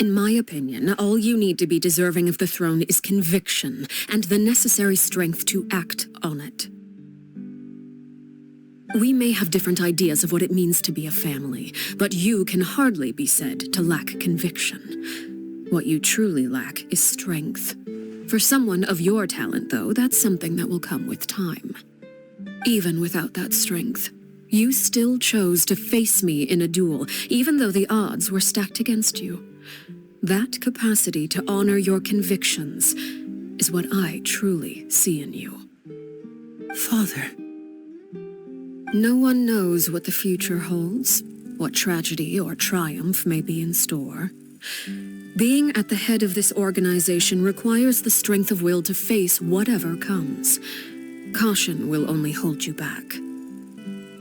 In my opinion, all you need to be deserving of the throne is conviction and the necessary strength to act on it. We may have different ideas of what it means to be a family, but you can hardly be said to lack conviction. What you truly lack is strength. For someone of your talent, though, that's something that will come with time. Even without that strength, you still chose to face me in a duel, even though the odds were stacked against you. That capacity to honor your convictions is what I truly see in you. Father. No one knows what the future holds, what tragedy or triumph may be in store. Being at the head of this organization requires the strength of will to face whatever comes. Caution will only hold you back.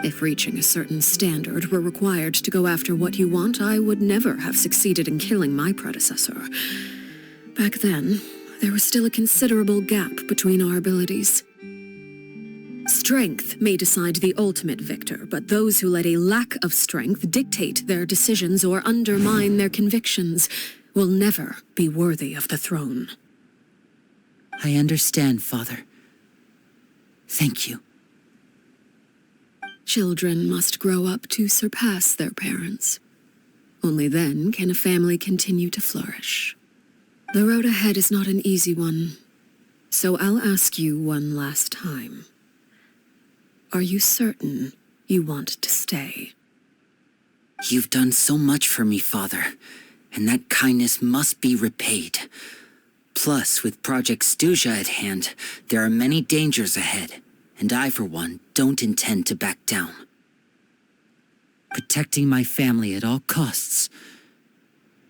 If reaching a certain standard were required to go after what you want, I would never have succeeded in killing my predecessor. Back then, there was still a considerable gap between our abilities. Strength may decide the ultimate victor, but those who let a lack of strength dictate their decisions or undermine their convictions will never be worthy of the throne. I understand, Father. Thank you. Children must grow up to surpass their parents. Only then can a family continue to flourish. The road ahead is not an easy one, so I'll ask you one last time. Are you certain you want to stay? You've done so much for me, Father, and that kindness must be repaid. Plus, with Project Stuja at hand, there are many dangers ahead, and I, for one, don't intend to back down. Protecting my family at all costs,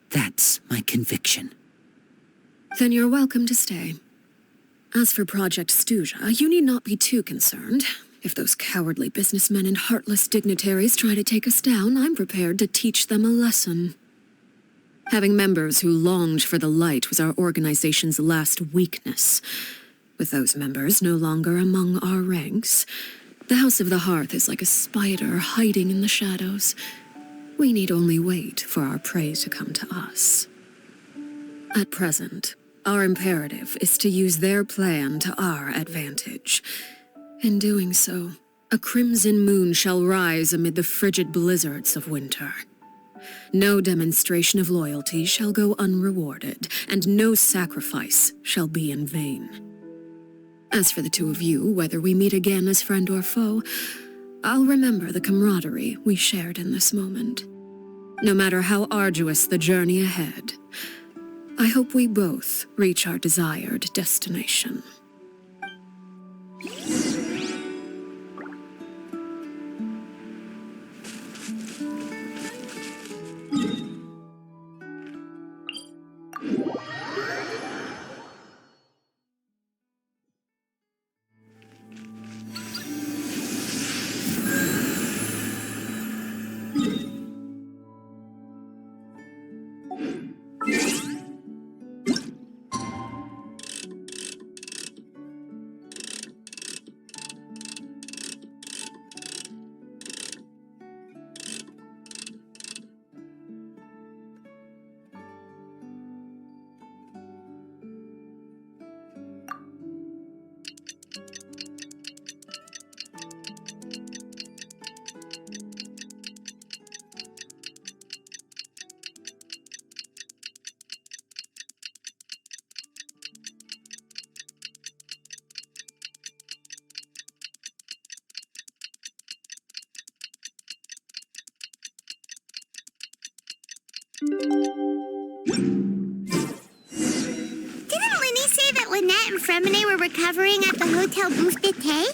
that's my conviction. Then you're welcome to stay. As for Project Stuja, you need not be too concerned. If those cowardly businessmen and heartless dignitaries try to take us down, I'm prepared to teach them a lesson. Having members who longed for the light was our organization's last weakness. With those members no longer among our ranks, the House of the Hearth is like a spider hiding in the shadows. We need only wait for our prey to come to us. At present, our imperative is to use their plan to our advantage. In doing so, a crimson moon shall rise amid the frigid blizzards of winter. No demonstration of loyalty shall go unrewarded, and no sacrifice shall be in vain. As for the two of you, whether we meet again as friend or foe, I'll remember the camaraderie we shared in this moment. No matter how arduous the journey ahead, I hope we both reach our desired destination. Fremine were recovering at the Hotel Booth d'été?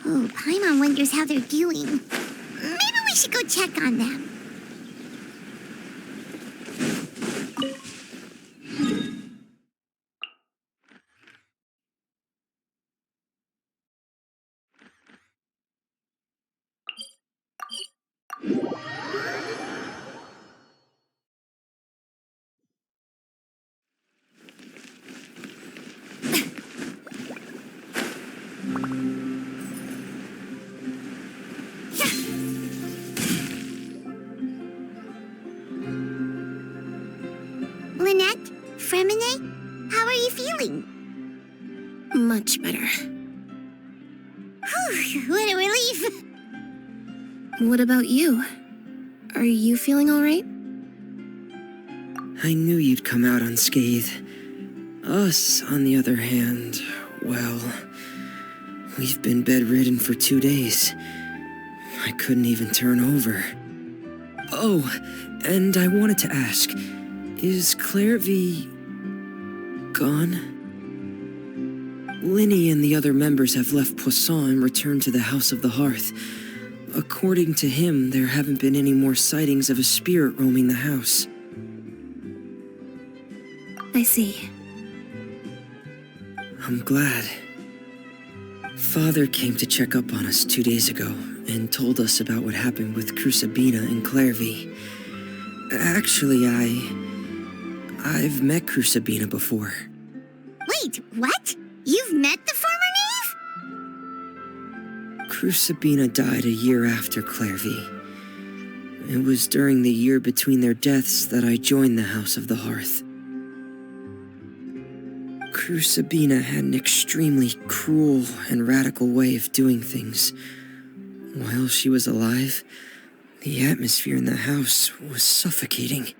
Oh, Paimon wonders how they're doing. Maybe we should go check on them. Lynette? Fremine? How are you feeling? Much better. Whew, what a relief. What about you? Are you feeling all right? I knew you'd come out unscathed. Us, on the other hand, well, we've been bedridden for 2 days. I couldn't even turn over. Oh, and I wanted to ask, is Claire V. gone? Linny and the other members have left Poisson and returned to the House of the Hearth. According to him, there haven't been any more sightings of a spirit roaming the house. I see. I'm glad. Father came to check up on us 2 days ago, and told us about what happened with Crusabina and Clairvy. Actually, I've met Crusabina before. Wait, what? You've met the former knave? Crusabina died a year after Clairvy. It was during the year between their deaths that I joined the House of the Hearth. Crusabina had an extremely cruel and radical way of doing things. While she was alive, the atmosphere in the house was suffocating.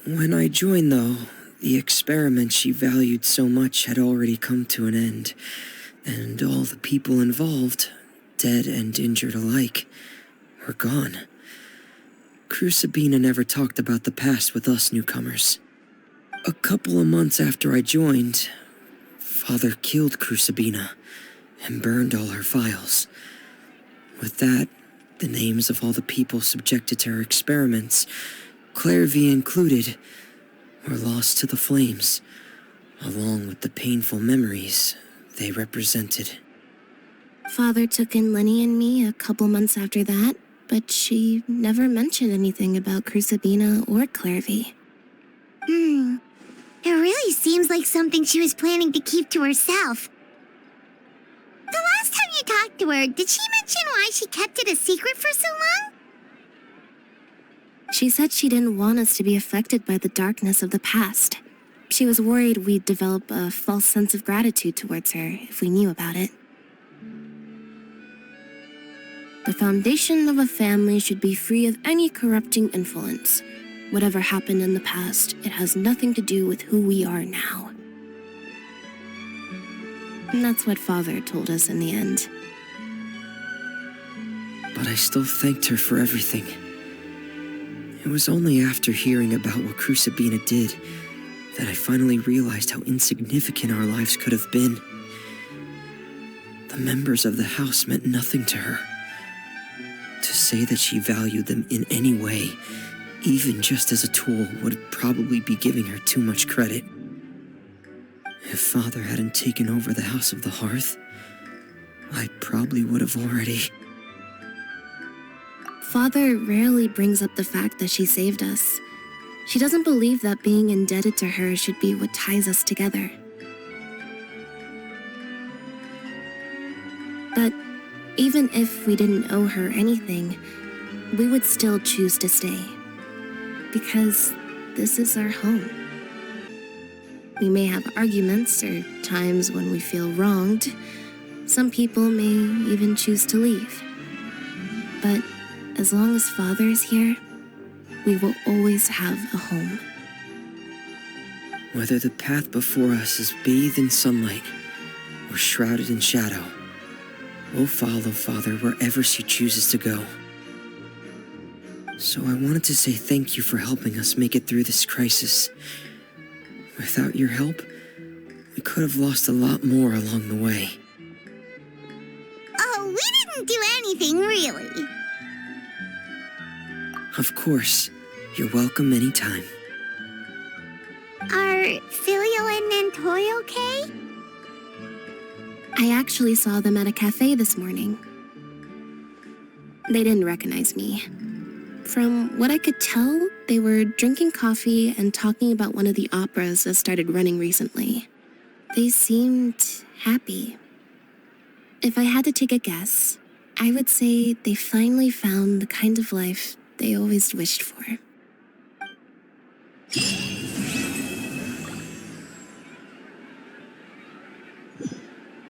When I joined, though, the experiment she valued so much had already come to an end, and all the people involved, dead and injured alike, were gone. Crusabina never talked about the past with us newcomers. A couple of months after I joined, Father killed Crusabina and burned all her files. With that, the names of all the people subjected to her experiments, Clairvy included, were lost to the flames, along with the painful memories they represented. Father took in Lenny and me a couple months after that, but she never mentioned anything about Crusabina or Clairvy. It really seems like something she was planning to keep to herself. The last time you talked to her, did she mention why she kept it a secret for so long? She said she didn't want us to be affected by the darkness of the past. She was worried we'd develop a false sense of gratitude towards her if we knew about it. The foundation of a family should be free of any corrupting influence. Whatever happened in the past, it has nothing to do with who we are now. And that's what Father told us in the end. But I still thanked her for everything. It was only after hearing about what Crusabina did that I finally realized how insignificant our lives could have been. The members of the house meant nothing to her. To say that she valued them in any way, even just as a tool, would probably be giving her too much credit. If Father hadn't taken over the House of the Hearth, I probably would have already... Father rarely brings up the fact that she saved us. She doesn't believe that being indebted to her should be what ties us together. But even if we didn't owe her anything, we would still choose to stay. Because this is our home. We may have arguments or times when we feel wronged. Some people may even choose to leave. But as long as Father is here, we will always have a home. Whether the path before us is bathed in sunlight or shrouded in shadow, we'll follow Father wherever she chooses to go. So I wanted to say thank you for helping us make it through this crisis. Without your help, we could have lost a lot more along the way. Oh, we didn't do anything, really. Of course. You're welcome anytime. Are Filio and Nantoy okay? I actually saw them at a cafe this morning. They didn't recognize me. From what I could tell, they were drinking coffee and talking about one of the operas that started running recently. They seemed happy. If I had to take a guess, I would say they finally found the kind of life they always wished for.